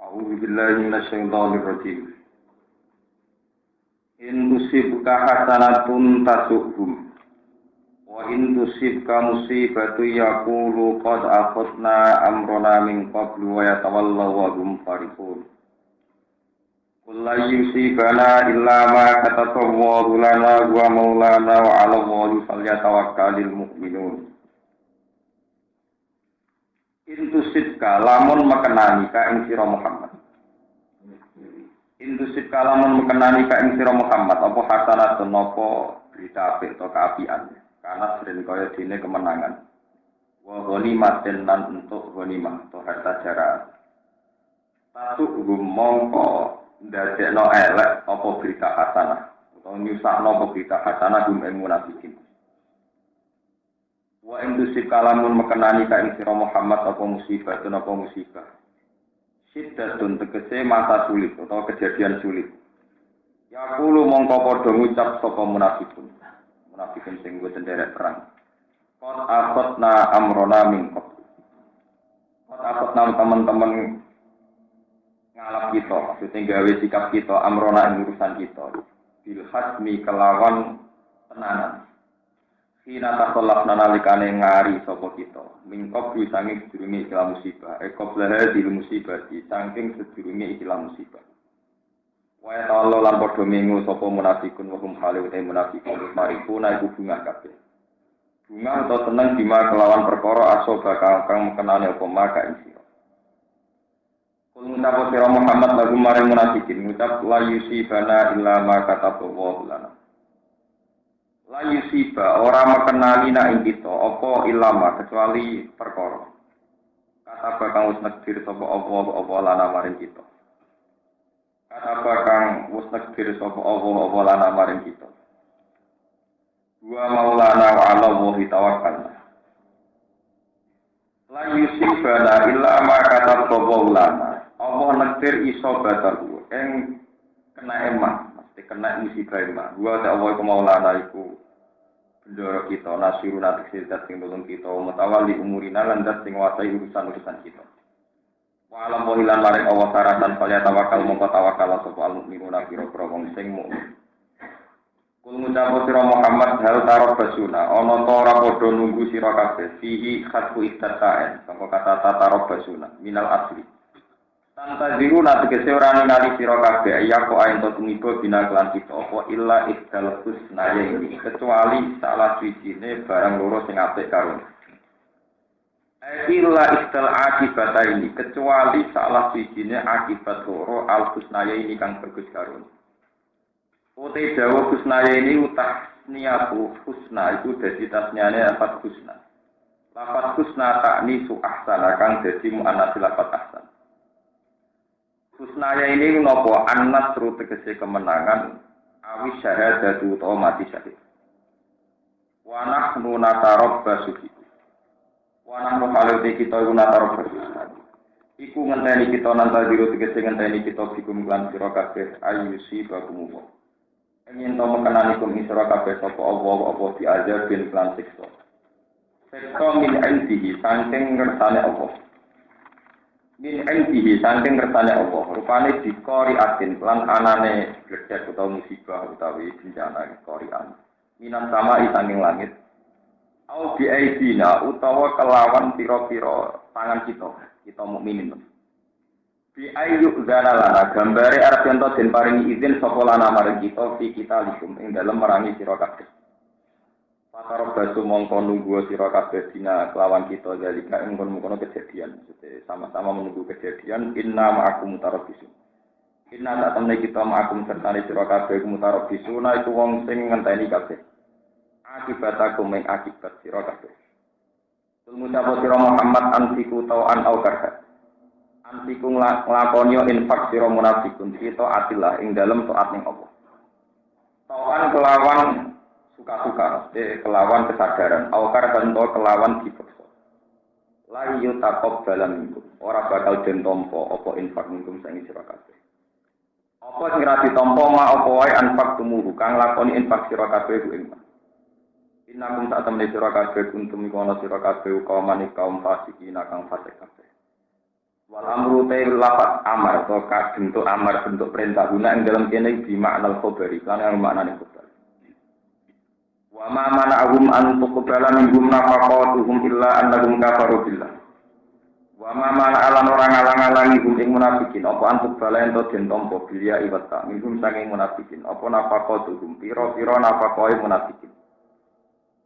A'udzu billahi minasyaitonir rajim. In tusibka hasanatun tasuhum wa in tusibka musibatu yaqulu qad akhadna amrana min qablu wa yatawallaw wa hum farihun. Qul la yusibana illa ma kataballahu lana wa maulana wa 'ala Allahi falyatawakkalul mu'minun. Intusibka lamun mekenani ka ing sira Muhammad. Intusibka lamun mekenani ka ing sira Muhammad apa hasanatun napa berita apik atau keapian. Karena sering kaya dene kemenangan. Wa ghanimatin lan untuk ghanimah atau harta jarahan. Tasuk mongko ndadekno elek apa berita hasanah utawa nyusahno apa berita hasanah gum ing munafikin. Wa indusib kalamun mekenani ka ing sira Muhammad apa musibah apa musibah. Siddatun tegese masa sulit atau kejadian sulit. Ya kulo mongko padha ngucap sapa munafikun. Munafikun sing wis nderek perang. Qad akhadna amrona min qabl. Qad akhadna teman-teman ngalap kita, maksudnya gawe sikap kita amrona ing urusan kita. Bil hasmi kelawan tenanan. Hina tasolak nalikane ngari sapa kita mingkop saking sedurunge ikhlas musibah qabla dil musibah saking sedurunge ikhlas musibah wa ta'ala lan padha mengu sapa munafikun wa hum hale uta munafikun marifuna iku bunga kabeh bunga atau seneng bima kelawan perkara asoba kang kenane apa maka ing sira kul ngucap sira Muhammad lagu maring munafikin ngucap la yusibana illa ma kataballahu lana la yusiba ora mekenani nak ing kita apa ilama kecuali perkara kata bakang wis nekdir sapa apa lana maring kita kata bakang wis nekdir sapa apa lana maring kita wa maulana wa 'ala Allahi tawakkalna la yusibana illa ma kataballahu lana Allah nekdir iso bataku ing kena emah mesti kena musibah emah wa ta'ala maulana iku bendoro kita, nasirun atik sirkat sing tolong kita, mutawali umurina lan dat sing wasai urusan-urusan kita. Wa alam wahilan maring Allah saratan falya tawakal mongko tawakal sapa al-mukminuna kira-kira wong sing mukmin. Kul ngucap sira Muhammad hal tarab basuna, ana ta ora padha nunggu sira kabeh fihi khatfu istata'en, sapa kata tarab basuna minal asli. Tanta ziru tegese ora ningali sira kabeh ya kok ayen to tumiba bina kelan kita apa illa ihdal husnaya ini kecuali salah sijine barang loro sing apik karo illa ihdal akibata ini kecuali salah sijine akibat loro al husnaya ini kang bagus karo ute dawa husnaya ini utah niatu husna itu dadi tasnyane lafaz husna lafaz husna takni su ahsana kang dadi muannats lafaz ahsan husnaya ini nopo an-nasru tegese kemenangan awi syahadatu utawa mati syahid. Wa nahnu natarabbasu wa nahnu halute kita iku natarabbasu. Iku ngenteni kita nantadiru tegese ngenteni kita bikum lan sira kabeh ayusi bakum. Yen to mekananikum sira kabeh sapa apa diajar bin lan siksa. Siksa min indihi saking ngersane apa. Min indihi saking kersane Allah rupane dikori atin lan anane gledhek utawa musibah utawi bencana korian minan sama saking langit au bi aidina utawa kelawan pira-pira tangan kita mukminin bi ayu zalala gambare arep ento den paringi izin sapa lana marang kita fi kita likum ing dalem merangi sira kabeh Pakar basu mongko nunggu sira kabeh dina kelawan kita dalika ing kono kejadian. Sama-sama menunggu kejadian inna ma'akum mutarabbisun. Inna tak temne kita ma'akum sertane sira kabeh mutarabbisun iku wong sing ngenteni kabeh. Akibatakum ing akibat sira kabeh. Tulmucapo sira Muhammad antiku tau an aukarha. Antiku nglakoni infak sira munafikun kita atilah ing dalem taat ning Allah. Tauan kelawan suka-suka, kelawan kesadaran, awkar tentu kelawan dipaksa. La yutakab dalam minggu, ora bakal den tompo apa infak minggu sing sira kabeh. Apa sing ra ditampa ma apa wae infak tumuhu kang lakoni infak sira kabeh ku ing. Inakum sak temne sira kabeh kuntum kono sira kabeh kaum fasiki kang fasik kabeh. Wal amru utai lafaz amar atau bentuk amar bentuk perintah guna yang dalam kene di makna khabari lan yang maknane khabar. Wa ma mana'ahum an tuqbala minhum nafaqatuhum illa annahum kafaru billah. Wa ma mana'alan orang alang-alangi hum ing munafikin apa an tuqbala ento den tampa bilia iwata minhum saking munafikin apa nafaqatuhum pira-pira nafaqoe munafikin.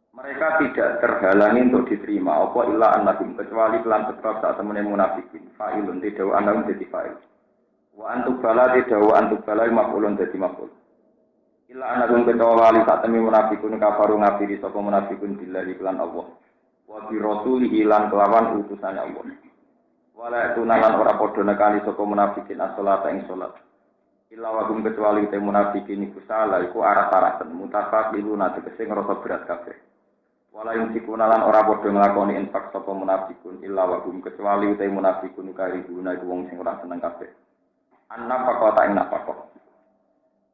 Mereka tidak terhalangi untuk diterima apa illa annahum kecuali kelan sebab saat temene munafikin fa'ilun tidak annahum dadi fa'il wa antuk bala tidak wa antuk bala maf'ulun dadi maf'ul illa annahum kecuali saat temene munafikun kafaru ngafiri sapa munafikun billahi kelan Allah wa bi rasulihi lan kelawan utusane Allah wala tunalan ora padha nekani sapa munafikin as-salat ing salat illa wa hum kecuali te munafikin iku salah iku arah-arahan mutafaqiluna tegese ngrasa berat kabeh. Wala yung sikunalan ora padha nglakoni infak sapa munafikun illa wa hum kecuali utai munafikun karibuna iku wong sing ora seneng kabeh. Annafaqah ta ing nafaqah.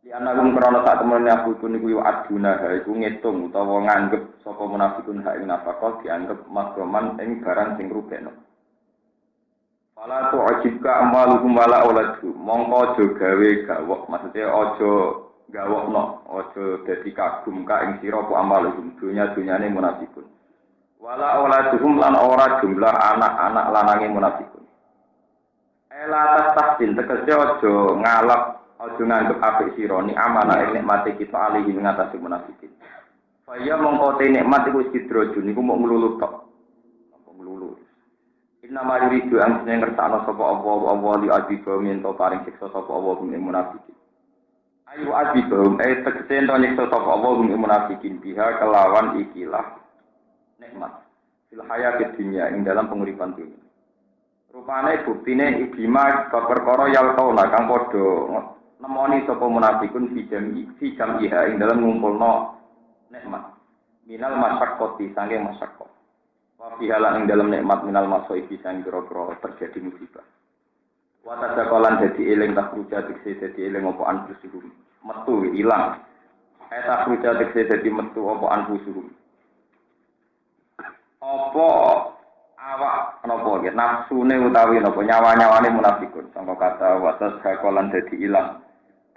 Di anagum krana sak temene munafikun iku yo aduna ha iku ngitung utawa nganggep sapa munafikun ha ing nafaqah dianggep masroman ing barang sing rubekno. Wala tu'jibka amaluhum wala auladuhum mongko aja gawe gawok maksudnya aja gawokno aja dadi kagum ka ing sira apa amaluhum dunya-dunyane munafikun wala auladuhum lan ora jumlah anak-anak lanange munafikun ela tahsin tegese aja ngalap aja nganggep apik sira ni amanah nikmate kita alihi ngatasi munafikin faya mongko te nikmat iku sidrojun iku mok nglulu tok apa nglulu inna ma yuridu an ngersakno sapa Allah li adiba minto paring siksa sapa Allah ing munafikin ayu azibum tegese ento nyiksa sapa Allah ing munafikin biha kelawan ikilah nikmat fil hayatid dunya ing dalam penguripan dunia rupane buktine ibima perkara yal tauna kang padha nemoni sapa munafikun fi jami'a ing dalam ngumpulno nikmat minal masyaqqati sange masyaqqah wa fi halan ing dalam nikmat minal masaibi sang kira-kira terjadi musibah wa tadakalan dadi eling tak ruja dikse dadi eling apa anfusuhum metu ilang eta ruja dikse dadi metu apa anfusuhum apa awak napa nggih nafsune utawi napa nyawa-nyawane munafikun sangka kata wa tadakalan dadi ilang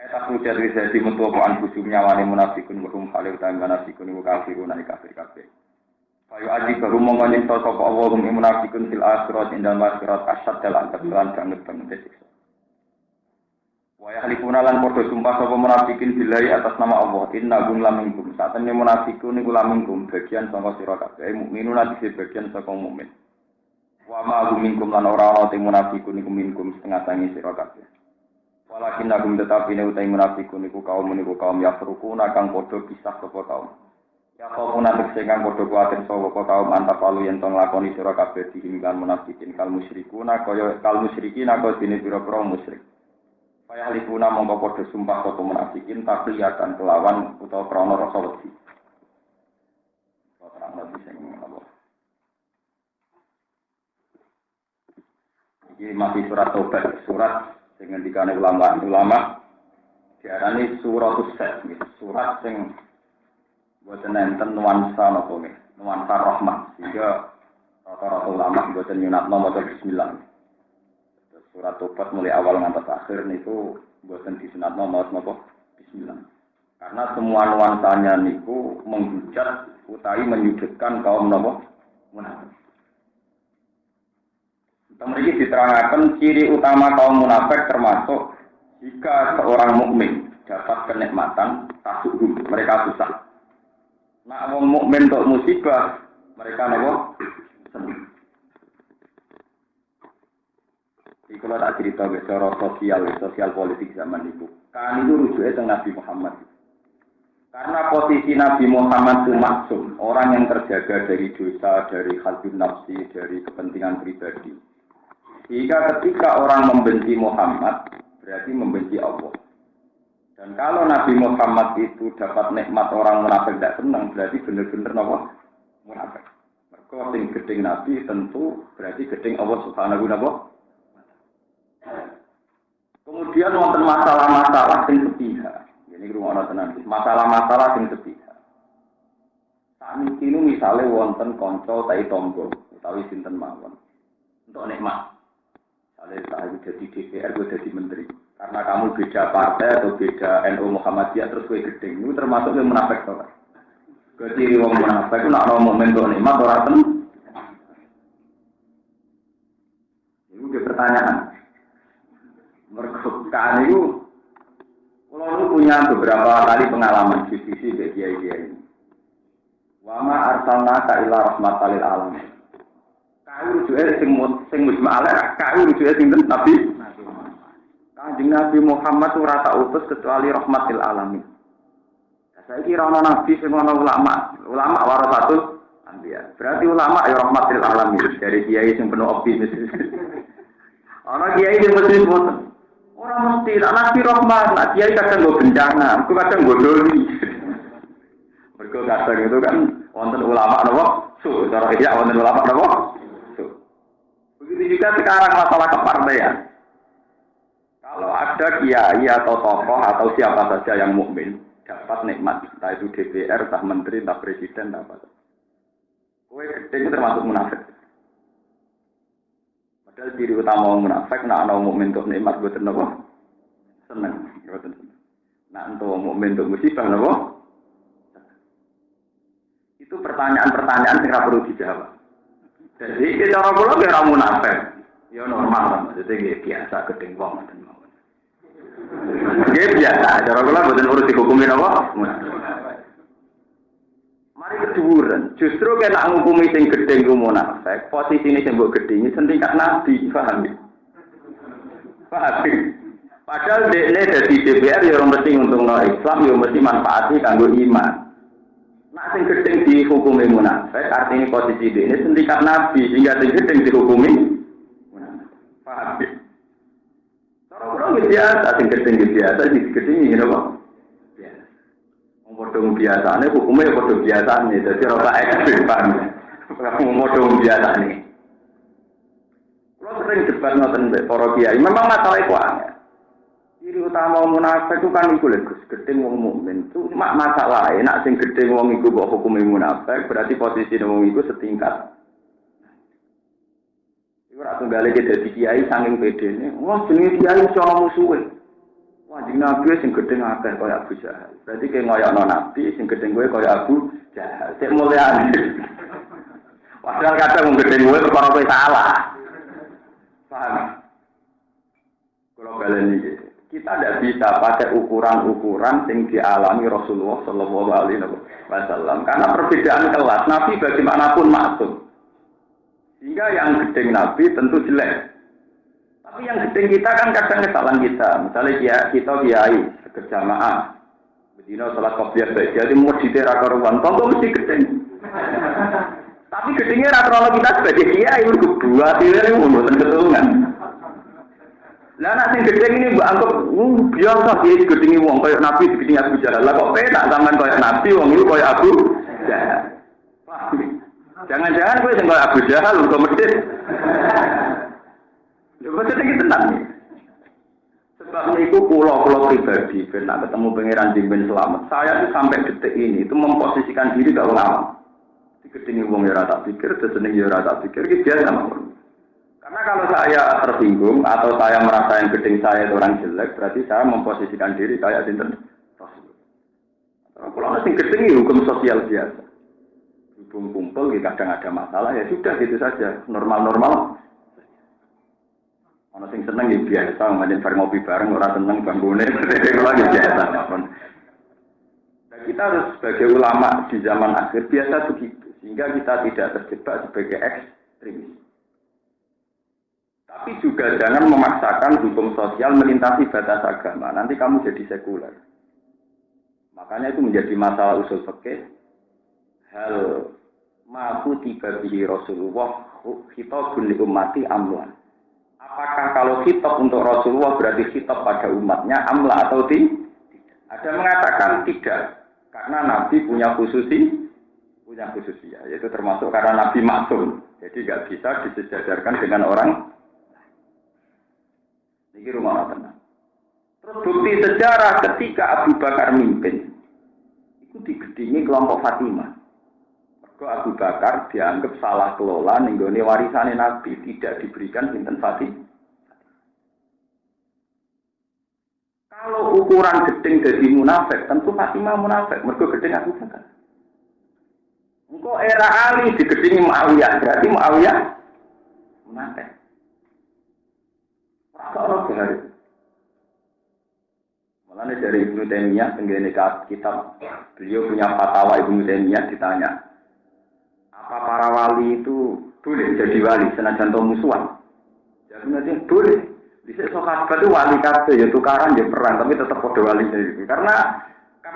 eta ruja dikse dadi metu apa anfusuhum nyawane munafikun wa kale utawi munafikun iku kafirun kafir kabeh Fayu aji baru mongkoni sosok Allah ing munafikun fil akhirat indal akhirat asyad dalam kebelan banget siksa. Wa yahlifuna lan padha sumpah sapa munafikin billahi atas nama Allah inna hum laminkum satene munafikun iku laminkum bagian saka sira kabeh mukminuna dise bagian saka mukmin. Wa ma hum minkum lan ora ana te munafikun iku minkum setengah tangi sira kabeh. Walakin hum tetapine utai munafikun iku kaum yafrukuna kang padha pisah sapa kaum. Ya kau munafik sehingga bodoh kuatir sawo kau kaum antap palu yang tong lakoni sira kabeh dihinggan munafikin kal musyrikuna kaya kal musyrikin kau dene pira-pira musyrik. Kaya halipuna mongko padha sumpah sapa munafikin tapi akan kelawan utawa krana rasa wedi. Terang lagi sing Allah. Iki masih surat Tobat, surat sing ngendikane ulama diarani suratus set, surat sing buatan enten nuansa nopo nih, nuansa rahmat. Sehingga rata-rata ulama buatan nyunatno maca bismillah. Surat Tobat mulai awal ngantos akhir niku buatan disunatno maca bismillah. Karena semua nuansanya niku menghujat utawi menyudutkan kaum nopo munafik. Mriki diterangkan ciri utama kaum munafik termasuk jika seorang mukmin dapat kenikmatan tasuk mereka susah. Nak wong mukmin tok musibah, mereka napa? Seneng. Iki kalau tak cerita secara sosial politik zaman itu. Kan itu rujuknya teng Nabi Muhammad. Karena posisi Nabi Muhammad itu maksum, orang yang terjaga dari dosa, dari hasil nafsi, dari kepentingan pribadi. Jika ketika orang membenci Muhammad, berarti membenci Allah. Dan kalau Nabi Muhammad itu dapat nikmat orang munafik tidak senang, berarti benar-benar apa? Munafik. Mereka sing gedeng Nabi tentu berarti gedeng Allah Subhanahu wa taala. Kemudian wonten masalah-masalah sing sepihak. Ini rumono tenan. Masalah-masalah sing sepihak. Sakniki niku misale wonten kanca tai tangga utawi sinten mawon untuk nikmat. Saya jadi DPR, gue jadi menteri. Karena kamu beda partai atau beda NU Muhammadiyah terus gue gedeng, itu termasuk yang munafik tuh. Gue ciri wong munafik itu nak ngomong mentok nikmat orang ten. Itu dia pertanyaan. Mereka itu, kalau punya beberapa kali pengalaman diskusi bagi kiai ini. Wama arsalna ka ila rahmatal lil alamin. Kau rujuke sing musma'ala, kau rujuke sinten Nabi. Kanjeng Nabi Muhammad ora tak utus kecuali rahmatil alamin. Saiki ora ana nabi sing ana ulama. Ulama warasatul anbiya. Berarti ulama ya rahmatil alamin dari kiai sing penuh optimis. Ana kiai sing mesti ngoten. Ora mesti nabi rahmat, nak kiai kadang nggo bencana, aku kadang godoli. Mergo kadang itu kan wonten ulama napa? Cara iya wonten ulama napa? Begitu juga sekarang masalah kepartaian. Kalau ada kiai atau tokoh atau siapa saja yang mukmin dapat nikmat, entah itu DPR, entah menteri, entah presiden, entah apa. Kowe gede itu termasuk munafik. Padahal ciri utama munafik, nak ana mukmin untuk nikmat boten napa? Seneng, boten seneng. Nak untuk mukmin untuk musibah napa? Itu pertanyaan-pertanyaan yang perlu dijawab. Jadi cara kula ora munafik, ya normal, maksudnya biasa gedeng wong ngoten. Nggih biasa, cara kula mboten urus dihukumi napa? Mari keduren, justru kena ngukumi sing gedeng ku munafik, posisine sing mbok gedhengi setingkat nabi, paham ya? Paham. Padahal dekne dadi DPR ya ora mesti nguntungno Islam, ya mesti manfaati kanggo iman. Nak sing gedeng dihukumi munafik, artinya posisi dekne setingkat nabi, sehingga sing gedeng dihukumi munafik. Paham ya? Orang biasa, sing gedeng biasa, sing gedeng ini apa? Biasa. Ngomong biasanya, hukumnya ya biasanya, jadi rasa ekstrim, paham ya? Ngomong biasanya. Kalau sering debat ngoten para kiai, memang masalah itu aneh. Ciri utama munafik itu kan iku lho, gedeng wong mukmin. Itu masalah, nak sing gedeng wong iku mbok hukumi munafik, berarti posisi wong iku setingkat. Ora tunggale dadi kiai saking pedene. Wah jenenge kiai iso ana musuhe. Wah jeneng nabi sing gedeng akeh kaya Abu Jahal. Berarti ke ngoyokno nabi sing gedeng kowe kaya Abu Jahal. Sik mulyane. Padahal kadang wong gedeng kowe perkara kowe salah. Paham? Kalau baleni iki, kita tidak bisa pakai ukuran-ukuran yang dialami Rasulullah Shallallahu Alaihi Wasallam karena perbedaan kelas. Nabi bagaimanapun maksum. Sehingga yang gedeng Nabi tentu jelek. Tapi yang gedeng kita kan kadang kesalahan kita. Misalnya kita kiai berjamaah. Bedino salat qobliyah baik. Jadi mau ditera karuan. Contoh mesti gedeng. Tapi gedengnya rata-rata kita sebagai kiai itu dua tiga ini membuat ketulungan. Lah anak sing gedeng ini mbak anggap biasa kiai gedeng wong kayak Nabi gedeng Abu Jahal. Lah kok penak sampean kayak Nabi wong itu kayak Abu Jahal. Jangan-jangan gue sing Abu Jahal uga medhit. Lha kok iki tenan. Sebab itu pulau pribadi ben ketemu pangeran Jimben selamat. Saya tuh sampai detik ini itu memposisikan diri gak ulama. Digedingi wong ya ora tak pikir, deseneng ya ora tak pikir iki biasa mawon. Karena kalau saya tersinggung atau saya merasa yang gedeng saya itu orang jelek, berarti saya memposisikan diri kayak sinten Rasul. Kalau sing gedeng hukum sosial biasa. Kumpul kadang ada masalah ya sudah gitu saja normal-normal. Ono sing seneng ya biasa ngajeng bareng ngopi bareng ora seneng banggune lagi biasa. Nah, kita harus sebagai ulama di zaman akhir biasa begitu sehingga kita tidak terjebak sebagai ekstremis. Tapi juga jangan memaksakan hukum sosial melintasi batas agama. Nanti kamu jadi sekuler. Makanya itu menjadi masalah usul fikih. Hal ma'ku tiba bihi Rasulullah khitabun li ummati amla. Apakah kalau khitab untuk Rasulullah berarti khitab pada umatnya amla atau tidak? Ada mengatakan tidak. Karena Nabi punya khususiyah, yaitu termasuk karena Nabi maksum. Jadi tidak bisa disejajarkan dengan orang. Ini rumah tenang. Terus bukti sejarah ketika Abu Bakar mimpin, itu digedingi kelompok Fatimah. Abu Bakar dianggap salah kelola nenggone warisane Nabi tidak diberikan sinten Fatimah. Kalau ukuran gedeng jadi munafik, tentu Fatimah munafik. Mergo gedeng Abu Bakar. Engko era Ali digedingi Muawiyah, berarti Muawiyah munafik. Ora benar. Mulane dari Ibnu Taimiyah tenggene kitab beliau punya fatwa Ibnu Taimiyah ditanya, apa para wali itu boleh jadi wali senajan to musuhan? Ya nanti boleh. Bisa sahabat itu wali kabeh ya tukaran ya perang tapi tetap padha wali sendiri. Karena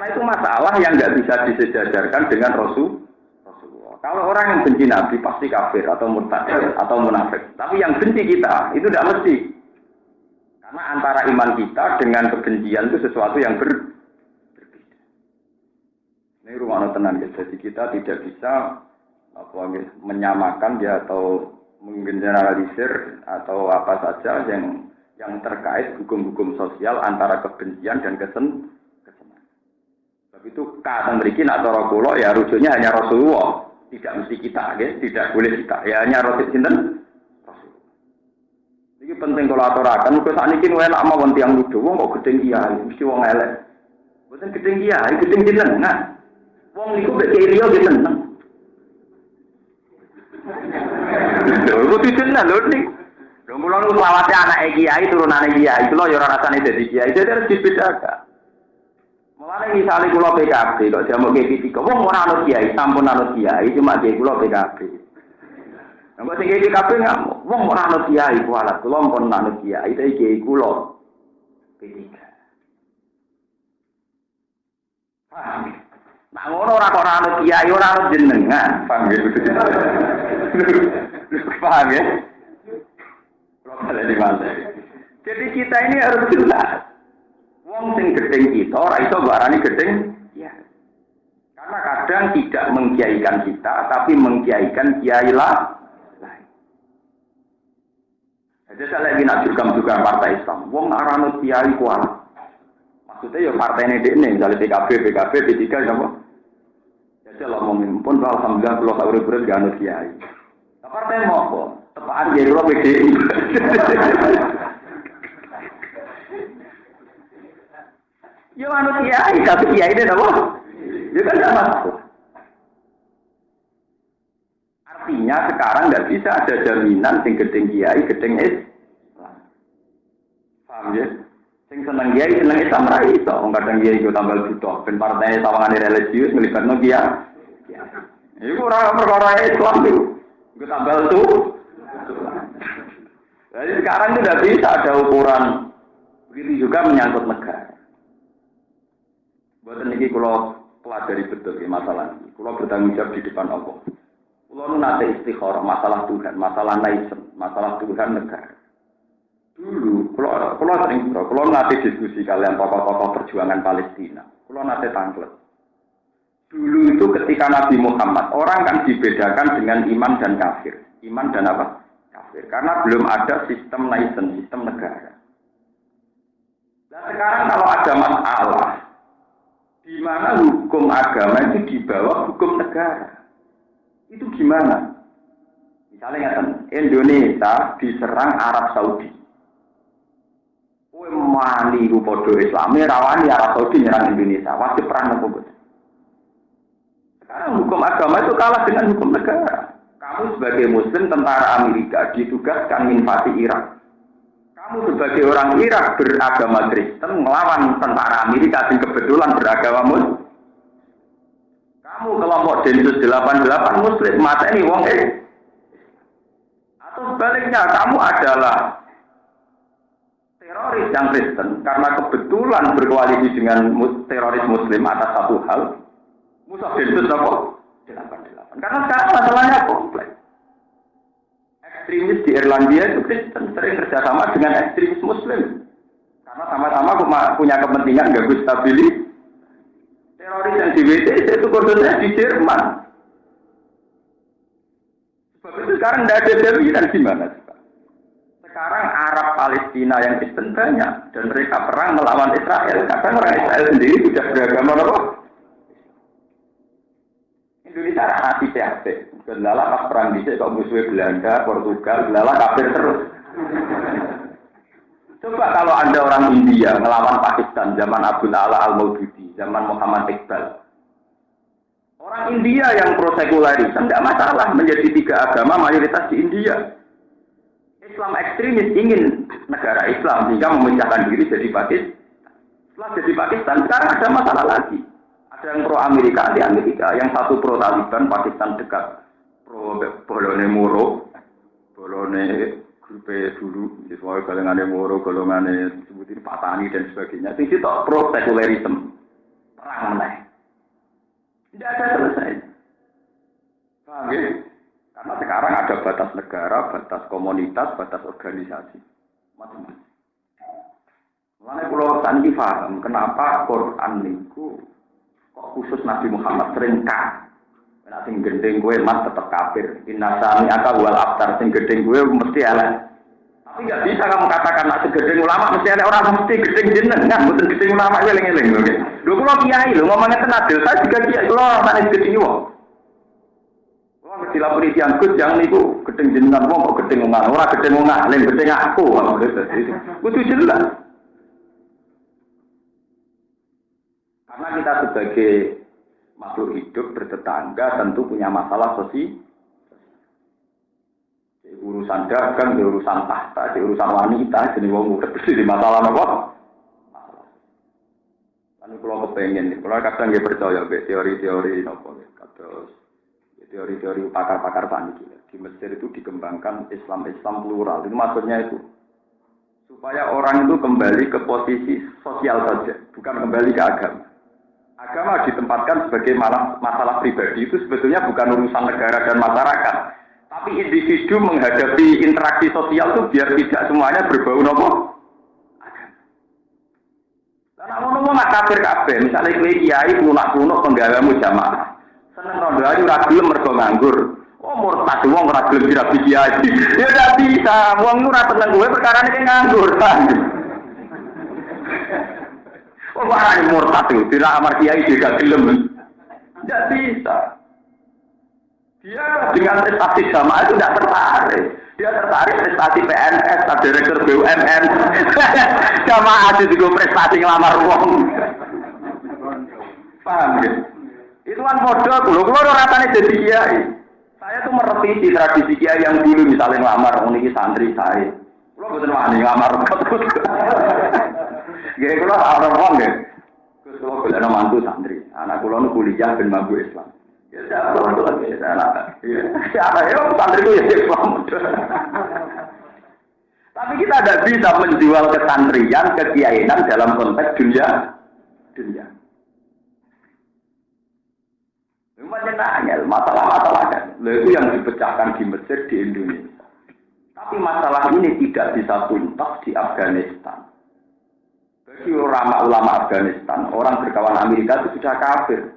itu masalah yang enggak bisa disejajarkan dengan Rasulullah. Kalau orang yang benci Nabi pasti kafir atau murtad atau munafik. Tapi yang benci kita itu tidak mesti. Karena antara iman kita dengan kebencian itu sesuatu yang berbeda. Ini rumah tenang ya. Jadi kita tidak bisa menyamakan dia atau menggeneralisir atau apa saja yang terkait hukum-hukum sosial antara kebencian dan kesenangan. Sebab itu kata mriki nak cara kula ya rujuknya hanya Rasulullah, tidak mesti kita, ya. Tidak boleh kita. Ya hanya Rasul sinten? Rasulullah. Iki penting kula aturaken, mergo sakniki enak mawon tiyang nuduh wong kok gedeng kiai, mesti wong elek. Mboten gedeng kiai, gedeng jenengan. Wong niku mek kiai liya nggih seneng. Lho kok jenengan lho ning Mula nu selawase anake kiai turunane kiai, kula ya ora rasane dadi kiai, dadi harus dibedakan. Mulane misale kula PKB kok jamu PKB, wong ora anut kiai, sampun anut kiai, cuma kiai kula PKB. Nang kok sing PKB ngamuk, wong ora anut kiai kualat, kula pun anut kiai, iki kiai kula P3. Nah ngono ora kok ora anut kiai, ora anut jenengan, paham ya? Paham ya? Jadi kita ini harus jelas. Wong sing gedeng kita ora iso barani gedeng ya. Karena kadang tidak mengkiaikan kita tapi mengkiaikan kiai lain. Jadi saya lagi nak juga partai Islam. Wong aranut kiai kuat. Maksudnya ya partainya dekne, misalnya PKB, P3 apa? Jadi Allah memimpin bahwa alhamdulillah kalau tak urut-urut gak anut kiai. Partai mau apa? Tepaan jadi lo PDI. Ya manut kiai, tapi kiai ini apa? Ya kan tidak masalah. Artinya sekarang tidak bisa ada jaminan sing gedeng kiai, gedeng Islam. Paham ya? Sing seneng kiai, seneng Islam ra iso. Wong kadang kiai iku tambal butuh ben partane sawangane religius nglibatno kiai. Iku ora perkara Islam iku. Iku tambal tuh. Jadi sekarang itu tidak bisa ada ukuran. Begitu juga menyangkut negara. Buat ini kalau pelajari betul ya masalah ini. Kalau bertanggung jawab di depan Allah. Kalau nanti istikharah masalah Tuhan, masalah naisen, masalah Tuhan negara. Dulu, kalau sering, kalau nanti diskusi kalian tokoh-tokoh perjuangan Palestina, kalau nanti tangklet. Dulu itu ketika Nabi Muhammad, orang kan dibedakan dengan iman dan kafir. Iman dan apa? Kafir. Karena belum ada sistem naisen, sistem negara. Nah sekarang kalau ada masalah, di mana hukum agama itu di bawah hukum negara, itu gimana? Misalnya Indonesia diserang Arab Saudi. Mani rupodo Islami rawani Arab Saudi nyerang Indonesia, wajib perang apa? Sekarang hukum agama itu kalah dengan hukum negara. Kamu sebagai Muslim tentara Amerika ditugaskan invasi Irak. Kamu sebagai orang Irak beragama Kristen melawan tentara Amerika yang kebetulan beragama Muslim. Kamu kelompok Densus 88 Muslim mata ini wong atau sebaliknya kamu adalah teroris yang Kristen karena kebetulan berkoalisi dengan teroris Muslim atas satu hal. Musuh Densus apa? 88. Karena sekarang masalahnya kompleks. Ekstremis di Irlandia itu Kristen sering kerjasama dengan ekstremis Muslim. Karena sama-sama punya kepentingan ganggu stabilitas. Teroris yang di WTC itu khususnya di Jerman. Sebab itu sekarang tidak ada jaminan gimana? Sekarang Arab Palestina yang Kristen banyak dan mereka perang melawan Israel. Kadang orang Israel sendiri sudah beragama apa? Indonesia hati PHP. Gelala pas perang dhisik kok musuhnya Belanda, Portugal, gelala kafir terus. Coba kalau Anda orang India ngelawan Pakistan zaman Abdul Ala Al-Maududi, zaman Muhammad Iqbal. Orang India yang pro-sekularisme tidak masalah menjadi 3 agama mayoritas di India. Islam ekstremis ingin negara Islam sehingga memecahkan diri jadi Pakistan. Setelah jadi Pakistan sekarang ada masalah lagi. Ada yang pro Amerika di Amerika, yang satu pro Taliban Pakistan dekat, pro Bolone Moro, Bolone grupe dulu, semua golongan Moro, golongan sebutin Patani dan sebagainya. Itu pro sekularisme, perang meneh. Tidak ada selesai. Paham ya? Karena sekarang ada batas negara, batas komunitas, batas organisasi, macam-macam. Mulane kula saniki paham kenapa Quran niku kok khusus Nabi Muhammad sering ka. Nek sing gendeng kowe mas tetep kafir. Inna sami aka wal abtar sing gendeng kowe mesti elek. Tapi enggak bisa kamu katakan nak segedeng ulama mesti elek orang mesti gedeng jenengan, mboten gedeng ulama eling-eling lho. Lho kula kiai lho ngomongnya tenan adil, saya juga kiai kula sak gedeng wong. Kula mesti lapori tiyang Gus yang niku gedeng jenengan wong kok gedeng wong ora gedeng wong alim gedeng aku. Kudu jelas. Karena kita sebagai makhluk hidup bertetangga tentu punya masalah sosial. Urusan dagang, urusan tahta, urusan wanita, jenis wong udah di masalah apa? Masalah. Lalu kalau kepengen, kalau kadang dia percaya be teori-teori apa? Kados teori-teori pakar-pakar panik. Di Mesir itu dikembangkan Islam plural. Itu maksudnya itu supaya orang itu kembali ke posisi sosial saja, bukan kembali ke agama. Agama ditempatkan sebagai masalah pribadi itu sebetulnya bukan urusan negara dan masyarakat. Tapi individu menghadapi interaksi sosial itu biar tidak semuanya berbau nopo. Karena ngomong nggak kafir, misalnya kue kiai kuno penggawamu jamaah, seneng rondo aja ragilem mergo nganggur. Oh murtad wong ragilem dirabi kiai, ya tidak bisa. Wong ora seneng gue perkara ini nganggur. Oh orang murtad itu tidak amar kiai juga gelem, tidak bisa. Dia dengan prestasi jamaah itu tidak tertarik. Dia tertarik prestasi PNS, direktur BUMN. Jamaah itu juga prestasi ngelamar uang. Paham ya? Itu kan modal. Kalau rasanya jadi kiai. Saya tuh merevisi tradisi kiai yang dulu misalnya ngelamar ini santri saya. Kalau betul wani ngelamar terus. Gaya kalau orang uang ya. Kalau boleh mantu santri. Anak kulo kuliah ben mampu Islam. Ya siapa itu lagi anak. Siapa ya santri itu ya Islam. Tapi kita tidak bisa menjual kesantrian, kekiainan dalam konteks dunia. Macam nanya masalah-masalah kan. Itu yang dipecahkan di Mesir di Indonesia. Tapi masalah ini tidak bisa tuntas di Afghanistan. Bagi ulama Afghanistan, orang berkawan Amerika itu sudah kafir.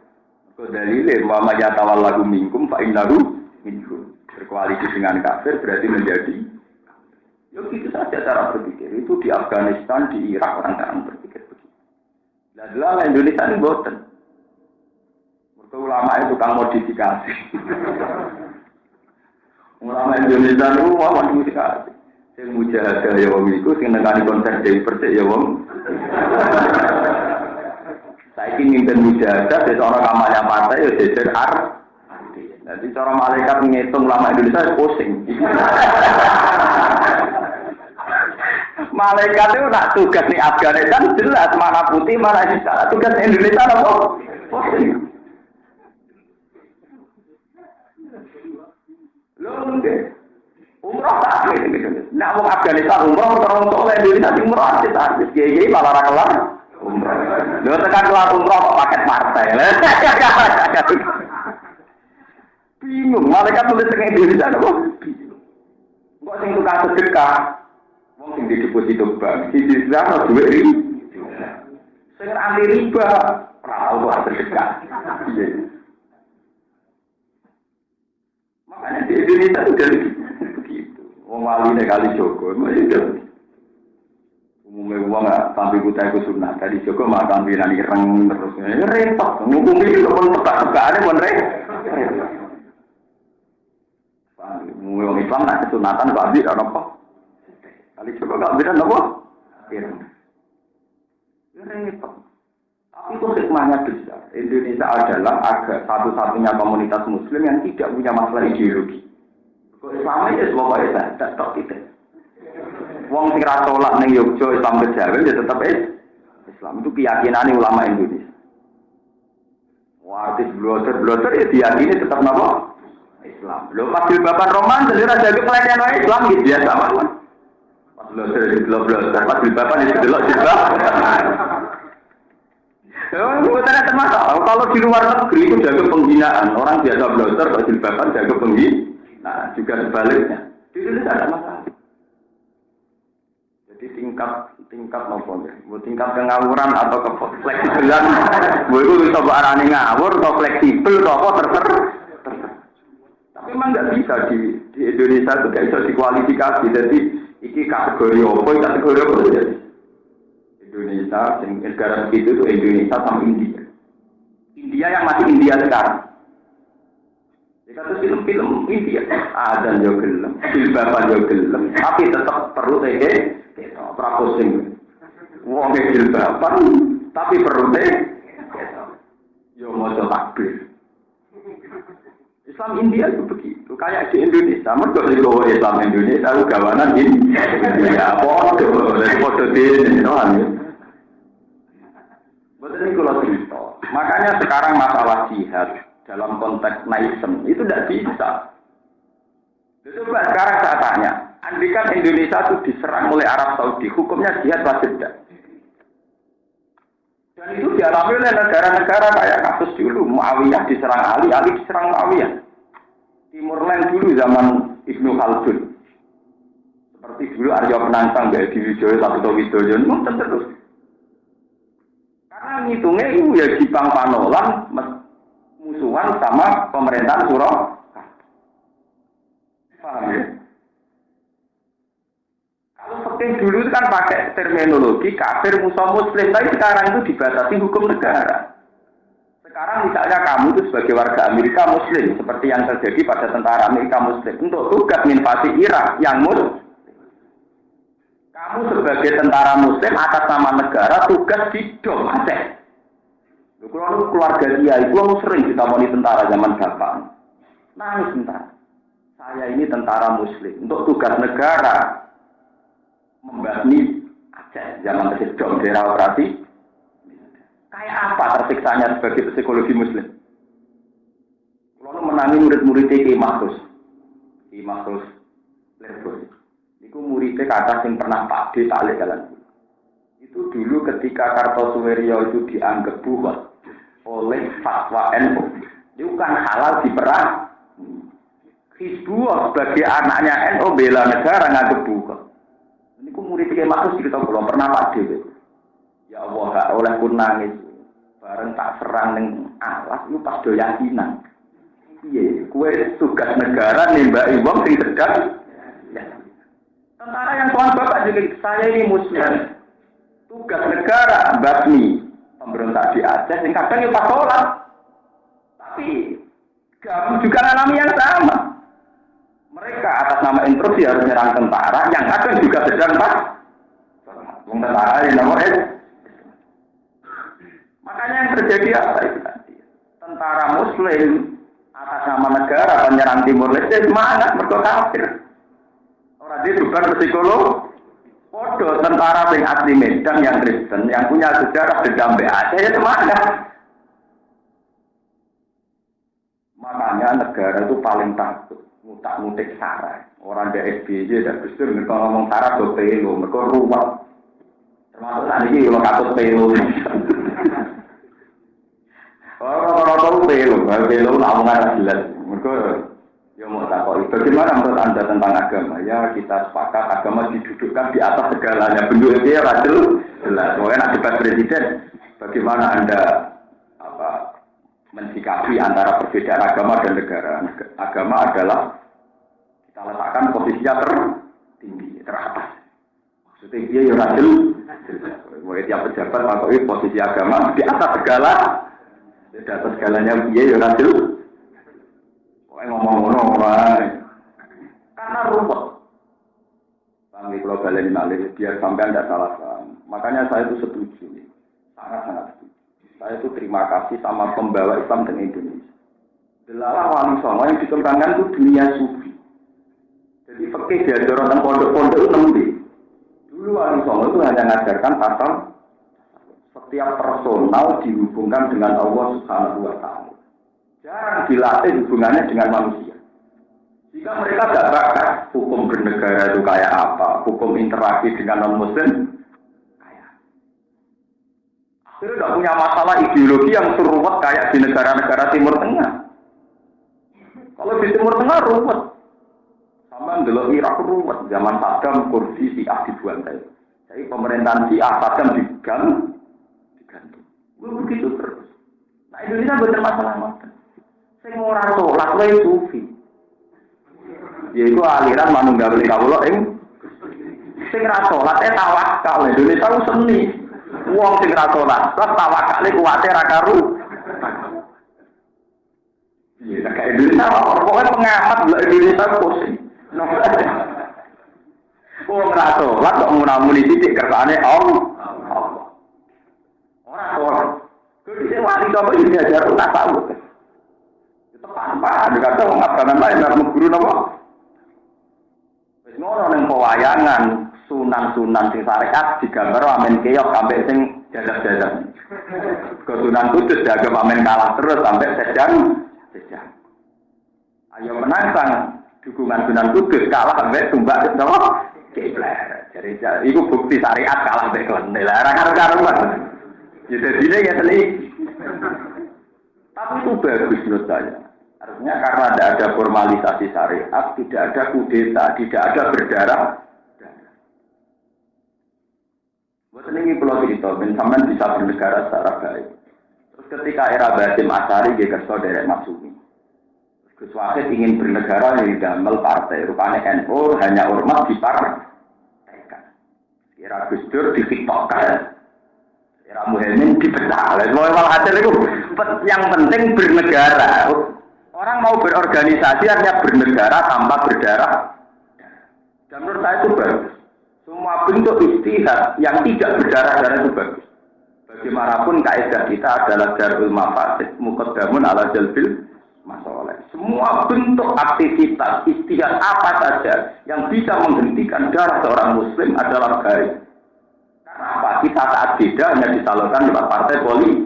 Dalilnya Muhammad yatawallahu minkum fa innahu minhum. Berkoalisi dengan kafir berarti menjadi. Ya gitu saja cara berpikir. Itu di Afghanistan, di Irak orang-orang berpikir begitu. Nah, Indonesia ini boten. Mereka ulama itu tukang modifikasi. Ulama Indonesia itu mau modifikasi. Saya mujahadah ya wong iku sing nekani konser Dewi Persik ya wong. Saya ingin mimpin mujahadah dari orang kamarnya partai ya jejer Jadi cara malaikat menghitung ulama Indonesia ya pusing. Malaikat itu nak tugas di Afghanistan jelas mana putih mana hitam. Tugas Indonesia apa? Pusing. Loh enggak. Umroh tak ini. Nak mau Afghanistan umroh orang soleh Indonesia umroh artis gigi malah kelar. Lho tekan kelar umroh kok paket partai. Bingung, malaikat tulis teng Indonesia apa? Kok sing tukang sedekah. Wong sing di deposito bank, siji zakat duwe iki. Sing anti riba, ora tau sedekah. Iya. Makanya di Indonesia udah begitu. Wong wali nek kali Joko, itu umumnya uang nggak sampai buta itu sunnah. Tadi Joko mah sampai nani reng terus. Repot. Ngomong itu pun tebak-tebakannya pun repot. Orang Islam nak kesunatan kok ambil apa? Kali Joko nggak ambil apa? Ireng. Repot. Tapi itu hikmahnya besar. Indonesia adalah satu-satunya komunitas Muslim yang tidak punya masalah ideologi. Islam itu pokoknya tidak tok itu. Wong sing ra salat ning Yogyakarta Islam Kejawen ya tetap Islam itu keyakinan ulama Indonesia. Wah, artis bloter ya diyakini tetap napa? Islam. Lho pas jilbaban roman jadi ra jago pelatihan wae Islam gitu biasa mawon. Pas bloter pas jilbaban itu delok jilbab. Bukan ada masalah. Kalau di luar negeri itu jaga penghinaan. Orang biasa bloter kalau jilbaban jaga penghinaan. Nah, juga sebaliknya. Di Indonesia ada masalah. Jadi tingkat nopo ya. Tingkat kengawuran atau kefleksibelan. Itu bisa arane ngawur atau fleksibel atau apa terserah. Tapi memang nggak bisa di Indonesia itu nggak bisa dikualifikasi. Jadi ini kategori apa jadi. Indonesia, negara begitu itu Indonesia sama India. India yang masih India sekarang. Jika itu film-film India, ada juga gelem, jilbaban juga gelem, tapi tetap perlu praposing. Wong jilbaban, tapi perlu yo mojo takbir. Islam India itu begitu, kayak di Indonesia. Mereka juga Islam Indonesia, itu gawanan India. Foto ini, betul ini kalau cerita. Makanya sekarang masalah jihad dalam konteks naisem itu tidak bisa. Coba sekarang saya tanya, andikan Indonesia itu diserang oleh Arab Saudi, hukumnya jihad wajib tidak? Dan itu dialami oleh negara-negara kayak kasus dulu, Muawiyah diserang Ali diserang Muawiyah. Timur Leste dulu zaman Ibnu Khaldun. Seperti dulu Arya Penangsang, Mbak Edi Wijoyo, Sabto Widoyo, terus. Karena ngitungnya itu ya Jipang Panolan musuhan sama pemerintahan Surakarta. Paham ya? Kalau seperti dulu itu kan pakai terminologi kafir musuh muslim, tapi sekarang itu dibatasi hukum negara. Sekarang misalnya kamu itu sebagai warga Amerika Muslim, seperti yang terjadi pada tentara Amerika Muslim, untuk tugas invasi Irak yang Muslim. Kamu sebagai tentara Muslim atas nama negara tugas di Dom Aceh. Kalau keluarga dia itu sering ditamoni tentara zaman bapak. Nangis tentara. Saya ini tentara Muslim untuk tugas negara membasmi Aceh zaman Dom daerah operasi. Kayak apa tersiksanya sebagai psikologi Muslim? Kalau menangi murid-murid Ki Mahfuz Lirboy. Itu muridnya kata yang pernah Pak D taklek jalan. Itu dulu ketika Kartosuwiryo itu dianggap buat oleh fatwa NU. Itu kan halal diperang. Hizbullah sebagai anaknya NU bela negara nganggep buat. Ini ku muridnya Mahfuz kita belum pernah Pak D. Ya Allah, gak oleh pun nangis. Bareng tak serang ning alas itu pas do yakinan. Iya, kue tugas negara nembaki wong sing sedang. Tentara yang tuan bapak juga saya ini Muslim. Tugas negara basmi pemberontak di Aceh yang kadang ya pas sholat. Tapi kamu juga alami yang sama. Mereka atas nama instruksi harus menyerang tentara yang kadang juga sedang pas. Tentara yang namanya makanya yang terjadi apa itu tadi? Tentara Muslim atas nama negara penyerang Timur Leste semangat mereka kafir. Orang dia bukan psikolog. Podo tentara yang asli Medan yang Kristen yang punya sejarah dendam Aceh ya semangat. Makanya negara itu paling takut ngutak-ngutik sara. Orang dari SBY dan Gusdur mereka ngomong sara do pelo, mereka ruwet. Termasuk tadi kalau katut pelo. Orang-orang pelo lamungan jelas. Mereka ya mau takut. Bagaimana menurut Anda tentang agama? Ya kita sepakat agama didudukkan di atas segalanya. Bentuk dia rajul jelas. Mungkin akibat presiden. Bagaimana Anda mensikapi antara perbedaan agama dan negara? Agama adalah kita letakkan posisinya tertinggi, teratas. Maksudnya dia ya rajul. Mulai tiap pejabat makoi posisi agama di atas segala. Di atas segalanya dia ya rajul. Ngomong-ngomong karena rumput. Bang kalau balen malih biar sampai tidak salah paham. Makanya saya itu setuju, sangat-sangat setuju. Saya itu terima kasih sama pembawa Islam di Indonesia. Delalah wali songo yang dikembangkan itu dunia sufi. Jadi fikih diajar tentang pondok-pondok itu nembe. Dulu wali songo itu hanya mengajarkan pasal setiap personal dihubungkan dengan Allah Subhanahu wa Ta'ala. Jarang dilatih hubungannya dengan manusia. Jika mereka tidak bakat hukum bernegara itu kayak apa, hukum interaksi dengan non-muslim kayak. Akhirnya tidak punya masalah ideologi yang seruat kayak di negara-negara Timur Tengah. Kalau di Timur Tengah ruwet. Sama dulu Irak ruwet. Zaman Saddam, Kurdi, Syiah dibuantai. Jadi pemerintahan Syiah, Saddam digantung. Begitu terus. Nah Indonesia betul masalah-masalah. Saya orang sholat, saya sufi. Yaitu aliran manunggal kawula ing sing ra salat tawakal. Indonesia ku seni. Wong sing ra salat, terus tawakale kuwate ra karu. Iya, kayak Indonesia pokoknya pengamat Indonesia pusing. Wong ra salat kok munamuni titik kersane Allah. Ora salat. Kuwi wali kok iki diajar tasawuf. Itu apa? Dikata wong Afgan lain nek guru napa? Ngono ning pewayangan sunan-sunan sing syariat digambar amen keok sampai sing jadab-jadab. Kesunan kudus dianggap amen kalah terus sampai sejam. Ayo menantang dukungan Sunan Kudus kalah sampai tumbak napa? Kiblat. Jadi iku bukti syariat kalah sampai klendel. Ora karo-karuan. Ya dadine ya teli. Tapi itu bagus menurut saya. Artinya karena tidak ada formalisasi syariat, tidak ada kudeta, tidak ada berdarah. Buat ini pulau cerita, sampean bisa bernegara secara baik. Terus ketika era Basim Asyari, dia kerso derek Maksumi. Gus Wahid ingin bernegara yang damel partai. Rupanya NU hanya ormas di partai. Era Gus Dur difiktokkan. Era Muhaimin dipecah. Semua hasil itu yang penting bernegara. Orang mau berorganisasi artinya bernegara tanpa berdarah. Dan menurut saya itu bagus. Semua bentuk istihad yang tidak berdarah-darah itu bagus. Bagaimanapun kaidah kita adalah darul mafasid muqaddamun ala jalbil masalah. Semua bentuk aktivitas istihad apa saja yang bisa menghentikan darah seorang muslim adalah baik. Karena apa? Kita saat beda hanya disalurkan lewat partai politik.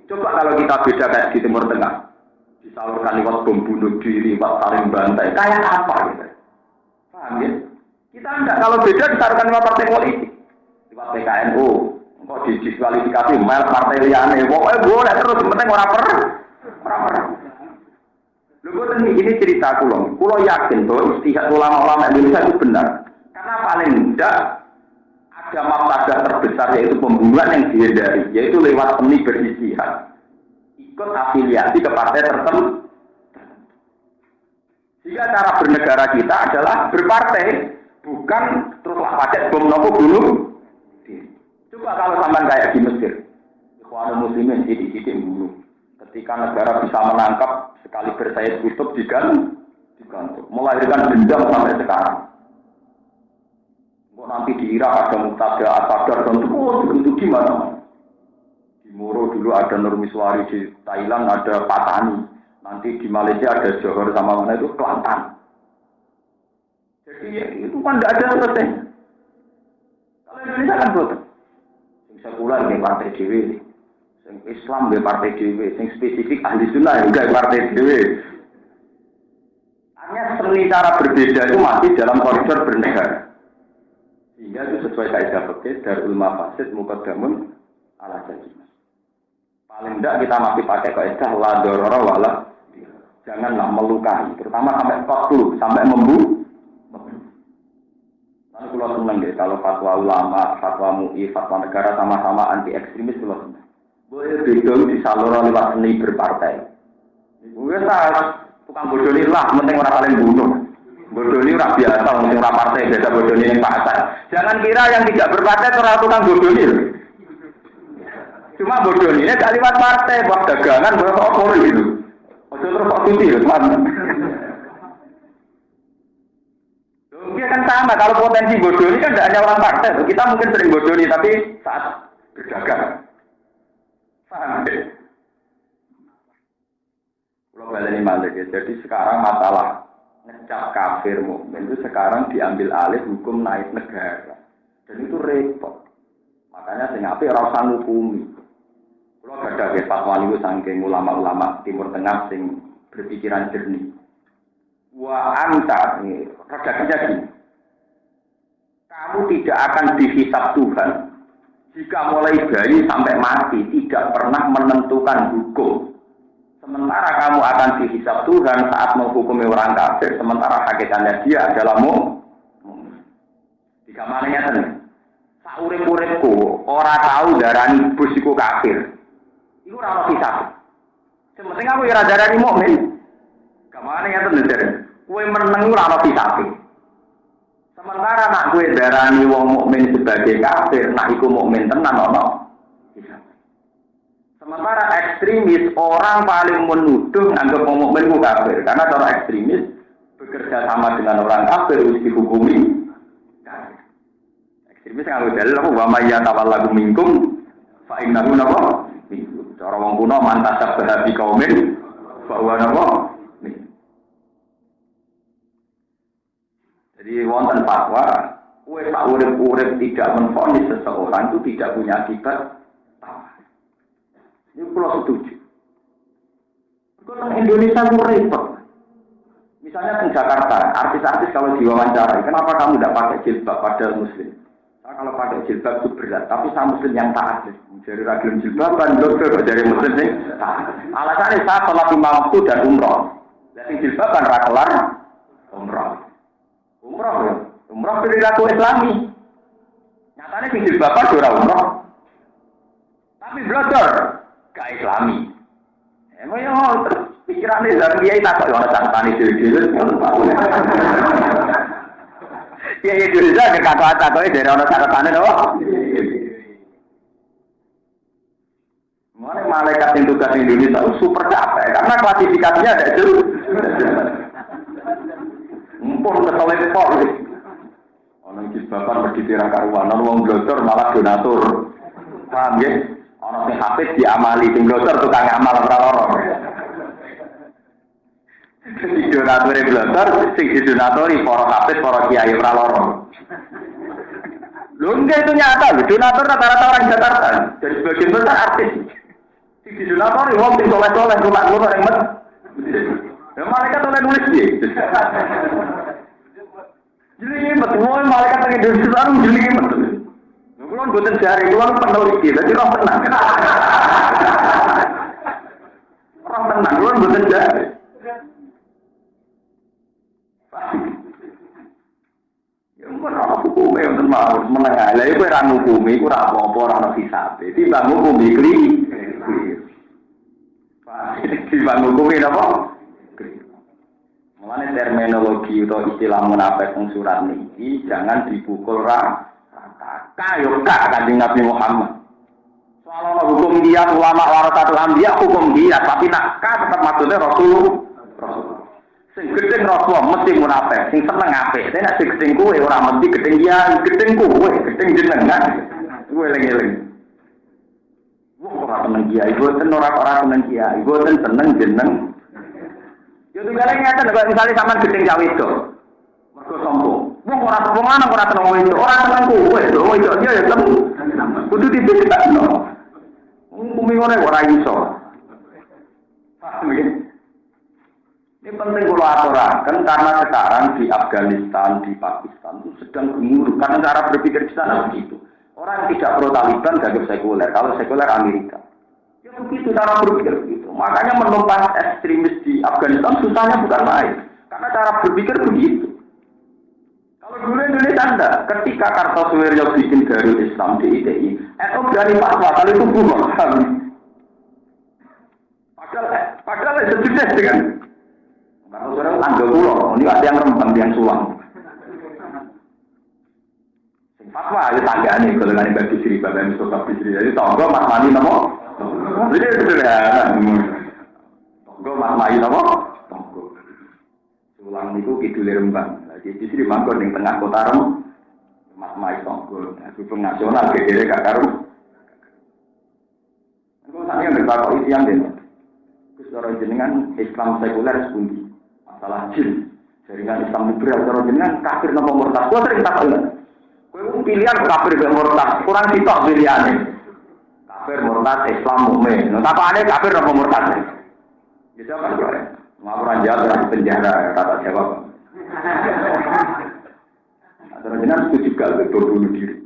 Coba kalau kita beda kayak di Timur Tengah. Disalurkan lewat bom bunuh diri, lewat saling bantai, kayak apa gitu? Paham ya? Kita enggak, kalau beda disalurkan lewat partai politik, lewat PKNU, kok didiskualifikasi, mel partai liane, pokoknya boleh terus, penting orang per. Lalu ini cerita kulo yakin bahwa istihad ulama-ulama Indonesia itu benar, karena paling tidak ada mafsadah terbesar yaitu pembunuhan yang dihindari, yaitu lewat seni beristihad. Ikut afiliasi ke partai tertentu. Jika cara bernegara kita adalah berpartai, bukan teruslah pakai bom nopo bunuh. Coba kalau sampai kayak di Mesir, Ikhwanul Muslimin sidik-sidik bunuh. Ketika negara bisa menangkap sekali bersayap kutub digantung, melahirkan dendam sampai sekarang. Kok nanti di Irak ada Muqtada Asadar dan itu gimana? Moro dulu ada Nurmiswari di Thailand, ada Patani. Nanti di Malaysia ada Johor sama mana itu Kelantan. Jadi ya, itu kan tidak ada selesai. Kalau Indonesia kan betul. Yang sekuler di partai DW, yang Islam di partai DW, yang spesifik ahli sunnah juga partai DW. Hanya seni cara berbeda itu masih dalam koridor bernegara. Sehingga itu sesuai kaidah fikih darul mafasid muqaddamun ala jalbil. Paling tidak kita masih pakai kaidah la dororo wala. Janganlah melukai, terutama sampai qatlu, sampai membunuh. Lalu kalau senang deh kalau fatwa ulama, fatwa MUI, fatwa negara sama-sama anti ekstremis kalau senang. Boleh beda disalurkan lewat seni berpartai. Gue sah tukang bodoh lah, penting orang paling bunuh. Bodoh ini orang biasa, orang partai biasa bodoh ini yang pasar. Jangan kira yang tidak berpartai terlalu tukang bodoh ini. Cuma bodoh ini kalimat partai, buat dagangan, buat opor gitu. Ojo terus kok cuti ya, teman. Iya kan sama, kalau potensi bodoh ini kan tidak hanya orang partai. Kita mungkin sering bodoh nih, tapi saat berdagang. Paham ya? Kalau balik balik ya. Jadi sekarang masalah ngecap kafir mukmin itu sekarang diambil alih hukum naik negara. Dan itu repot. Makanya sing apik ora usah ngukumi. Kalau ada fatwa niku saking ulama-ulama Timur Tengah sing berpikiran jernih. Wa anta redaksinya gini. Kamu tidak akan dihisab Tuhan jika mulai bayi sampai mati tidak pernah menentukan hukum. Sementara kamu akan dihisab Tuhan saat menghukumi orang kafir, sementara hakikatnya dia adalah mukmin. Jika mananya tenan. Saurip-uripku ora tahu darani bos iku kafir. Iku ora ono hisab. Sementing aku ora darani mukmin. Kamane ya tenan. Kowe meneng ora ono hisab. Sementara nak gue darani wong mukmin sebagai kafir, nak iku mukmin tenan ono. Sementara ekstremis orang paling menuduh anggap wong mukmin ku kafir, karena cara ekstremis bekerja sama dengan orang kafir harus dihukumi kafir. Ekstremis nganggo dalil apa wa may yatawallahu minkum fa innahu napa? Cara wong kuno mantasab bahabi kaumin bahwa napa? Jadi wonten fatwa, kowe sak urip-urip tidak menvonis seseorang itu tidak punya akibat tawar. Ini pulau setuju. Kalau Indonesia itu repot. Misalnya di Jakarta, artis-artis kalau diwawancarai, kenapa kamu tidak pakai jilbab padahal muslim? Saya kalau pakai jilbab itu berat, tapi saya muslim yang taat. Jadi ragilum jilbaban, blogger dari muslim ini taat. Alasannya saya sholat 5 waktu dan umroh. Jadi jilbaban rakelar umroh. Umroh perilaku Islami. Nyatanya sing jilbaban ora umroh. Tapi blogger gak Islami. Emang yo pikirane zaman kiai tak kok ana santane dhewe-dhewe. Kiai dhewe sak kata-kata dari ana santane lho. Malaikat yang tugas Indonesia itu super capek karena klasifikasinya ada jelas. Mumpun kesoleh pol. Ana jilbaban berdiri karuan, ana wong blogger malah donatur. Paham nggih? Ana sing hafid diamali, sing blogger tukang amal ora loro. Sing donatur blogger, sing didonatori para hafid, para kiai ora loro. Lho enggak itu nyata, donatur rata-rata orang Jakarta. Dari sebagian besar artis. Sing didonatori wong sing soleh-soleh rumah-rumah yang met. Ya malaikat oleh nulis dia. Jadi betul, malaikat yang Indonesia itu jadi betul. Kulon buatan jari, kulon penulis dia, jadi orang tenang. Orang tenang, kulon buatan jari. Ya mungkin orang hukumnya untuk mau menengah. Lah itu orang hukumnya, itu apa-apa orang hisab. Jadi bang hukum dikli. Di bang hukumnya apa? Mengenai terminologi atau istilah munafik yang surat ini jangan dipukul rata. Kayo kak kanjeng Nabi Muhammad. Soal hukum dia ulama warasatul anbiya hukum dia tapi nak tetap maksudnya Rasul. Sing gedeng Rasul mesti munafik, sing seneng apik. Tapi nek sing gedeng kowe ora mesti gedeng dia, gedeng kowe, gedeng jenengan. Kowe eling-eling. Wong ora seneng dia, ibu ten ora seneng dia, ibu ten seneng jeneng. Yo tinggal ngeten kok misale sampean gedeng cawe itu. Mergo sombong. Wong ora sombong lanang ora seneng itu, ora seneng kowe, lho itu dia ya tem. Kudu dibedakan. Umi ngene ora iso. Paham ya? Ini penting kalau aturakan karena sekarang di Afghanistan, di Pakistan itu sedang gemuruh karena cara berpikir di sana begitu. Orang tidak pro Taliban gagap sekuler, kalau sekuler Amerika. Ya begitu cara berpikir begitu. Makanya menumpas ekstremis di Afghanistan susahnya bukan main. Karena cara berpikir begitu. Kalau dulu Indonesia enggak, ketika Kartosuwiryo bikin Darul Islam di ITI, NU berani fatwa kalau itu bohong. Padahal sukses dengan Kartosuwiryo tangga pulau, ini ada yang rembang, yang sulang. Fatwa itu tanggane golongan bagi diri bapak Mustafa Bisri. Jadi tonggo Mas Mani namo? Jadi sederhana. Tonggo Mas Mani namo? Tonggo. Sulang niku kidule Rembang. Jadi di sini mangkon di tengah kota Rem, Mas Mai Songgol, hukum nasional gegere gak karu. Kalau saya bertakwa itu yang dene. Secara jenengan Islam sekuler sepundi masalah jin. Jaringan Islam liberal secara jenengan kafir napa murtad. Kok sering tak tahu. Kowe pilihan kafir dan murtad, kurang sitok pilihane. Kafir murtad Islam mukmin. Nah, tapane kafir napa murtad? Ya jawab kowe. Laporan jawab di penjara kata jawab. Secara jenengan setuju gak betul bunuh diri.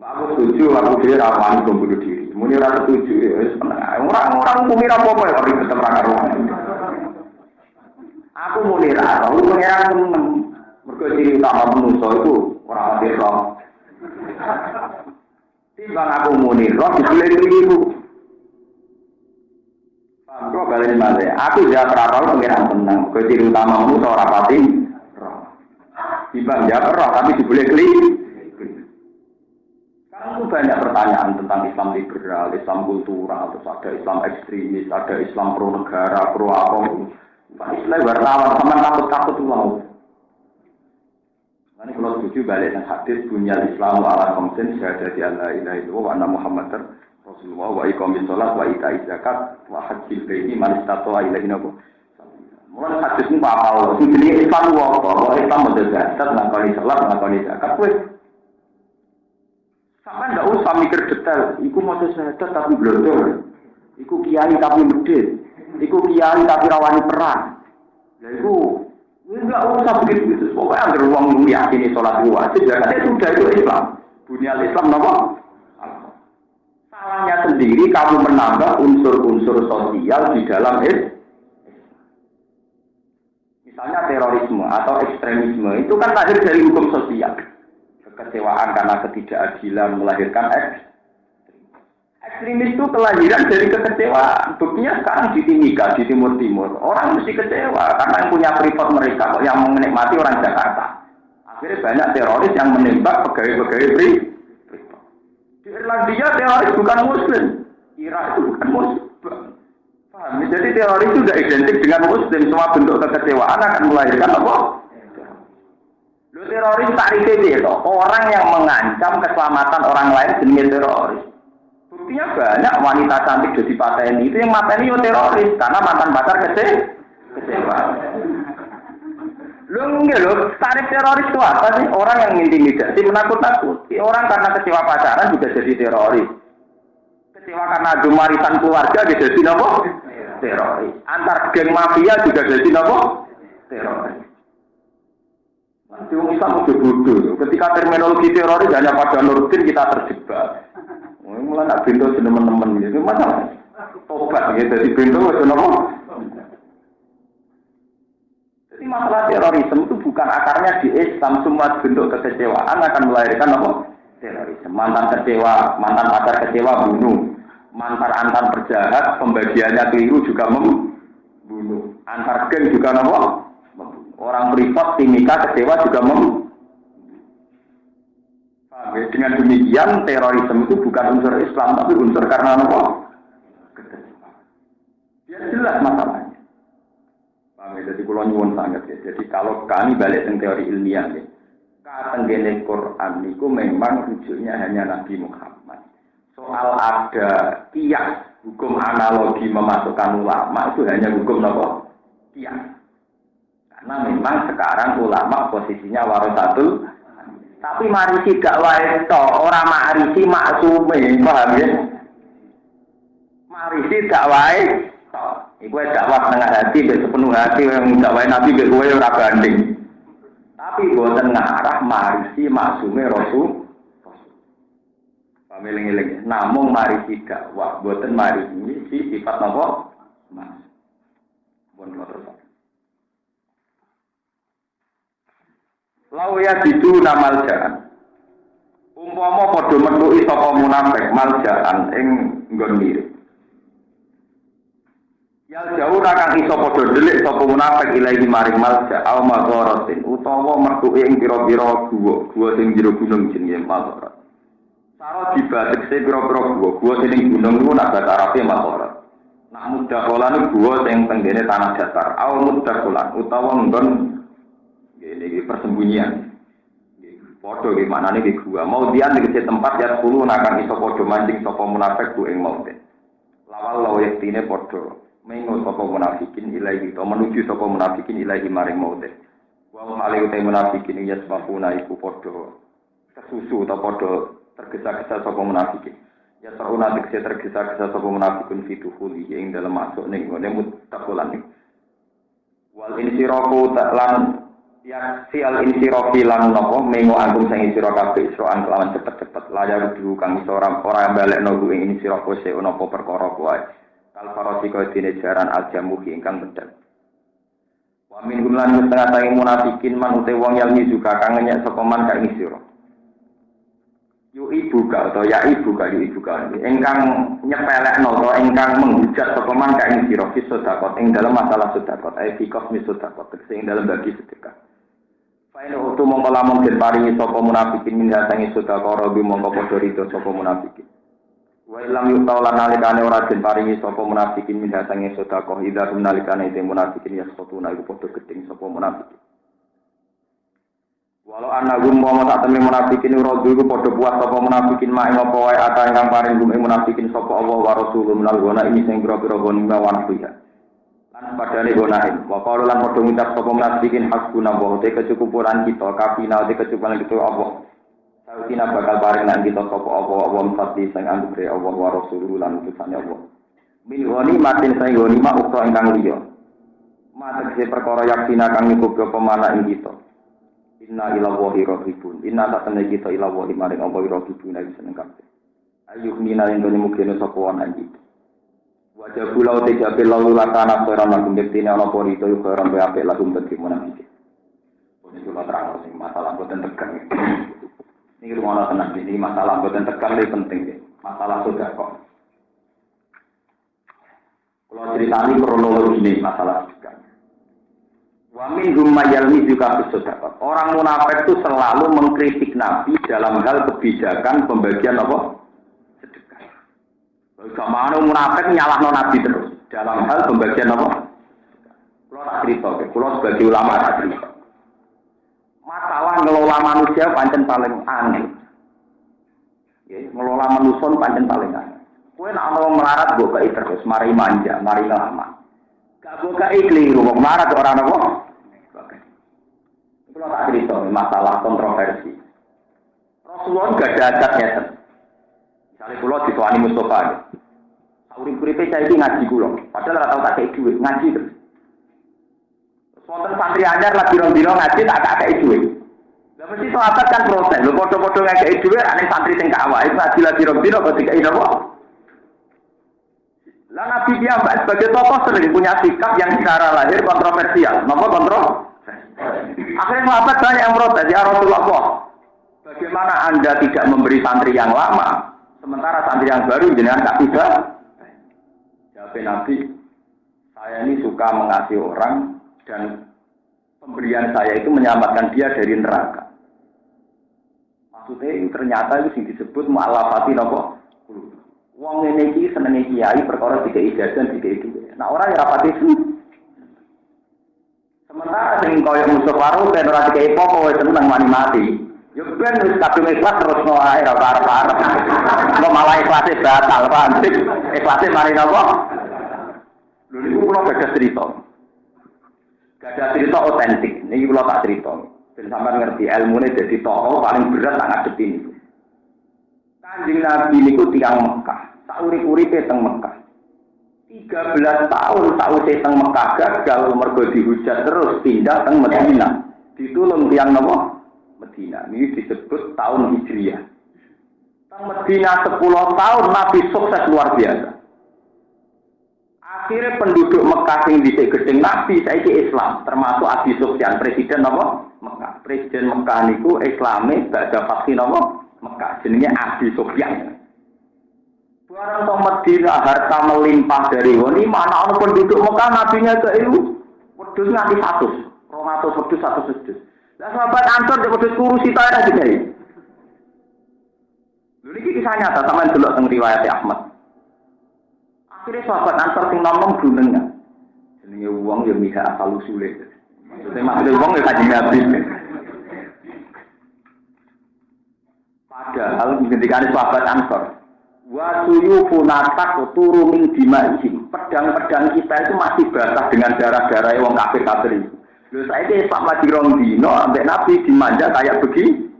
Aku setuju, aku dia rawan bunuh diri. Muni ora setuju ya orang muni apa-apa ya kok tetep ra karo. Aku muni ra, aku pengen seneng. Mergo ciri utama manusa iku ora pati roh. Timbang aku muni roh dibeli iku. Paham balen male. Aku ya ora pengen seneng. Mergo ciri utama manusa ora pati roh. Timbang ya roh tapi dibeli itu banyak pertanyaan tentang Islam liberal, Islam kultural, terus ada Islam ekstremis, ada Islam pro negara, pro apa. Islam wartawan sama takut-takut itu mau. Ini kalau setuju balik dengan hadis bunyal Islam ala khamsin syahadati alla ilaha illallah wa anna Muhammadar Rasulullah wa iqamis shalah wa ita'iz zakat wa hajjil baiti man istata'a ilaihi sabila. Mulai hadis ini apa? Jadi Islam wa Islam menjaga zakat, ngakoni salat, ngakoni zakat, sampai tidak usah mikir detail. Iku mau syahadat tapi blondor. Iku kiai tapi medit. Iku kiai tapi rawani perang. Nah iku tidak usah begitu. Pokoknya agar uang meyakini sholat wajib. Jadi sudah itu Islam. Bunyal Islam apa? Salahnya sendiri kamu menambah unsur-unsur sosial di dalam Islam. Misalnya terorisme atau ekstremisme itu kan lahir dari hukum sosial. Kekecewaan karena ketidakadilan melahirkan ekstremis itu kelahiran dari kekecewaan. Buktinya sekarang di Timika, di Timur-Timur orang mesti kecewa karena yang punya privat mereka yang menikmati orang Jakarta. Akhirnya banyak teroris yang menembak pegawai-pegawai privat. Di Irlandia teroris bukan Muslim, Irak itu bukan Muslim. Paham? Jadi teroris itu sudah identik dengan Muslim. Semua bentuk kekecewaan akan melahirkan apa? Teroris takrifnya itu orang yang mengancam keselamatan orang lain jenis teroris. Buktinya banyak wanita cantik jadi pateni itu yang mateni yo teroris karena mantan pacar kecewa. Tarif teroris itu apa sih? Orang yang intimidasi, menakut-nakuti. Orang karena kecewa pacaran juga jadi teroris. Kecewa karena adu warisan keluarga juga jadi apa? Teroris. Antar geng mafia juga jadi apa? Teroris. Nanti orang Islam udah bodoh. Ketika terminologi teroris hanya pada Nurdin kita terjebak. Mulai nak bintu teman-teman gitu. Masa tobat gitu. Jadi bintu itu apa? Jadi masalah terorisme itu bukan akarnya di Islam. Semua bentuk kekecewaan akan melahirkan apa? Terorisme. Mantan kecewa, mantan pacar kecewa bunuh. Antar berjahat, pembagiannya keliru juga membunuh. Antar geng juga apa? Orang privat Timika kecewa juga dengan demikian terorisme itu bukan unsur Islam tapi unsur karena apa? Dia jelas masalahnya. Jadi kalau nyuwun sangat ya. Jadi kalau kami balik ke teori ilmiah ya, kata gene Quran itu memang rujuknya hanya Nabi Muhammad. Soal ada kias hukum analogi memasukkan ulama itu hanya hukum apa? Kias. Karena memang sekarang ulama posisinya warasatul, tapi marisi dakwah itu orang marisi maksume, paham ya? Marisi dakwah itu, iku dakwah setengah hati, sepenuh hati yang dakwah Nabi gue ora banding. Tapi boten ngarah marisi maksume Rasul. Pamiling-iling, namung marisi dakwah, boten marisi sifat napa? Mas. Bon terus. Lau ya didu namal jaan. Umpama padha metuki sapa munafik maljaan ing nggon mirip. Ya jauh kang iso padha delik sapa munafik ilahi maring malja au madharatin utawa metuki ing pira-pira guwa sing jero gunung jenenge madharat. Saro dibatekse pira-pira guwa sing gunung iku nak batarape madharat. Nak mudakholan guwa sing tenggene tanah datar au mudakholan utawa nggon ini persembunyian. Podo di mana nih di gua. Mau dia di tempat ya 10 nakang iso podo mancing sapa munafik ku ing maute. Lawal law yaktine podo mengo sapa munafikin ilahi to menuju sapa munafikin ilahi maring maute. Wa hale uta munafikin ya sebabuna iku podo kesusu atau podo tergesa-gesa sapa munafikin. Ya saruna tergesa-gesa sapa munafikun fituhuli ing dalam masuk ning ngene mutakolan. Wal insiraku lan ya si al insirofi lan napa mengo agung sing sira kabeh isroan kelawan cepet-cepet layar dulu kang iso ora balekno ku ing insiroko se napa perkara kuwi kal farasi kaya dene jaran aljamuhi ingkang medhek wa min gumlan setengah munafikin man ute wong yang juga kang nyek sapa man ka ing sira yu ibu ka atau ya ibu ka ingkang nyepelekno atau ingkang menghujat sapa man ka ing sira fi sedekah ing dalam masalah sedekah ai fi kosmi sedekah sing dalam bagi sedekah. Faino utu mongko lamun den paringi sapa munafikin minha sangi sedekah robi mongko padha rido sapa munafikin. Wa ilam yutaulan nalikane ora den paringi sapa munafikin minha sangi sedekah ida nalikane te munafikin ya setuna iku padha gedeng sapa munafikin. Walau anagum mau tak temen munafikin ora iku padha puas sapa munafikin mak ing apa wae ata ingkang paring gum munafikin sapa Allah wa rasulullah minal gona ini sing pira-pira gonima wan kuya. Padane gonain wa qalu lan padha ngucap sapa munafikin hasbuna wa te kecukupan kita kafina te kecukupan kita Allah sautina bakal bareng nang kita sapa Allah mesti sing anggere Allah wa rasulullah lan utusane Allah min goni matin sing goni mak ukra ingkang liya matek perkara yaksina kang nyukup pemana ing kita inna ila wahi rabbun inna tatana kita ila wahi maring Allah rabbun ing seneng kabeh ayuh mina ing dene mukene sapa ana iki wajah pulau tiga pulau lakana koran lagu dektine ana pori to koran be apik lagu bagi munafik. Wis kula terang sing masalah boten tegang. Niki rumono tenan iki masalah boten tegang iki penting iki. Masalah sudah kok. Kula critani kronologi ini masalah tegang. Wa min hummayalmi juga sedekah. Orang munafik itu selalu mengkritik Nabi dalam hal kebijakan pembagian apa? Zaman munafik nyalahno Nabi terus dalam hal pembagian apa? Kulo tak cerita, kulo sebagai ulama tak cerita. Masalah ngelola manusia pancen paling aneh. Ya, ngelola manusia pancen paling aneh. Kowe nek ana wong melarat mbok kei terus mari manja, mari ngelamat. Gak mbok kei kliru wong melarat ora ana kok. Kulo tak cerita masalah kontroversi. Rasulullah gak ada adatnya. Misalnya kulo dituani Mustafa. Urip-uripe saiki ngaji kula. Padahal ora tau tak kei dhuwit, ngaji terus. Wonten santri anyar lagi rong-dino ngaji tak kei dhuwit. Lah mesti sahabat kan protes, lho padha-padha ngekeki dhuwit ane santri sing kawak, itu ngaji lagi rong-dino kok dikei napa? Lah Nabi dia sebagai tokoh sering punya sikap yang secara lahir kontroversial. Napa akhirnya sahabat banyak yang protes, ya Rasulullah. Bagaimana Anda tidak memberi santri yang lama, sementara santri yang baru jenengan tak tiba? Jawab Nabi, saya ini suka mengasihi orang dan pemberian saya itu menyelamatkan dia dari neraka. Maksudnya ini ternyata itu yang disebut mu'alafati napa? Wong ngene iki senenge kiai perkara dikei jajan dikei duwe. Nah ora ya rapati itu. Sementara sing kaya Mustafa Faru ben ora dikei apa-apa wis seneng mati. Yo ben wis kadung ikhlas terus no ae ora arep-arep. Kok malah ikhlase batal, Pak. Ikhlase mari napa? Lho niku kula gadah cerita. Gadah cerita otentik. Niki kula tak cerita. Ben sampean ngerti ilmune dadi tokoh paling berat tak ngadepi niku. Kanjeng Nabi niku tiyang Mekah. Saurip-uripe teng Mekah. 13 tahun sausé teng Mekah gagal mergo dihujat terus pindah teng Madinah. Ditulung tiyang napa? Madinah. Ini disebut tahun Hijriah. Teng Madinah 10 tahun Nabi sukses luar biasa. Akhirnya penduduk Mekah sing dhisik gedeng Nabi saiki Islam, termasuk Abi Sufyan, presiden napa? Mekah. Presiden Mekah niku Islame badha vaksin napa? Mekah. Jenenge Abi Sufyan. Barang teng Madinah harta melimpah dari woni mana ana penduduk Mekah nabinya ke itu wedhus nganti 100, 200 wedhus 100 wedhus. Lah sahabat Ansor dia wedhus kurusi ta ora digawe. Lha iki kisah nyata sampean delok teng riwayat Ahmad. Akhirnya sahabat Ansor sing nom-nom jenenge wong ya mikir asal usule. Maksudnya wong ya kanjeng Nabi. Padahal ngendikane sahabat Ansor. Wa suyufuna taqturu min dima'ihim. Pedang-pedang kita itu masih basah dengan darah-darah wong kafir-kafir itu. Lho saiki Islam lagi rong dino ambek Nabi dimanja kayak begini.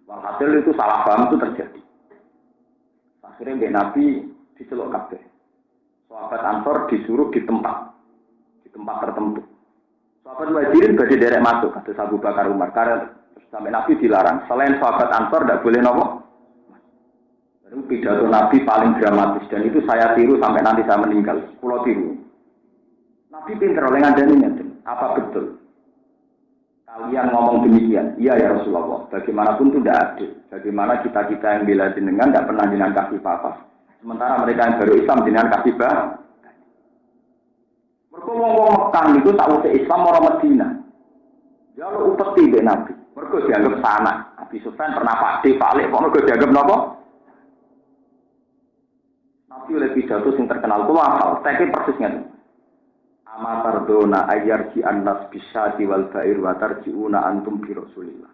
Walhasil itu salah paham itu terjadi. Akhirnya mbek Nabi diceluk kabeh. Sahabat Ansor disuruh di tempat tertentu. Sahabat Muhajirin badhe derek masuk kata Abu Bakar Umar karena sampai Nabi dilarang. Selain sahabat Ansor tidak boleh nopo. Itu pidato Nabi paling dramatis dan itu saya tiru sampai nanti saya meninggal. Pulau tiru. Nabi pinter oleh ngandaninya. Apa betul? Kalian ngomong demikian? Iya ya Rasulullah. Bagaimanapun itu tidak adil. Bagaimana kita yang bela jenengan tidak pernah jenengan kasih apa-apa. Sementara mereka yang baru Islam jenengan kasih bah. Mereka ngomong Mekah itu tak usah Islam orang Medina. Jalur upeti be Nabi. Mereka dianggap sana. Nabi Sufyan pernah pakde balik. Kok mereka dianggap apa? Nabi oleh pidato yang terkenal. Itu hafal. Saya persisnya. Amatardona ayarji annas bisyati wal ba'ir wa tarji'una antum bi Rasulillah.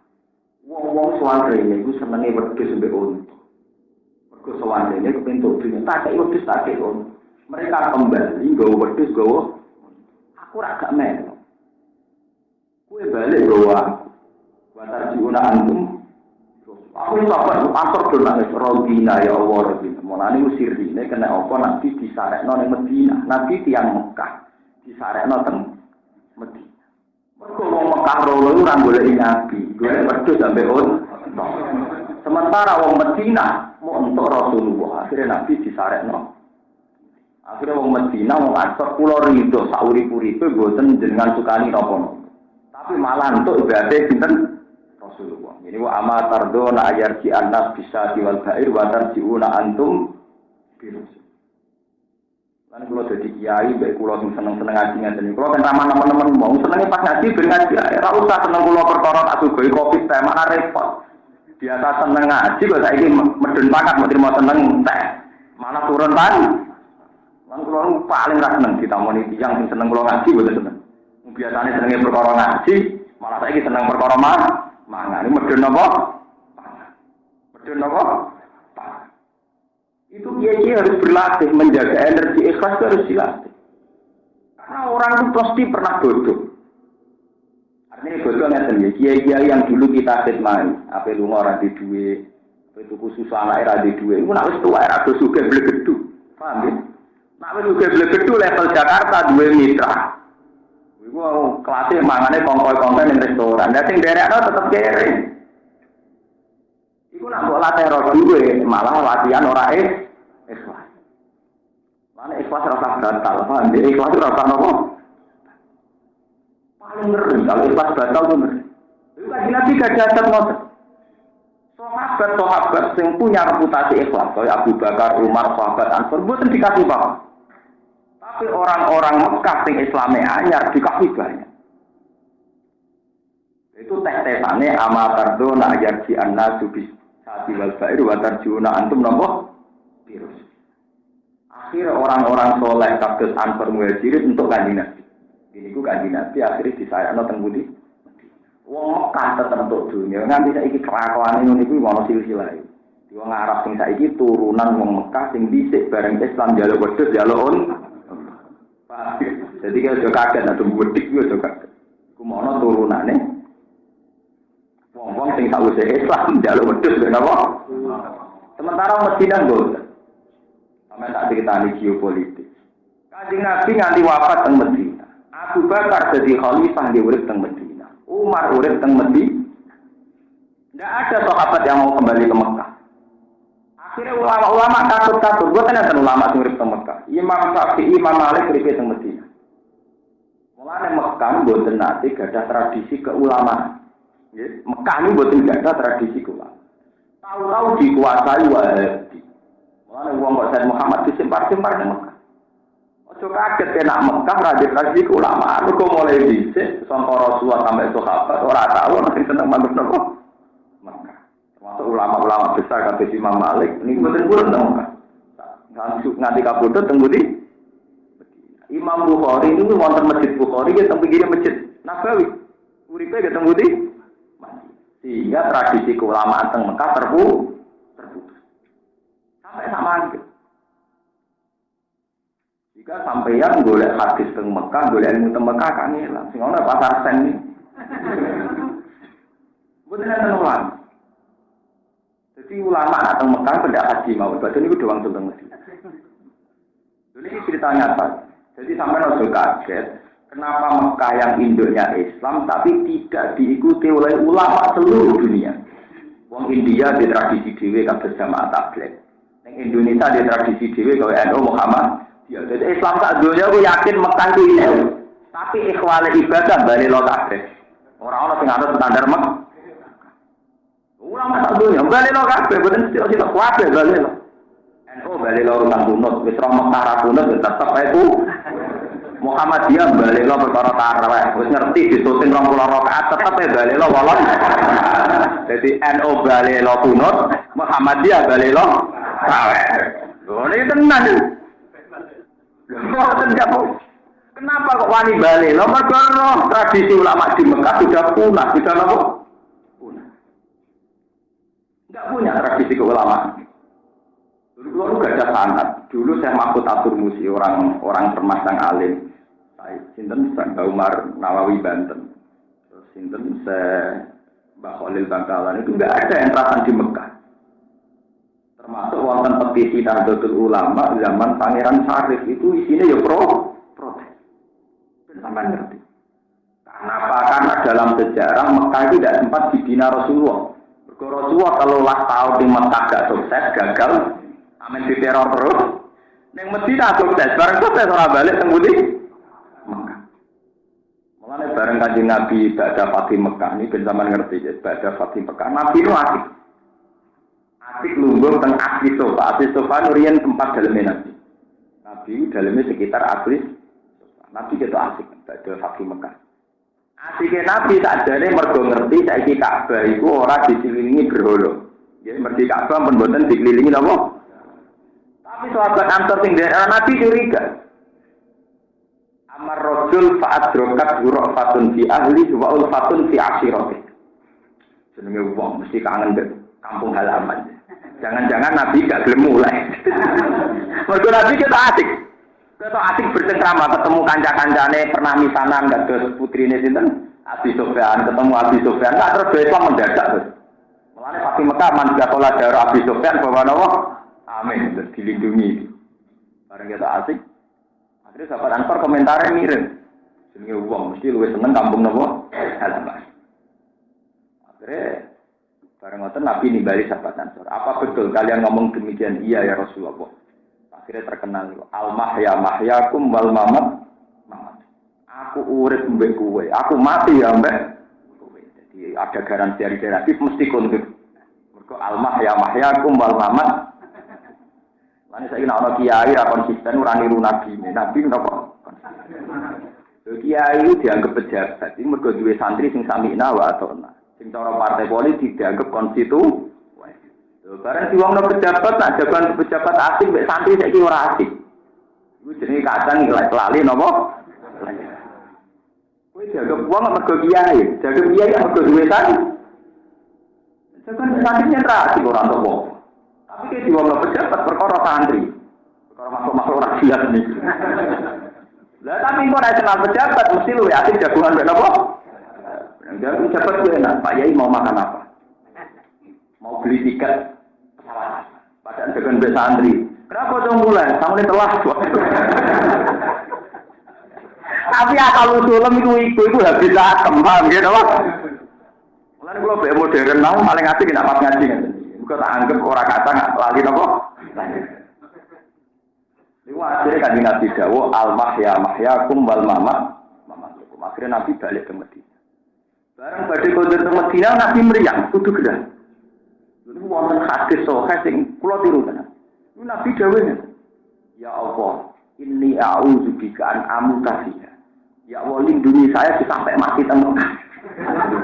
Wong-wong suwarene iku senenge wedhus mbek unta. Mergo suwarene kepentuk dunya tak kaya wedhus tak kaya unta. Mereka kembali nggawa wedhus nggawa aku ora gak melu. Kuwi balik nggawa aku. Wa tarji'una antum. Aku sabar pasor nangis Rodina ya Allah Rodina. Mulane usirine kena apa nanti disarekno ning Medina. Nabi tiyang Mekah. Disarekno teng Medina. Mergo wong Mekah rono ora goleki nabi, golek wedhus sampe unta. Sementara wong Medina mau entuk Rasulullah, akhirnya nabi disarekno. Akhirnya wong Medina wong Ansor kula rido sak urip-uripe mboten jenengan sukani napa. Tapi malah entuk ibadate sinten Rasulullah. Ini wa amatardona ayarji annas bisa diwal ba'ir wa tarjiuna antum virus. Kan kalau jadi kiai, baik kalau seneng-seneng ngaji ngaji. Kalau kan ramah teman-teman mau senengnya pas ngaji ben ngaji. Ora usah seneng kula perkara tak sugoi kopi teh mana repot. Biasa seneng ngaji kok saiki medun pakat mau terima seneng teh. Mana turun pan. Lan kula paling ra seneng ditamoni tiyang sing seneng kula ngaji boten seneng. Biasane senenge perkara ngaji, malah saiki seneng perkara mangan. Ini medun apa? Medun apa? Itu dia harus berlatih menjaga energi ikhlas itu harus dilatih. Karena orang itu pasti pernah bodoh. Artinya bodoh nggak kiai-kiai yang dulu kita khidmati, apa lunga ora di duwe, apa tuku susu anak era di duwe, itu nak wis tuwa era do sugih blegedu. Paham ya? Nak wis sugih blegedu level Jakarta duwe mitra. Iku kelasnya mangane kongkoi-kongkoi ning restoran. Lah sing derekno tetep kere. Iku nak mbok latih ro duwe, malah latihan ora ikhlas. Mana ikhlas rasa batal, paham? Jadi ikhlas rasa apa? Paling ngeri kalau ikhlas batal itu ngeri. Itu kan Nabi gak jatuh ngotot. Sahabat yang punya reputasi ikhlas, kayak Abu Bakar, Umar, sahabat Ansor, bukan dikasih apa. Tapi orang-orang Mekah yang Islamnya anyar dikasih banyak. Itu tes-tesannya amatardona ayarji annasu bis saati wal ba'ir wa tarjiuna antum nopo virus. Akhirnya orang-orang soleh kados Ansor Muhajirin untuk kanjeng Nabi. Ini ku kanjeng Nabi akhirnya disayangno teng pundi? Wong Mekah tetep entuk dunya. Nganti saiki kelakuane ngono iku ono silsilah. Wong Arab sing saiki turunan wong Mekah sing dhisik bareng Islam njaluk wedhus njaluk on. Jadi kalau kaget ada budik juga kaget. Kumono turunane. Wong-wong sing tak usah Islam njaluk wedhus kenapa? Sementara Medina boten. Sampai tak ceritani geopolitik. Kanjeng Nabi nganti wafat teng Medina. Abu Bakar jadi khalifah di urip teng Medina. Umar urip teng Medina. Tidak ada sahabat yang mau kembali ke Mekah. Akhirnya ulama-ulama takut-takut. Gue tanya ulama yang urip teng Mekah. Imam Syafi'i, Imam Malik urip teng Medina. Mulane Mekah mboten nate gadah tradisi keulamaan. Nggih, Mekah ini mboten gadah tradisi keulamaan. Tahu-tahu dikuasai Wahabi. Mulane wong kok Said Muhammad disempar-sempar nang Mekah. Ojo kaget enak Mekah tradisi keulamaan. Kok mulai dhisik sangka Rasulullah sampai sahabat ora tahu nek seneng manut napa. Mekah. Termasuk ulama-ulama besar kata Imam Malik niku mboten nang Mekah. Langsung nganti kabudut teng pundi? Imam Bukhari itu wonten masjid Bukhari ya teng pinggire masjid Nabawi. Uripe ya teng pundi? Sehingga tradisi keulamaan teng Mekah terputus. Sampai sama gitu. Jika sampeyan golek hadis teng Mekah, golek ilmu teng Mekah kan ilang. Sing ana pasar sen iki. Boten enten. Jadi ulama atau Mekah tidak haji mau ibadah itu doang tentang mesti. Ini cerita nyata. Jadi sampai harus kaget. Kenapa Mekah yang induknya Islam tapi tidak diikuti oleh ulama seluruh dunia? Wong India di tradisi dewe kabeh jamaah tabligh. Ning Indonesia di tradisi dewe kaya NU Muhammad. Ya, jadi Islam sak dunia aku yakin Mekah itu ini. Tapi ikhwale ibadah bali lo kabeh. Ora ana sing anut standar Mekah. Ulama sak dunia bali lo kabeh boten sira-sira kabeh bali lo. NU bali lo urusan kunut, wis ra Mekah ra kunut tetep itu. Muhammadiyah bali lo perkara tarawih, wis ngerti disuting 20 rakaat tetep bali lo walon. Jadi NU bali lo kunut, Muhammadiyah bali lo tarawih. Lho iki tenan. Kenapa kok wani bali? Lho mergo tradisi ulama di Mekah sudah punah, sudah apa? Punah. Enggak punya tradisi keulamaan. Dulu gak ada sanad. Dulu saya Mahfud Atur Musi orang Permas yang alim. Saya sinten Mbak Umar Nawawi Banten. Terus sinten saya Mbak Khalil Bangkalan itu enggak ada yang terasan di Mekah. Termasuk wonten petisi Nahdlatul Ulama zaman Pangeran Syarif itu isinya ya protes. Sampai ngerti. Kenapa? Karena dalam sejarah Mekah itu tidak sempat dibina Rasulullah. Rasulullah kalau lah tahun di Mekah gak sukses, gagal, amin di teror terus. Yang Medina sukses, bareng sukses orang balik tembudi Mekah. Mulanya bareng Kanjeng Nabi Ba'da Fatih Mekah ini ben sampean ngerti ya, Ba'da Fatih Mekah Nabi itu asik. Asik lungguh teng asli sofa. Asli sofa nurian tempat dalamnya Nabi. Nabi dalamnya sekitar asli sofa. Nabi itu asik pada Fatih Mekah. Asiknya Nabi tak ada mergo ngerti saiki Ka'bah itu ora dikelilingi berhala. Ya mergi Ka'bah pun mboten dikelilingi apa? Tapi sahabat Ansor sing daerah Nabi curiga. Amar rajul fa'adrokat hurafatun fi ahli wa ulfatun fi ashirati. Jenenge wong mesti kangen kampung halaman. Jangan-jangan Nabi gak gelem mulai. Mergo Nabi kita asik. Kita asik bercengkrama ketemu kanca-kancane pernah misanan kados putrine sinten? Abi Sufyan ketemu Abi Sufyan. Tak terus Islam mendadak terus. Mulane Fatih Mekah man sekolah darah Abi Sufyan bahwa napa? Amin, terus dilindungi. Bareng kita asik. Akhirnya sahabat Ansor komentarnya mirip. Jenenge wong mesti luwih seneng kampung napa? Halaman. Akhirnya bareng ngoten Nabi nimbali sahabat Ansor. Apa betul kalian ngomong demikian? Iya ya Rasulullah. Akhirnya terkenal al-mahya mahyakum wal mamat mamat. Aku urip mbek kowe, aku mati ya mbek kowe. Jadi ada garansi dari Nabi mesti kontur. Mergo al-mahya mahyakum wal mamat. Lan saiki nek ana kiai ra konsisten ora niru Nabi. Nabi napa? Kiai dianggap pejabat. Iki mergo duwe santri sing samina wa atona. Sing cara partai politik dianggap konstitu. Barang si wong pejabat nak jagoan pejabat asing mek santri saiki ora asing. Iku jenenge kadang lali napa? Kowe dianggap wong mergo kiai, dianggap kiai mergo duwe santri. Jagoan santri ora asing ora ono wong. Tapi ki wong pejabat perkara santri. Perkara masuk-masuk ora siap niki. Lah tapi kok nek kenal pejabat mesti lu asing jagoan mek napa? Enggak pejabat kuwi enak, Pak Yai mau makan apa? Mau beli tiket pesawat. Padahal dengan mbek santri. Kenapa dong mulai? Sampe telah. Tapi akal usulem iku habis akem, paham gitu apa? Mulane kula mbek modern mau paling asik nek pas ngaji. Muga tak anggap ora kata nggak lali napa? Iku akhirnya kan Nabi dawuh al-mahya mahyakum wal mamat mamatukum. Akhirnya Nabi balik ke Madinah. Barang badhe kondur ke Madinah Nabi meriang kudu gerah. Itu wonten hadis sahih sing kula tiru tenan. Iku Nabi dawuh, "Ya Allah, inni a'udzubika an amuta fiha." Ya Allah, lindungi saya sampai mati teng Mekah.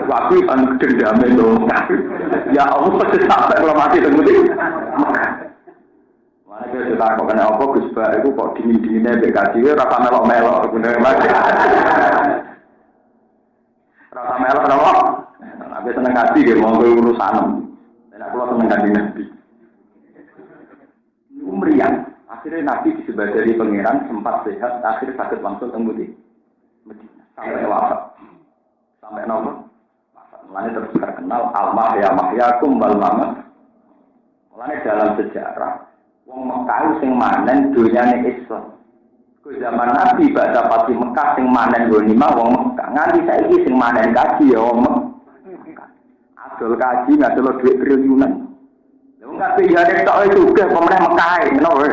Waktu kan dendam itu. Ya Allah, sampai kalau mati teng Mekah. Mana dia sudah kok kena apa Gus Ba iku kok dingin-dingine mbek kaji ora rasa melok-melok bener Mas. Rasa melok napa? Nabi seneng kaji dia mau urusan. Dan aku seneng kaji Nabi. Meriang. Akhirnya Nabi disebadari pangeran sempat sehat. Akhirnya sakit langsung tembudi. Sampai wafat. Sampai nomor. Mulanya terus terkenal al-mahya mahyakum wal mamat. Mulanya dalam sejarah wong Mekah sing manen dunyane Islam. Ke zaman Nabi pada pati Mekah sing manen ghanimah wong Mekah. Nganti saiki sing manen kaji ya wong Mekah. Adol kaji ngadol dhuwit triliunan. Lha wong kabeh ya nek juga pemerintah Mekah ngono wae.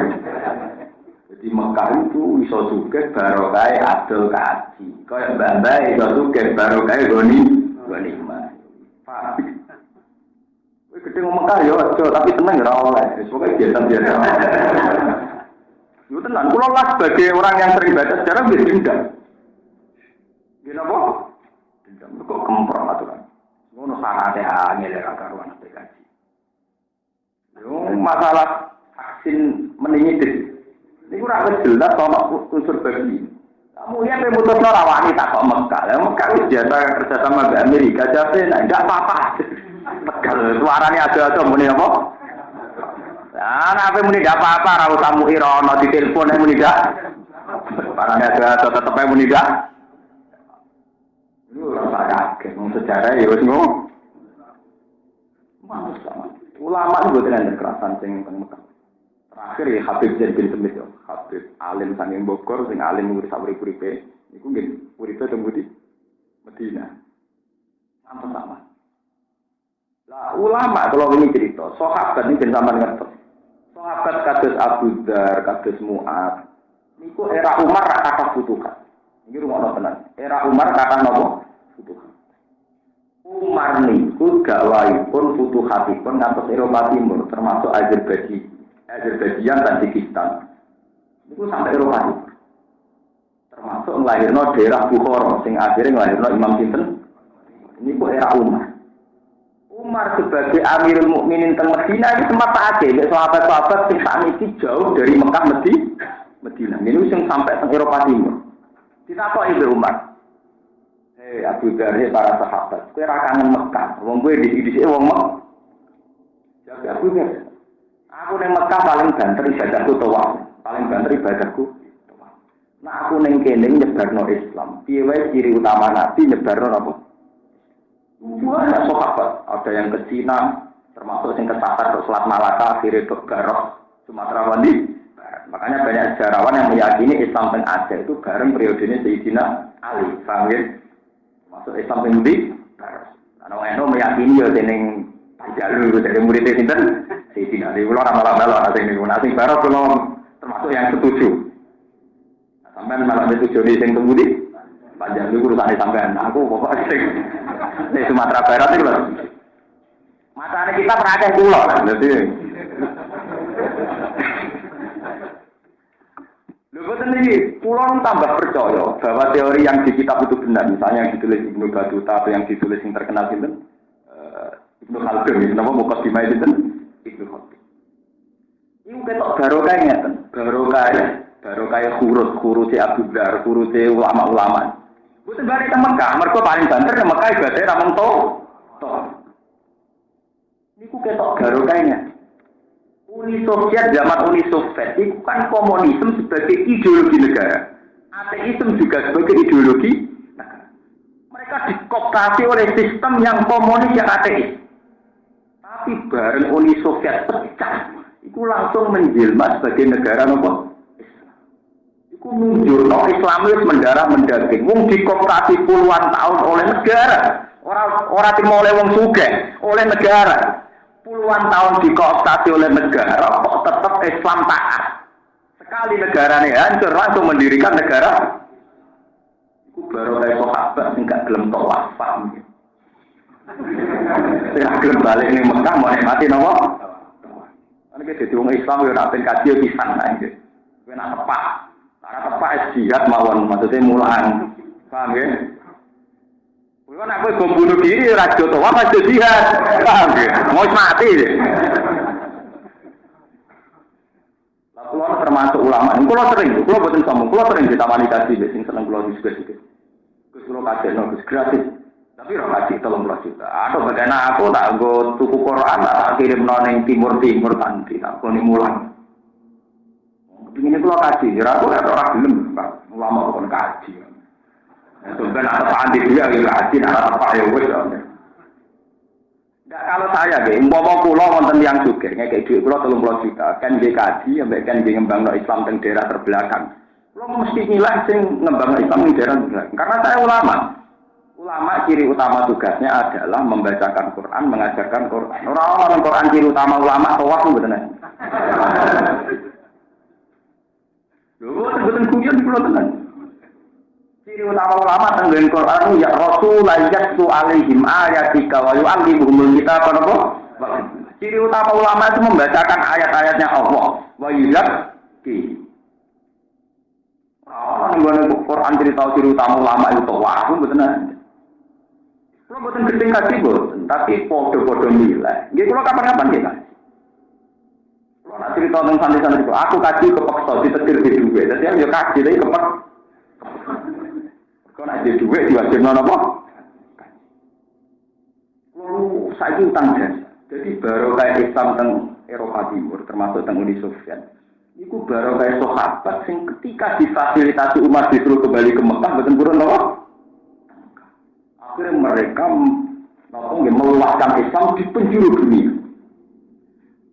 Jadi Mekah itu iso sugih barokah adol kaji. Kaya mbah-mbah iso sugih barokah ghanimah. Wih, gede ngomong Mekah ya, tapi tenang ya oleh. Semoga biasa-biasa. Itu tenang. Kalau lah sebagai orang yang sering baca sejarah, bisa dendam. Gila apa? Dendam. Kok kemprong aturan. Ngono sanate angel ya karuan PKJ. Yo masalah vaksin meningit. Niku ora jelas ana unsur bagi. Kamu yang memutus rawani tak kok Mekah. Lah Mekah wis biasa kerja sama dengan Amerika jadi enggak apa-apa. Tegal suarane ada muni apa? Lah nek muni enggak apa-apa ra usah muki rono ditelepon muni enggak. Parane ada tetep muni enggak. Lu ora kaget mung sejarah ya wis ngono. Ulama itu boten kekerasan sing teng Mekah. Terakhir ya Habib Zain bin Semit ya. Habib alim saking Bogor sing alim ngurus uripe niku nggih uripe teng Budi Medina. Sama-sama. Lah ulama kalau ini cerita, sahabat ini ben sampean ngertos. Sahabat kados Abu Dzar, kados Mu'adz niku era Umar ra kathah futuhat. Iki rumono tenan. Era Umar kathah napa? Futuhat. Umar niku gawaipun futuhatipun ngantos Eropa Timur termasuk Azerbaijan, Tajikistan. Itu sampai Eropa Timur. Termasuk ngelahirno daerah Bukhara sing akhirnya ngelahirno Imam Sinten. Ini kok era Umar. Umar sebagai Amirul Mukminin teng Madinah itu sempat akeh nek sahabat-sahabat sing sakniki jauh dari Mekah Madinah. Ini sing sampai teng Eropa Timur. Ditakoki Ibnu Umar. Abu Dzar para sahabat, kowe ra kangen Mekah. Wong kowe dhisik-dhisik wong Mekah. Jadi aku nek aku ning Mekah paling banter ibadahku tawaf, paling banter ibadahku tawaf. Nah aku ning kene nyebarno Islam. Piye wae ciri utama Nabi nyebarno apa? Banyak sahabat, ada yang ke Cina, termasuk yang ke Tatar, ke Selat Malaka, akhirnya ke Garok, Sumatera Wandi. Makanya banyak sejarawan yang meyakini Islam yang ada itu bareng periodenya Sayyidina Ali, paham ya? Masuk Islam yang di Garok. Karena meyakini ya dening Panjalu, dari muridnya Sinten, Sayyidina Ali. Kalau ramal-ramal asing ini, asing Garok kalau termasuk yang setuju. Sampai malah setuju di yang tunggu di Panjalu urusannya sampean. Aku pokoknya di Sumatera Barat itu loh. Masanya kita pernah pulau lah. Jadi, betul ini pulau tambah percaya bahwa teori yang di kitab itu benar. Misalnya yang ditulis Ibnu Battuta atau yang ditulis yang terkenal itu Ibnu Khaldun. Nama Muqaddimah itu Ibnu Khaldun. Ini ketok barokahnya kan, barokah huruf Abu Dzar, huruf ulama-ulama. Bukan balik ke Mekah, mereka paling banter ke Mekah ibadahnya ramong toh. Ini ku ketok barokahnya. Uni Soviet, zaman Uni Soviet itu kan komunisme sebagai ideologi negara. Ateisme juga sebagai ideologi negara. Mereka dikooptasi oleh sistem yang komunis yang ateis. Tapi bareng Uni Soviet pecah, itu langsung menjelma sebagai negara nopo. Iku nunjukno Islamis mendarah mendaging. Wong dikooptasi puluhan tahun oleh negara. Ora terima oleh wong sugih, oleh negara. Puluhan tahun dikooptasi oleh negara, kok tetap Islam taat. Sekali negaranya hancur, langsung mendirikan negara. Iku baru kayak sahabat enggak gelem tawaf, paham ya. Saya gelem balik ning Mekah mau nikmati napa? Kan iki dadi wong Islam yo nek ben kaji yo pisan ae. Kowe nak tepak. Karena tepak jihad mawon, maksudnya mulang. Paham ya? Kowe nek kowe bunuh diri ora joto apa jihad. Paham ya? Mau mati. Lah kula termasuk ulama. Kula sering, kula boten sombong. Kula sering ditawani kaji sing seneng kula juga. Gus kula kajenno Gus gratis. Tapi ora kaji 30 juta. Atau bagaimana aku tak nggo tuku Quran tak kirim nang timur-timur tanti tak koni mulang. Ini kalau kaji, aku ora gelem, Pak. Ulama kon kaji. Sebenarnya ada panti dia yang kaji, ada apa ya wes. Enggak kalau saya nggih, umpama kula wonten yang sugih, ngekek dhuwit kula 30 juta, kan nggih kaji, ambek kan nggih ngembangno Islam teng daerah terbelakang. Kula mesti milih sing ngembangno Islam teng daerah terbelakang. Karena saya ulama. Ulama ciri utama tugasnya adalah membacakan Quran, mengajarkan Quran. Orang-orang Quran ciri utama ulama tawaf mboten. Lho, mboten kuyon kula tenan. Ciri utama ulama tenggen Quran ya Rasulullah yatlu alaihim ayatika wa yu'allimuhumul kitab apa? Ciri utama ulama itu membacakan ayat-ayatnya Allah wa yuzakki. Nggone Quran cerita ciri utama ulama itu wah aku mboten ana. Kula mboten gedeng kaji mboten, tapi padha-padha milih. Nggih kula kapan-kapan nggih. Kula nak cerita tentang santri-santri itu, aku kaji kepeksa ditetir di duwe. Dadi yo kaji lagi kepek. Kau nak jadi duit diwajibkan apa? Lalu saya utang jasa. Jadi baru kayak Islam teng Eropa Timur, termasuk teng Uni Soviet. Itu baru kayak sahabat yang ketika difasilitasi umat disuruh kembali ke Mekah, betul kurang apa? Akhirnya mereka meluaskan Islam di penjuru dunia.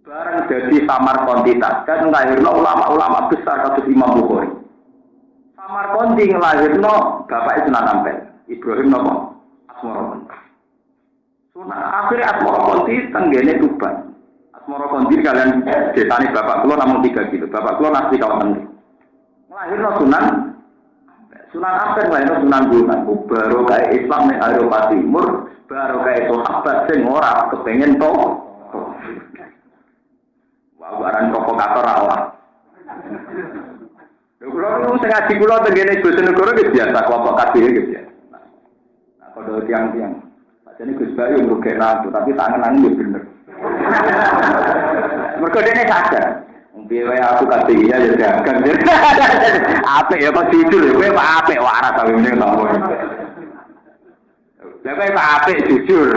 Barang jadi samar kuantitas, kan lahirnya ulama-ulama besar kasus Imam Bukhari. Samarqandi ngelahirno bapak Sunan Ampel, Ibrahim nopo Asmoro. Sunan akhirnya Asmoro tenggene Tuban. Asmoro kalian desane bapak kula namun 3 kilo. Bapak kula nasi kawasan. Ngelahirno Sunan Ampel ngelahirno Sunan Gunung. Baru kayak Islam ning Eropa Timur, baru kayak sahabat sing ora kepengin to. Wah, barang provokator ora. Kalau saya ngaji pulau tenggine Bojonegoro biasa, kelompok kabeh gitu ya. Nah, kalau tiang-tiang, jadi Gus Bayu untuk kena, tapi tangan itu bener. Mereka dia sadar, biaya aku kabeh ya dagang. Apik ya kok jujur, kowe Pak apik waras tapi meneh tahu. Lah kowe Pak apik jujur.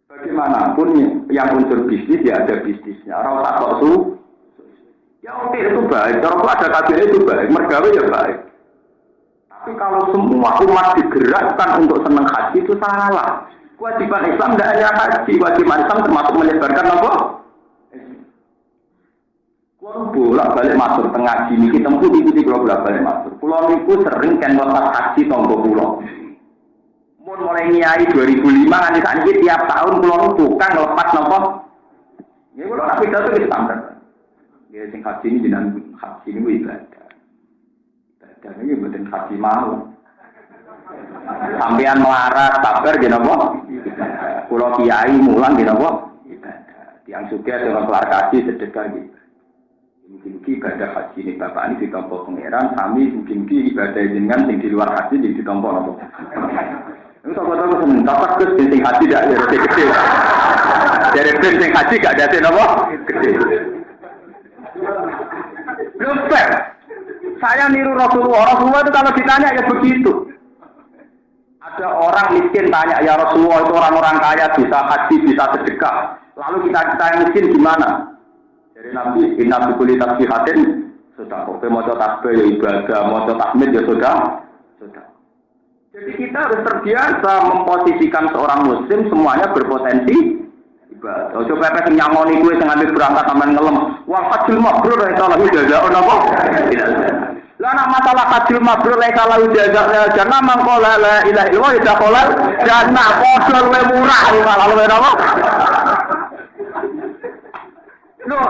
Bagaimanapun yang unsur bisnis ya ada bisnisnya. Orang tak kok su. Ya oke itu baik, kalau ada kajian itu baik, mergawe ya baik. Tapi kalau semua umat digerakkan untuk senang haji itu salah. Kewajiban Islam tidak hanya haji, kewajiban Islam termasuk menyebarkan apa? Kalau bolak-balik masuk tengah sini, kita mengikuti kalau bolak-balik masuk. Pulau itu sering kan lepas haji tonggo pulau. Mulai nyai 2005 nanti saat ini tiap tahun pulau itu bukan lepas nopo. Ya kalau tapi itu standar. Ya, sing haji ini jenengan haji ini ibadah. Ibadah ini bukan haji mau. Sampean melarat sabar jeneng apa? Pulau kiai mulang jeneng apa? Ibadah. Tiang sugih dengan kelar kaji sedekah gitu. Mungkin ibadah haji ini bapak ini ditampa pangeran, kami mungkin ibadah jenengan sing di luar haji ditampa apa? Itu tahu seneng dapat kes sing haji dak dari gede. Dari sing haji gak ada apa? Gede. Lupa, saya niru Rasulullah. Rasulullah itu kalau ditanya ya begitu. Ada orang miskin tanya, ya Rasulullah itu orang-orang kaya bisa haji, bisa sedekah. Lalu kita yang miskin gimana? Dari Nabi, inna bukuli tasbihatin, sudah. Oke, mau tasbih ya ibadah, mau tahmid ya sudah. Jadi kita harus terbiasa memposisikan seorang muslim semuanya berpotensi. Ojo pepes sing nyangoni kuwi sing ambil berangkat sampean ngelem. Wah, hajjul mabrur ya salah jaza apa? Lah nek masalah hajjul mabrur ya salah jaza jannah mangko la ilaha illallah ya kolal jannah padha luwe murah malah luwe apa? Loh.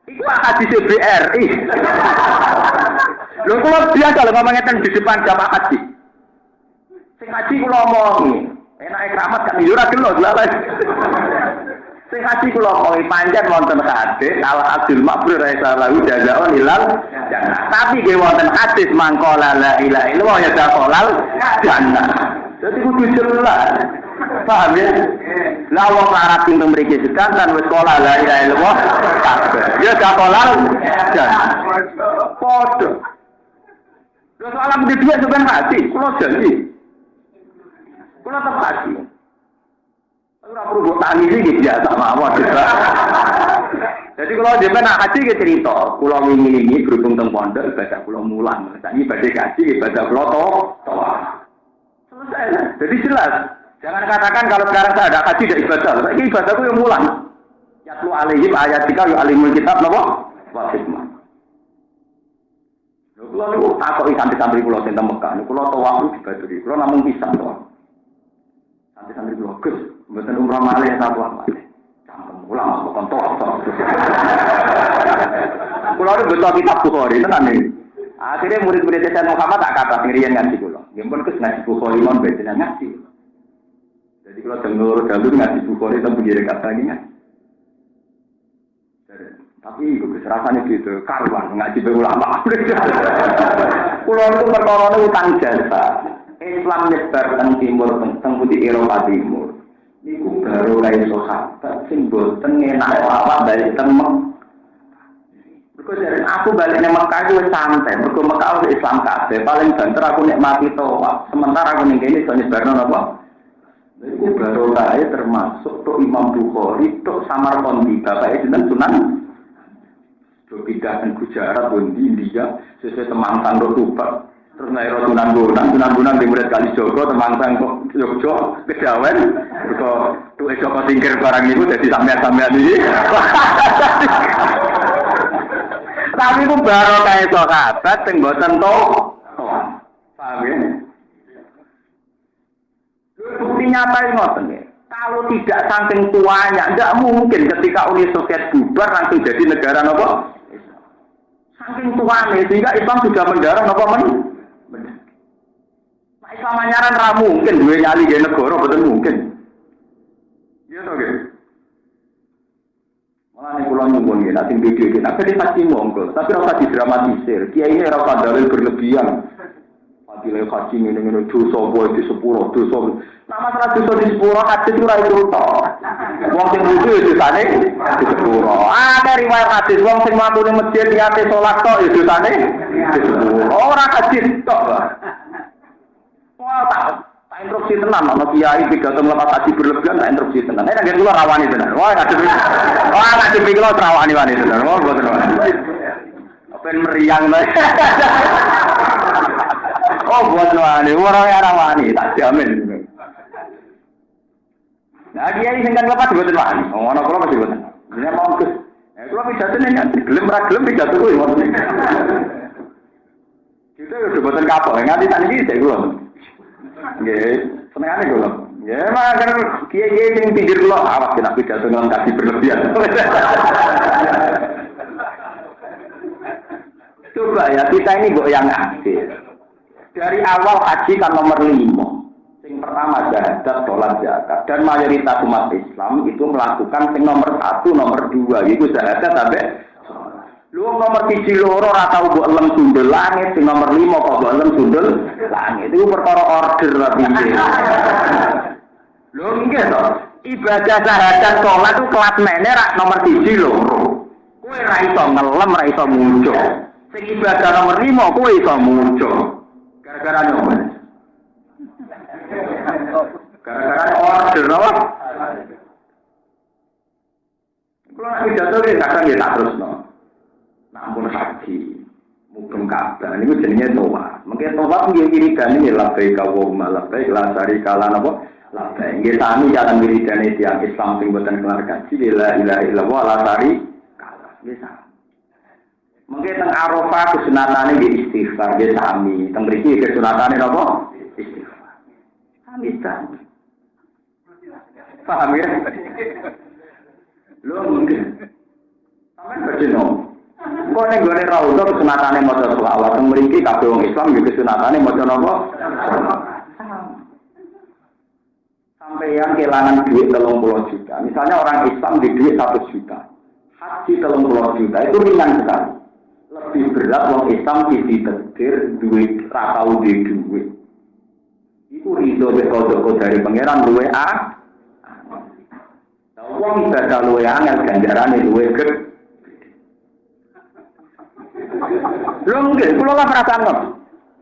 Iku hadis BRI. Lho kula biasa lho ngomongin di depan jamaah haji. Sing haji kula omongi enak keramat kan yo ora gelo lha. Sing haji kula kowe pancen wonten hadis al abdul mabrur salahu jazaa'un ilal jannah. Tapi nggih wonten hadis mangkola la ilaha illallah ya taqolal jannah. Dadi kudu jelas. Paham ya? Lah wong Arab sing mriki sedanten wis sekolah la ilaha illallah. Ya taqolal jannah. Padha. Lho soal aku duit sampean haji, kula janji. Kula tetep haji. Ora perlu mbok tangisi iki biasa mawon. Jadi kalau jenengan nak haji ke cerita, kula wingi-wingi berhubung teng pondok ibadah kula mulang. Saiki badhe haji ibadah kula toa. Selesai. Jadi jelas. Jangan katakan kalau sekarang saya ada haji tidak ibadah. Saiki ibadahku yang mulang. Yatlu alaihim ayatika yu alimul kitab napa? Wa hikmah. Kula niku takoki santri-santri kula sing teng Mekah. Kula tawaf dibaduri. Kula namung pisan to. Santri-santri kula Gus, mboten umrah malih ta tawaf malih. Cangkem ulang kok tawaf. Kula niku beto kitab Bukhari tenan iki. Akhirnya murid-murid Sayyid Muhammad tak kata ngirian ngaji kula. Nggih pun Gus ngaji Bukhari mon ben ngaji. Jadi kula dengar dalur ngaji Bukhari teng pinggir kata iki ngaji. Tapi itu rasanya gitu, karuan ngaji ulama. Pulau itu perkara utang jasa. Islam nyebar teng timur, teng putih Eropa timur. Niku baru kaya sahabat sing boten enak awak balik teng Mekah. Mergo jare aku baliknya Mekah itu santai, mergo Mekah wis Islam kabeh. Paling banter aku nikmati tawaf. Sementara aku ning kene iso nyebarno apa? Iku baru kaya termasuk tok Imam Bukhari, tok Samarqandi, bapake sinten Sunan pindah ke Gujarat, di India, sesuai Temangsan do Tupak, terus naik Sunan Bonang di murid Kali Joko, Temangsan kok Jogja, Kejawen, kok tuh Joko singkir barang itu jadi sampean ini. Tapi itu baru kayak sahabat, yang bosan toh, paham ya? Bukti nyata ini ngoten ya. Kalau tidak saking tuanya, tidak mungkin ketika Uni Soviet bubar langsung jadi negara apa? Saking tuane sehingga Islam sudah mendarah apa men? Nah, Islam anyaran ra mungkin duwe nyali ge negara betul mungkin. Iya to nggih. Mulane kula nyuwun nggih nek sing video iki nek dadi monggo, tapi ora usah didramatisir. Kiai ini ora usah dalil berlebihan. Padahal haji ngene-ngene dosa wae di sepuro dosa. Nama salah dosa di sepuro hadis ora itu to. Wong sing wudu ya dosane di sepuro. Ada riwayat hadis wong sing mlaku ning masjid niate salat tok ya dosane di sepuro. Ora hadis tok. Wah, tak instruksi tenan ana kiai pidato mlepas haji berlebihan tak instruksi tenan. Nek nggih kula rawani tenan. Wah, ngadepi kula rawani tenan. Wah, mboten. Ben meriang to. Oh, buat wani, orang wani, tak jamin. Nah, dia ini singkat lepas buatan wani. Oh, anak kalau masih buatan. Dia mau ke. Kalau pidato nih, gelem ragilem pidato itu maksudnya. Kita udah buatan kapal, nganti tadi ini saya gulung. Gak, senengannya gulung. Ya, makanya kiai yang pinggir gulung, awas kena pidato ngelang kasih berlebihan. Coba ya, kita ini goyang aktif. Dari awal haji kan nomor 5. Yang pertama syahadat, sholat, zakat. Dan mayoritas umat Islam itu melakukan yang nomor 1, nomor 2. Itu syahadat sampai lu nomor 3 loro ora tau mbok elem sundel langit, yang nomor 5 kok mbok elem sundel langit. Itu perkara order lah piye. Lho nggih to. Ibadah syahadat sholat itu kelas mene rak nomor 3 loro. Kowe ra iso ngelem, ra iso muncul. Sing ibadah nomor 5 kowe iso muncul. Gara-gara nyoba. Gara-gara order apa? Kalau nak pidato ni kadang dia tak terus no. Namun haji, mungkin Ka'bah ini jenisnya toa. Mungkin toa mungkin wiridan ini labbaik Allahumma labbaik la syarika lak napa? Labbaik. Nggih sami jalan wiridan tiyang Islam sing boten kelar kaji la ilaha illallah la syarika lak. Nggih sami. Mungkin teng Arafah kesunatane di istighfar nggih sami. Teng mriki kesunatane napa? Istighfar. Sami sami. Paham ya? Lho mungkin. Sampeyan berdino. Kok nek gone raudhah kesunatane maca selawat teng mriki kabeh wong Islam nggih kesunatane maca napa? Sampai yang kehilangan duit 30 juta. Misalnya orang Islam di duit 1 juta. Haji 30 juta itu ringan sekali. Lebih berat orang Islam ditetir duit ratau di duit. Itu ridho bekodok dari pangeran luwe a. Uang ibadah luwe angel ganjaran luwe gede. Lho nggih, kula lah perasaan kok.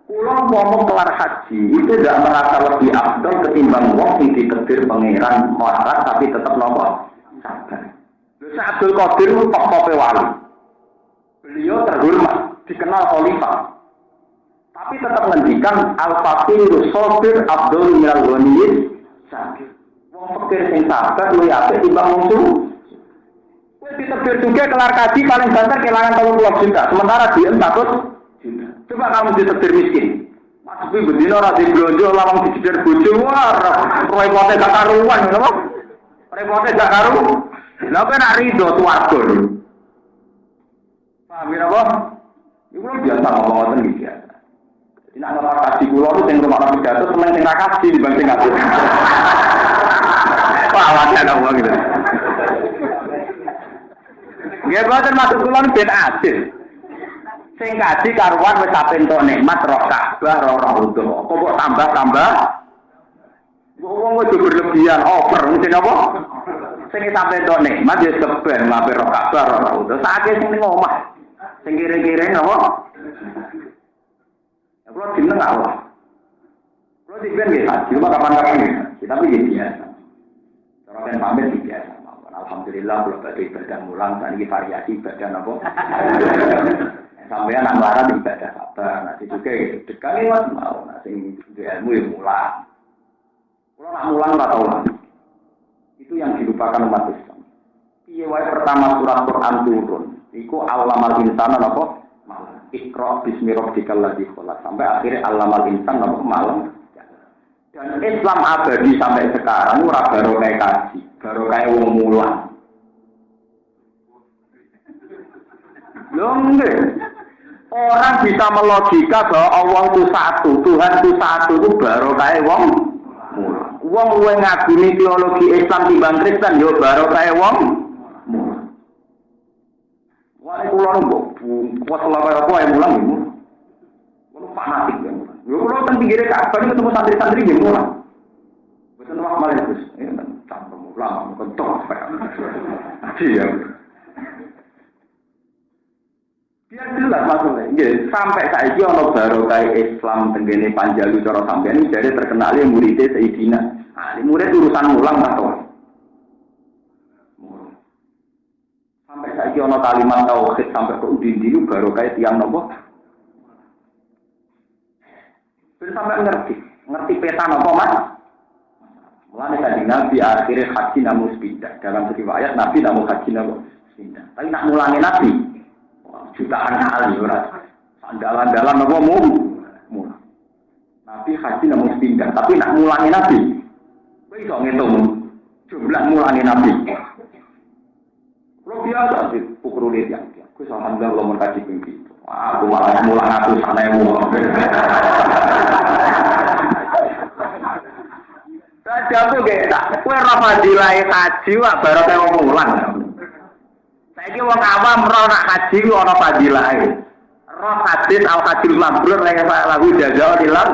Pulau ngomong kelar haji itu tidak merasa lebih afdol ketimbang wong yang ditetir pangeran marah tapi tetap nopo sabar. Abdul Qadir itu tokoh wali. Beliau terhormat, dikenal khalifah. Tapi tetap menghentikan al-faqir sabir Abdul minal ghaniyyin sakir. Wong fakir sing sabar luwih apik timbang wong sugih. Kowe ditetir juga kelar kaji paling banter kelangan 30 juta, sementara dia 400 juta. Coba kamu ditetir miskin. Mas kuwi bedino ora diblonjo lawang dijejer bojo wah, repote gak karuan ngono. Repote gak karuan. Lah kok nak rido tuwarga lho. Paham ya apa? Iku lho biasa ngomong-ngomong iki biasa. Jadi nak ngomong kaji kula itu sing rumah pidato temen sing ra kaji dibanding aku. Wah, wadah ngomong gitu. Nggih boten maksud kula ben adil. Sing kaji karuan wis sapentuk nikmat roh Ka'bah roh utuh. Kok tambah-tambah? Wong wis berlebihan over mesti apa? Sing sampe entuk nikmat ya keben mampir roh Ka'bah roh utuh. Saiki sing ning omah. Sing kire-kire napa? Ya kula jeneng Allah. Kula dipen nggih haji mah kapan-kapan nggih. Tapi nggih biasa. Cara kan pamit biasa. Alhamdulillah kula badhe ibadah mulang saniki variasi ibadah napa? Sampai anak marah ibadah sabar, nanti juga dekat lewat mau, nanti ilmu yang mulang. Kalau nak mulang tak tahu lagi. Itu yang dilupakan umat Islam. Iya, pertama surat Quran turun. Iku allamal insana apa? Malam. Iqra bismi rabbikal ladzi khalaq. Sampai akhirnya allamal insan apa malam. Dan Islam abadi sampai sekarang ora baru kayak kaji, baru kayak wong mulang. Loh enggak. Orang bisa melogika bahwa Allah itu satu, Tuhan itu satu itu baru kayak wong mulang. Wong luwih ngagumi teologi Islam timbang Kristen yo baru kayak wong mulang. Wah kula mbok kuat lha apa yang mulang ibu. Kulo fanatik ya. Yo kulo teng pinggire Ka'bah ketemu santri-santri nggih mulang. Boten wah malah Gus. Tambah mulang kentok. Iya. Biar jelas maksudnya, sampai saiki ono barokah Islam tenggene Panjalu cara sampeyan iki jadi terkenal ya muridé Sayyidina. Ah, murid urusan mulang atau. Sampai saiki ono kalimat tauhid sampai ke udin-udin barokah tiyang nopo? Terus sampai ngerti peta nopo Mas? Mulane kanjeng Nabi akhirnya haji namun sepindah. Dalam riwayat Nabi namun haji namun sepindah. Tapi nak mulangi Nabi jutaan kali ora sandalan-dalan apa mu Nabi haji namun pindah tapi nak mulangi Nabi kowe iso ngitung jumlah mulangi Nabi kalau biasa sih pukul lihat yang kowe alhamdulillah lo mengkaji begitu aku malah mulang aku sanemu saja tuh gak kowe ora fadilah haji wae bareng kaya wong mulang. Saiki wong awam ora nak haji ku ana fadilahe. Roh hadis al-hajjul mabrur lagu jaza ilang.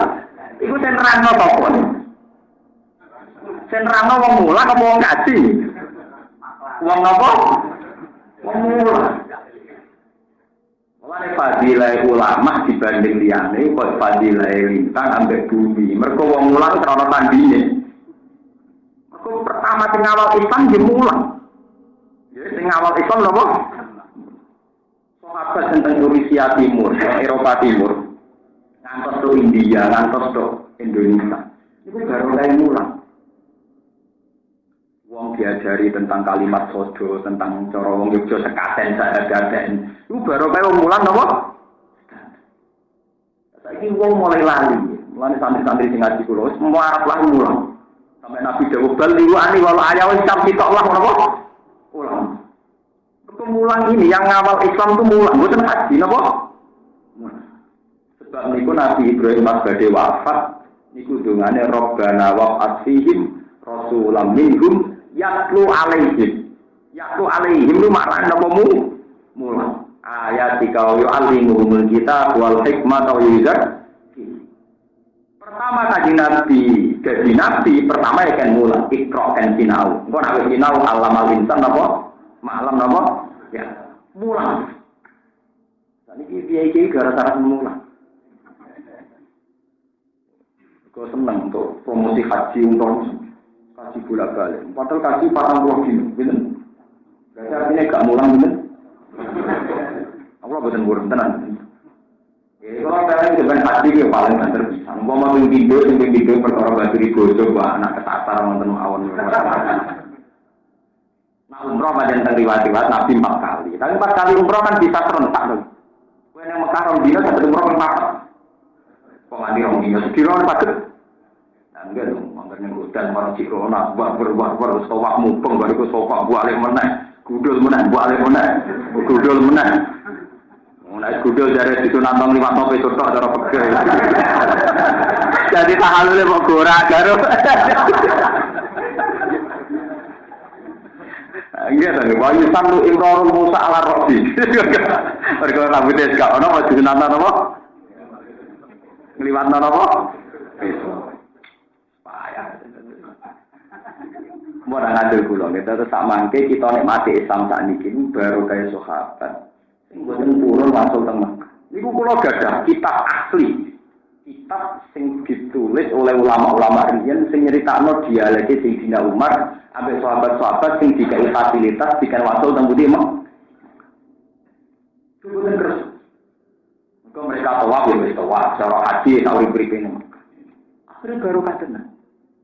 Iku sing nerangno apa? Sing nerangno wong mulang apa wong kaji? Wong napa? Wong mulang. Mulane fadilahe ulama dibanding liyane kok fadilahe lintang ambek bumi. Mergo wong mulang ora ana tandine. Mergo pertama sing awal Islam nggih mulang. Sing awal Islam napa? Sahabat tentang Rusia Timur, Eropa Timur, ngantos ke India, ngantos ke Indonesia. Itu baru mulai mulang. Wong diajari tentang kalimat sodo, tentang cara wong Yogyo sekaten, sadaden. Itu baru kayak wong mulang napa? Saiki wong mulai lali. Mulane santri-santri sing ngaji kula wis muarep lah mulang. Sampai Nabi dawuh bal liwani walau ayaw Islam sitok lah napa? Ulang. Mulang ini yang ngawal Islam itu mulang, bukan haji, napa? Sebab niku Nabi Ibrahim pas badhe wafat, niku dongane Rabbana wa'at fihim rasulam minhum yatlu alaihim. Yatlu alaihim itu maknane napa mulang. Ayatika yu'allimuhumul kitab wal hikmah wa yuzak. Pertama kaji Nabi, jadi Nabi pertama kan mulang, ikra kan sinau. Engko nek sinau alamal insan napa? Malam napa? Ya, mulang. Niki piye iki gara-gara mulang. Kau seneng untuk promosi haji untuk kaji bolak-balik. Padahal kaji 40 dino, bener. Berarti artinya gak mulang bener. Aku boten burung tenan. Kalau saya dengan haji yang paling banter bisa. Mau mau video perkara baturi bojo anak kesasar wonten mawon. Nah umroh pancen teng riwayat Nabi 4 kali. Tapi 4 kali umroh kan bisa serentak lho. Kowe nang Mekah rong dina satu umroh kan apa? Kok nganti rong dina sekira saged. Nah enggak dong, mangkane godan marang Cirona, bar sowak mubeng bariku sowak balik meneh. Gudul meneh. Mulai gudul dari situ nambang 5 topi sotok cara pegel. Jadi tahalule kok gorak karo. Enggak ta, wayu sanu imrorul Musa ala Rabbi. Mergo rambute gak ono kok disunatan apa? Ngliwatno apa? Payah. Mau ngandel kula kita terus sak mangke kita nikmati Islam sakniki baru kaya sahabat. Sing boten purun masuk teng Mekah. Niku kula gadah kitab asli. Kitab sing ditulis oleh ulama-ulama riyen sing nyeritakno dialeke Sayyidina Umar ambek sahabat-sahabat sing dikai fasilitas dikan wasal teng Budi Mekah. Boten terus. Mergo mereka tawaf wis tawaf cara haji sak urip pripene. Akhire baru katenan.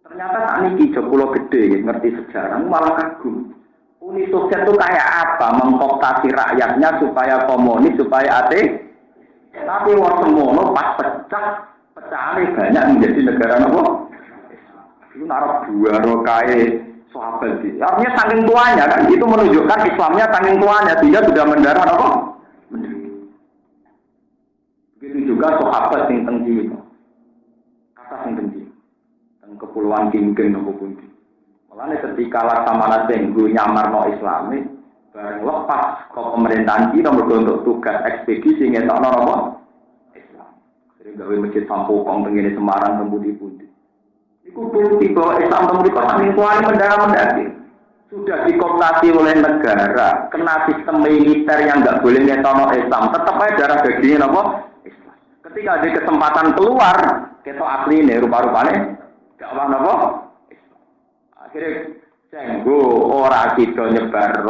Ternyata saat ini Pulau Gede, ngerti sejarah, malah kagum. Uni Soviet itu kayak apa? Mengkooptasi rakyatnya supaya komunis, supaya ateis. Tapi waktu semono pas pecahnya banyak menjadi negara apa? Itu naruh dua rokai sahabat. Artinya saking tuanya kan, itu menunjukkan Islamnya saking tuanya, dia sudah mendarah apa? Begitu juga sahabat yang tinggi itu. Kata yang tinggi. Kepulauan Kinggeng nopo pundi. Mulane ketika Laksamana Senggu nyamarno Islami, bareng lepas ke pemerintahan kita mergo untuk tugas ekspedisi ngetokno napa? Islam. Jadi gawe masjid Sampokong teng ngene Semarang teng pundi-pundi. Iku bukti bahwa Islam teng mriko saking kuwat mendaki. Sudah dikooptasi oleh negara, kena sistem militer yang enggak boleh ngetokno Islam, tetap aja darah dagingnya napa? Islam. Ketika ada kesempatan keluar, ketok asline rupa-rupane dakwah napa? Akhirnya Senggu ora kita nyebar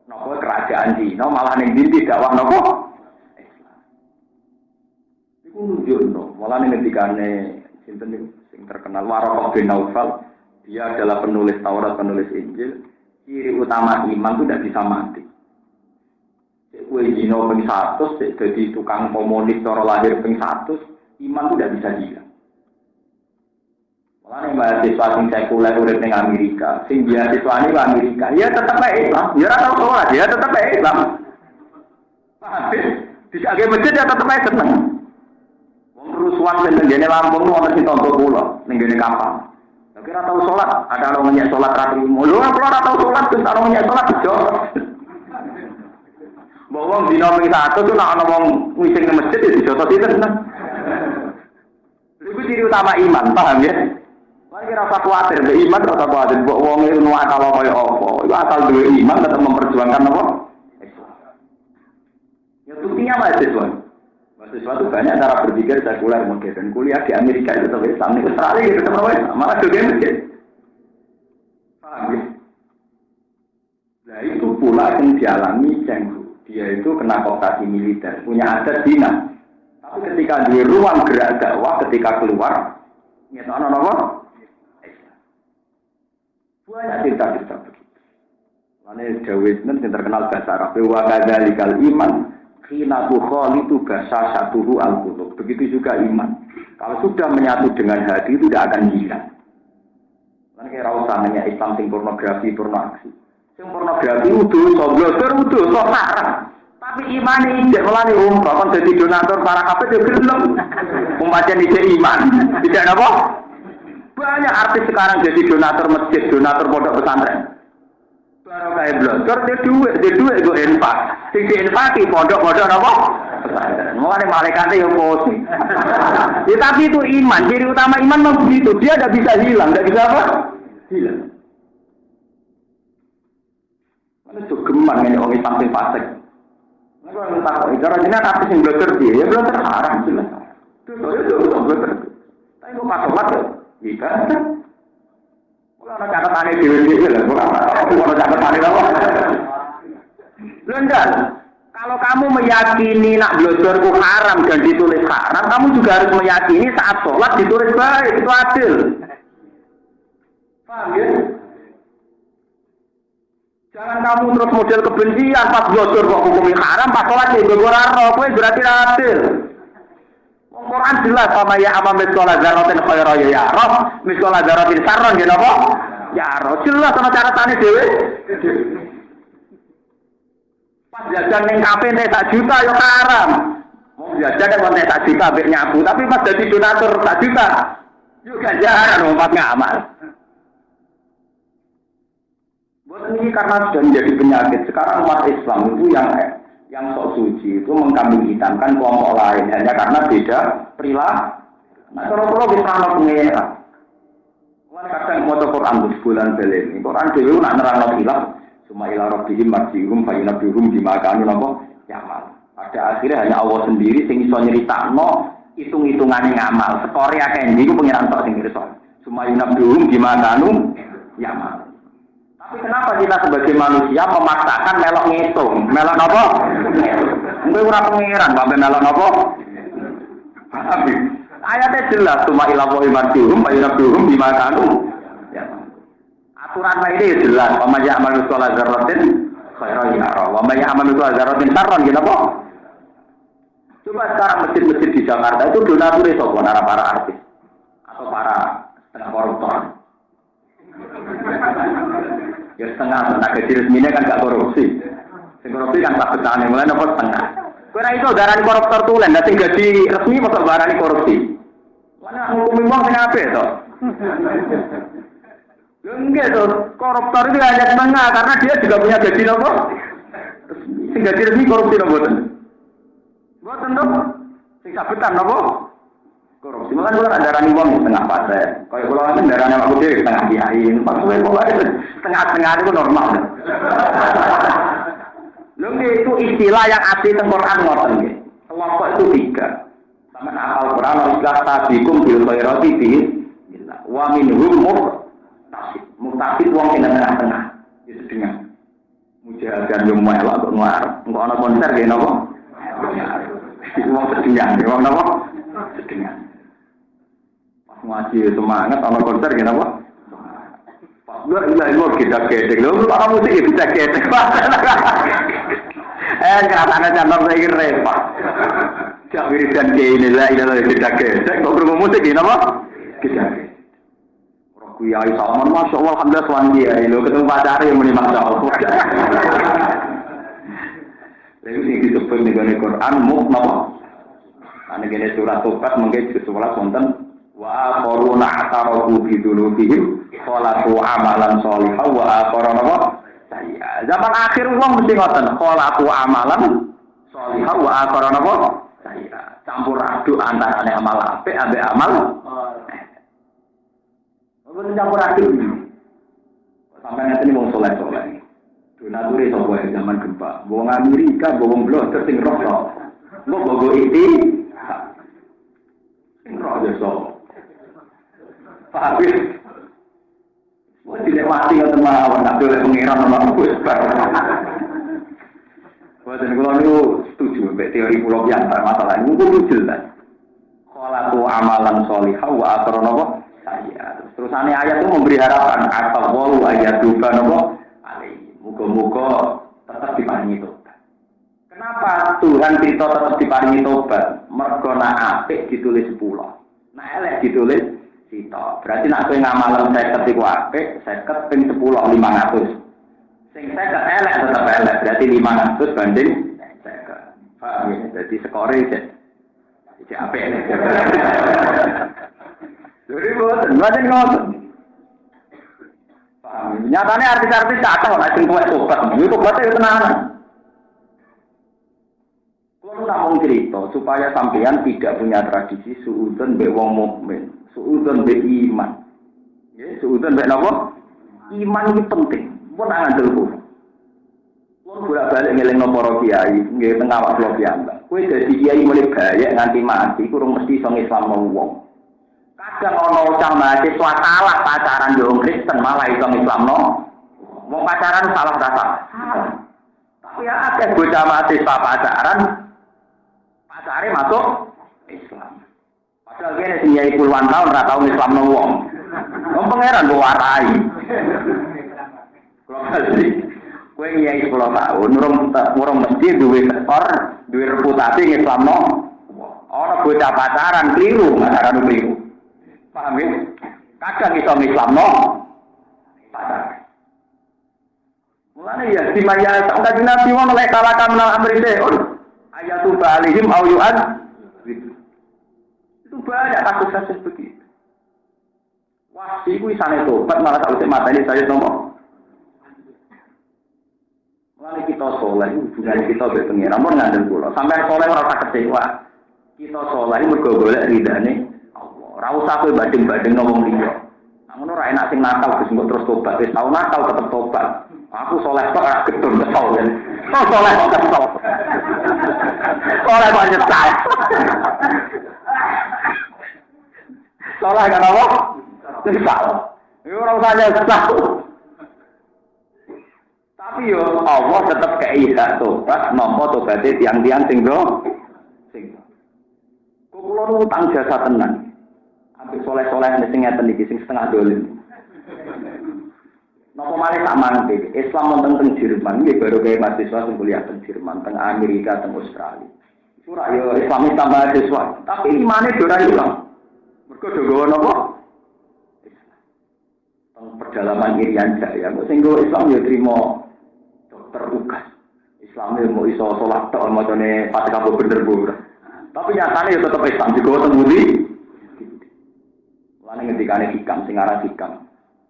napa kerajaan Cina malah ning ndi dakwah napa? Islam. Iku nunjukno, malah ning ngendikane sinten niku sing terkenal Waraqah bin Naufal, dia adalah penulis Taurat, penulis Injil. Ciri utama iman itu tidak bisa mati. Kowe dino ping 100 jadi tukang komunis cara lahir ping 100, iman itu tidak bisa hilang. Mulane mahasiswa sing sekuler urip ning Amerika, sing beasiswa ning Amerika, ya tetep ae Islam, ya ora tau sholat, ya tetep ae Islam. Paham? Disake masjid ya tetep ae seneng. Wong rusuhan ning ngene Lampung wonten sing tonton kula ning ngene Kampang. Tapi ora tau sholat, ada orang nyek sholat ra trimo. Lho kula ora tau sholat, terus orang nyek sholat bejo. Mbok wong dina ping 1 tuh nek ana wong ngising ning masjid ya dijotos sinten. Iku ciri utama iman, paham ya? Lagi rasa khawatir, iman rasa khawatir. Buat wong itu nuat kalau kaya apa? Itu asal dua iman tetap memperjuangkan apa? Ya buktinya mahasiswa. Mahasiswa itu banyak cara berpikir sekuler modern. Kuliah di Amerika itu tetap Islam, di Australia itu tetap Islam. Malah juga masjid. Paham ya? Nah itu pula yang dialami Cenggu. Dia itu kena kooptasi militer, punya adat dinas. Tapi ketika di ruang gerak dakwah, ketika keluar, ngetokno apa? Banyak cerita-cerita begitu. Lainnya Dawid yang terkenal bahasa Arab. Wa kadzalikal iman khina tukhalitu basasatuhu al-qulub. Begitu juga iman. Kalau sudah menyatu dengan hati itu tidak akan hilang. Lan kira usamanya Islam sing pornografi, pornoaksi. Sing pornografi udah soblosor udah sok haram. Tapi iman ini tidak melani bahkan jadi donatur para kafir itu gelem. Umatnya tidak iman. Tidak apa? Banyak artis sekarang jadi donatur masjid, donatur pondok pesantren. Baru kayak blogger, dia duit gue infak. Sing diinfaki pondok-pondok apa? Pesantren. Mulane malaikatnya yang posisi. Ya tapi itu iman, ciri utama iman memang begitu. Dia tidak bisa hilang, tidak bisa apa? Hilang. Mana sugeman ini orang Islam yang fasik. Mereka orang takut. Karena ini artis yang blogger dia, ya blogger haram jelas. Itu blogger. Tapi kok pas sholat ya, ibadah. Kalau ada catatannya dewe-dewe lah, kalau ada catatannya apa? Loh enggak, kalau kamu meyakini nak belajarku haram dan ditulis haram, kamu juga harus meyakini saat sholat ditulis baik, itu adil. Paham ya? Jangan kamu terus model kebencian, pas belajar kok hukumnya haram, pas sholat ya gue berarti adil. Quran jelas sama ya ama miskola zaratin khaira ya roh miskola zaratin sarron ya napa ya roh jelas sama catatane dhewe pas jajan ning kafe nek 1 juta ya haram mau jajan nek 1 juta mbek nyabu tapi pas dadi donatur 1 juta yo ganjaran wong pas ngamal buat ini karena sudah menjadi penyakit sekarang umat Islam itu yang sok suci itu mengkambing hitamkan kelompok lain hanya karena beda perilaku. Nah, kalau bisa mengira, kadang mau Quran bulan belen, Quran dulu nak nerang hilang, cuma ilah robbihim marjihum fayunabihum dimakani nopo yamal. Pada akhirnya hanya Allah sendiri sing iso nyeritakno hitung-hitungane ngamal. Skore akeh iki pengiran tok sing iso. Cuma yunabihum dimakanu yamal. Tapi kenapa kita sebagai manusia memaksakan melok ngitung? Melok apa? Mungkin orang pengiran, sampai melok apa? Ayatnya jelas, cuma ilawohi marjuhum, bayunabduhum, bimakanu. Aturan ini jelas, wamaya amalu sholat zarratin, khairan yara. Wamaya amalu sholat zarratin, sarron, gitu apa? Coba sekarang masjid-masjid di Jakarta itu donatur sopo para artis atau para setengah koruptor. Ya setengah, gaji resminya kan gak korupsi. Sing korupsi kan tak betane, mulai nopo setengah. Kira itu darani koruptor tulen, nanti gaji resmi masuk darani korupsi. Mana ngukumi wong sing apik to? Enggak tuh, koruptor itu hanya setengah karena dia juga punya gaji nopo. Sing gaji resmi korupsi nopo. Mboten to. Sing sabetan nopo? Korupsi. Mulane kula darani wong setengah pasar. Kaya kula kan darani aku dhewe setengah kiai. Maksudnya kok setengah-setengah itu normal. Lho itu istilah yang asli teng Quran ngoten nggih. Kelompok itu 3. Sampeyan hafal Quran istilah tabikum bil khairati bi wa minhum muqtasid. Muqtasid wong sing tengah-tengah. Itu dengan mujahadan yo melok kok ngarep. Engko ana konser nggih napa? Wong sedengah, wong napa? Sedengah. Ngaji semangat sama konser gitu apa? Pas gue kita ketek, lu para musik kita ketek. Katanya contoh saya kira repot. Cak wiridan kayak ini lah, ini kita ketek. Kok berumur musik gitu apa? Kita ketek. Orang kuyai Salman, masya Allah, alhamdulillah suami dia. Lu ketemu pacar yang meni masya Allah. Lalu ini disebut dengan Quran muknawah. Karena gini surat Tobat mungkin sesuatu konten. Wa qaruna atarafu bi dzunubihim khalaqu amalan sholihan wa aqarana wa sayya. Zaman akhir wong mesti ngoten, khalaqu amalan sholihan wa aqarana wa sayya. Campur aduk antarane amal apik ambek amal. Apa campur aduk? Sampai ngene wong saleh-saleh. Donature sapa zaman gempa. Wong Amerika, wong bloter sing roh. Mbok bogo iki. Sing roh iso. Tapi, wah tidak mati nggak termawan, nak boleh mengira nama aku sebar. Wah jadi kalau itu setuju, teori pulau biasa masalah ini mungkin jelas. Kalau amalan solihah wa akronobo saya. Terus aneh ayat itu memberi harapan atau walu ayat juga nopo. Muka-muka tetap diparingi tobat. Kenapa Tuhan cerita tetap diparingi tobat? Mergona apik ditulis 10, nah elek ditulis. Berarti nak kowe ngamalan 50 iku apik, 50 ping 10 500. Sing 50 elek tetep elek, berarti 500 banding 50. Paham ya? Jadi skore iki apik. Jadi boten ngoten. Paham. Nyatane artis-artis catok nek sing tuwek tobat, iku tobaté tenanan. Kulo tak mau cerita supaya sampean tidak punya tradisi suudzon mbek wong mukmin. Suudzon be iman. Ya, suudzon be napa? Iman iki penting. Mun ngandel kulo. Mun bolak-balik ngelingno para kiai, nggih teng awak kula piyambak. Kowe dadi kiai mulai gayek nganti mati, kurang mesti iso Islam wong. Kadang ono cah mahasiswa salah pacaran yo Kristen malah iso Islamno. Wong pacaran salah ta salah. Tapi ya akeh bocah mahasiswa pacaran pacare masuk Islam. Padahal kene sing yai puluhan tahun ora tau Islamno wong. Wong pangeran kok warai. Kowe nyai 10 tahun urung mesti duwe sektor, duwe reputasi Islamno. Ora bocah pacaran keliru, pacaran keliru. Paham ya? Kadang iso Islamno pacaran. Mulane ya dimaya tak kanjeng Nabi wong lek kalakan menal amri seun. Ayatu balihim au yu'ad. Itu banyak kasus-kasus begitu. Wah, iku isane tobat malah tak usah mateni saya nomor. Mulane kita saleh hubungan kita mbek pengen ampun ngandel kula. Sampai saleh ora usah kecewa. Kita saleh mergo golek ridane Allah. Ora usah kowe bading-bading ngomong liya. Ngono ora enak sing nakal Gus terus tobat. Wis tau nakal tetep tobat. Aku soleh kok ora gedung kesel ya. Oh soleh kok kesel. Soleh kok nyesal. Soleh kan apa? Nyesal. Yo ora usah nyesal. Tapi yo Allah tetep kei hak tobat nampa tobaté tiang-tiang sing do. Sing. Kulo utang jasa tenan. Ambek soleh-soleh sing ngeten iki sing setengah dolen. Napa malih tak mangke Islam wonten teng Jerman nggih baru kaya mahasiswa sing kuliah teng Jerman, teng Amerika, teng Australia. Ora yo Islam tambah mahasiswa, tapi imane ora ilang. Mergo do gawa napa? Teng pedalaman Irian Jaya, kok sing Islam yo trimo dokter tugas. Islam yo mau iso salat tok macane Fatihah bener Bu. Tapi nyatane yo tetep Islam digawa teng pundi? Mulane ngendikane hikam sing aran hikam.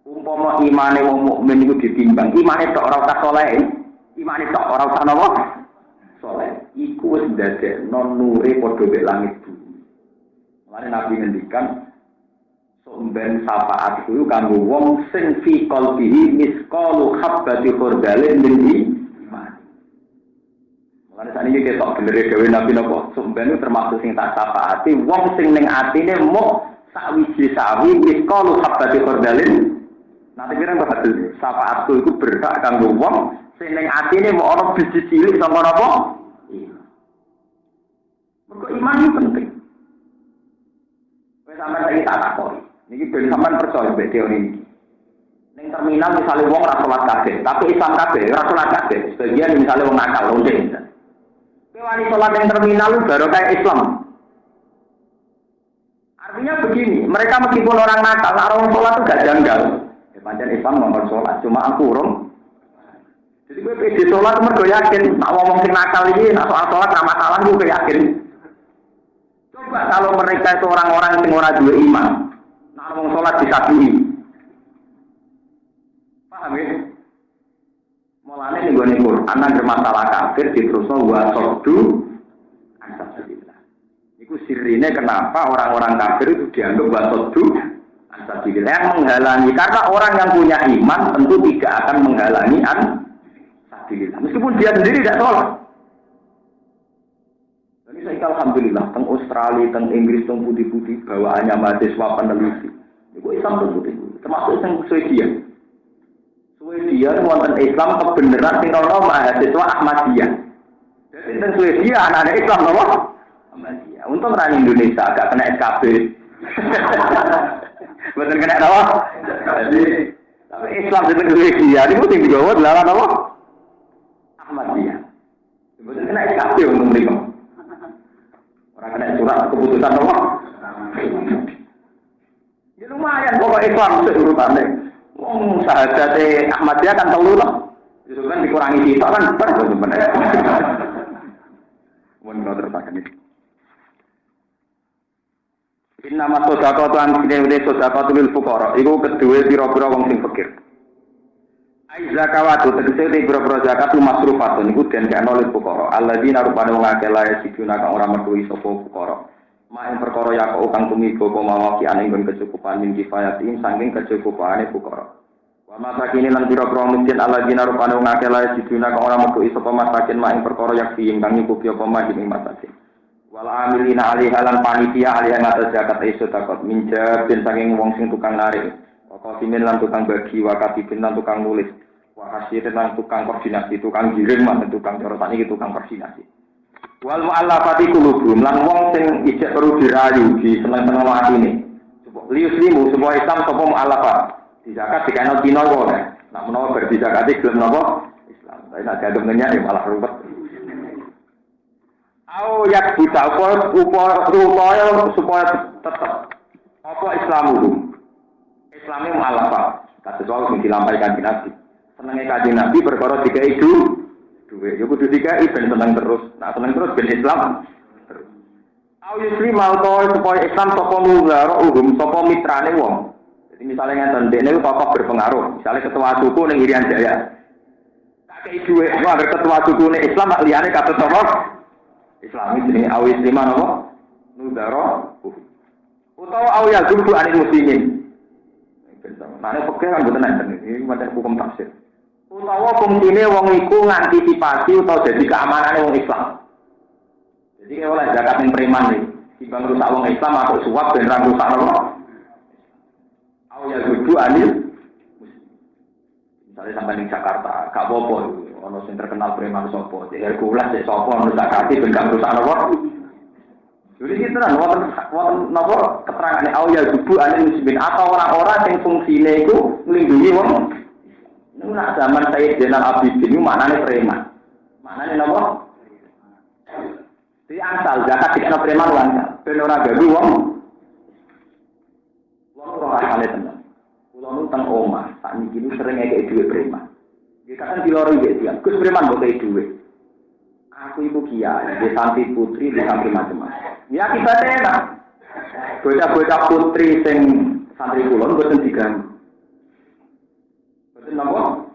Umpama imane wong mukmin iku ditimbang, imane tok ora usah saleh. Imane tok ora usah napa? Saleh. Iku wis ndadekno nure padha mek langit bumi. Mulane Nabi ngendikan somben syafaat kuwi kanggo wong sing fi qalbihi misqalu habbati khardalin min iman. Mulane sakniki ketok bener dhewe Nabi napa? Somben termasuk sing tak syafaati wong sing ning atine muk sawiji sawi misqalu habbati khardalin. Nanti kira apa hasil syafaatku itu berhak kanggo wong sing ning atine mau ana biji cilik saka napa? Mergo iman itu penting. Wis sampeyan saiki tak takoni. Niki ben sampeyan percaya mbek teori iki. Ning terminal misalnya wong ora salat kabeh, tapi Islam kabeh ora salat kabeh. Sebagian misalnya wong nakal lonte. Kowe wani salat ning terminal baru kayak Islam. Artinya begini, mereka meskipun orang nakal, orang salat itu gak janggal. Pancen Islam ngomong sholat, cuma aku urung. Jadi gue pede sholat mergo yakin, nak ngomong sing nakal iki, nak soal sholat nak masalah gue yakin. Coba kalau mereka itu orang-orang sing ora duwe iman, nak ngomong sholat disabui. Paham ya? Mulane ning gone Quran ana masalah kafir diterusno wa sabdu ansabilillah. Iku sirine kenapa orang-orang kafir itu dianggap wa sabdu yang menghalangi, karena orang yang punya iman tentu tidak akan menghalangi ansabilillah meskipun dia sendiri tidak sholat. Jadi saya alhamdulillah teng Australia, teng Inggris, teng putih-putih bawaannya mahasiswa peneliti itu Islam teng putih-putih termasuk teng Swedia wonten Islam kebenaran sing ana mahasiswa Ahmadiyah. Jadi teng Swedia anak-anak Islam napa? Ahmadiyah. Untung ra Indonesia agak kena SKB. Betul kena apa? Jadi, tapi Islam itu Indonesia, itu tinggi jawab lawan apa? Ahmadiyah. Betul kena SKP untuk mereka. Orang kena surat keputusan apa? Ya lumayan pokok Islam itu urutannya. Wong sahadatnya Ahmadiyah kan telu lah. Itu kan dikurangi kita kan benar sebenarnya. Mohon teruskan ini. Inna masodako tuan kini sodako tuwil fukara. Iku kedua pira-pira wong sing fakir. Aizakawatu tegese te pira-pira zakat tu masrufatun. Iku den kena oleh fukara. Alladzina rupane wong akeh lae siduna kang ora metuhi sapa fukara. Mak ing perkara ya kok kang tumiba apa mawaki ane nggon kecukupan min kifayatin saking kecukupane fukara. Wa masakine lan pira-pira miskin alladzina rupane wong akeh lae siduna kang ora metuhi sapa masakin mak ing perkara yak kang nyukupi apa mak ing masakin. Wal amilina alaiha lan panitia alaiha ngatas zakat iso takut minjab ben saking wong sing tukang narik. Qasimin lan tukang bagi, wakatibin lan tukang nulis. Wahasirin lan tukang koordinasi, tukang giring lan tukang corotan iki tukang koordinasi. Wal mu'allafati qulubum lan wong sing ijek perlu dirayu di seneng-seneng atine. Liuslimu semua Islam sapa mu'allafat. Di zakat dikene dina kok. Nek menawa ber di zakat gelem napa? Islam. Tapi nek gandum ngenyak ya malah ruwet. Au yak buta upaya supaya tetap apa Islamuhum. Islami mu'allafat. Kados wae sing dilampaikan Nabi. Senenge Kanjeng Nabi perkara dikai duwe. Ya kudu dikai ben seneng terus. Nah seneng terus ben Islam. Au yuslim auto supaya Islam sapa mungaro sapa mitrane wong. Jadi misalnya ngeten dekne tokoh berpengaruh, misalnya ketua suku ning Irian Jaya. Kakek duwe, agar ketua suku ning Islam mak liyane katut tokoh Islam iki au yuslim apa? Mungaro. Utawa au yazum anil muslimin. Mane pekeh kan mboten enten iki macam hukum tafsir. Utawa fungsine wong iku ngantisipasi utawa dadi keamanane wong Islam. Jadi oleh zakat yang preman nih, timbang rusak wong Islam atau suap dan rusak apa? Au ya gudu anil. Misalnya sampai di Jakarta, gak apa-apa, ono sing terkenal preman sopo, jadi kulas cek sopo rusak hati ben gak rusak apa? Jadi kita kan wonten napa keterangane au ya gudu anil muslimin atau orang-orang yang fungsine itu melindungi wong. Ini nak zaman Sayyid Zainal Abidin itu maknanya preman. Maknanya napa? Di angsal zakat dikena preman wangsal. Ben ora gawe wong. Wong ora kale tenan. Kula nu teng omah, sak niki nu sering ngekek dhuwit preman. Nggih kadang dilori nggih dia. Gus preman mbok kei dhuwit. Aku ibu kiai, di santri putri, di santri macam-macam. Ya akibatnya enak. Bocah-bocah putri sing santri kula nu boten diganggu. Boten napa?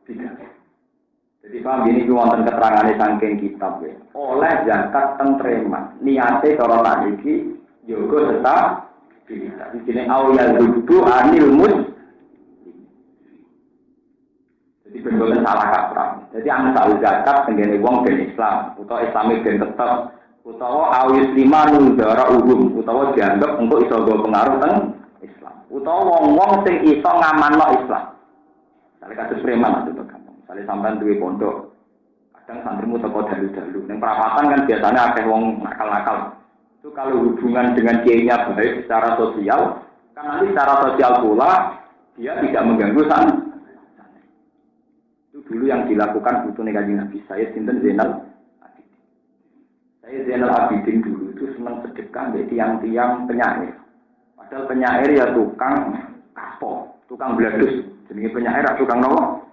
Diganggu. Jadi paham gini ku wonten keterangane saking kitab ya. Oleh zakat teng preman. Niate cara tak iki yoga tetap bisa. Iki au ya rudu anil mus. Jadi bener salah kaprah. Jadi angsal zakat tenggene wong ben Islam utawa Islami ben tetep utawa awis lima nundara uhum utawa dianggap untuk iso go pengaruh teng Islam. Utawa wong-wong sing iso ngamanno Islam. Sale kados preman itu gampang. Sale sampean duwe pondok. Kadang santrimu teko dalu-dalu. Ning perapatan kan biasanya akeh wong nakal-nakal. Itu kalau hubungan dengan kiainya baik secara sosial, kan nanti secara sosial pula dia tidak mengganggu sana. Itu dulu yang dilakukan putune Kanjeng Nabi Sayyid sinten Zainal Abidin. Sayyid Zainal Abidin dulu itu senang sedekah dari tiang-tiang penyair. Padahal penyair ya tukang kapo, tukang bladus. Jenenge penyair tukang nopo?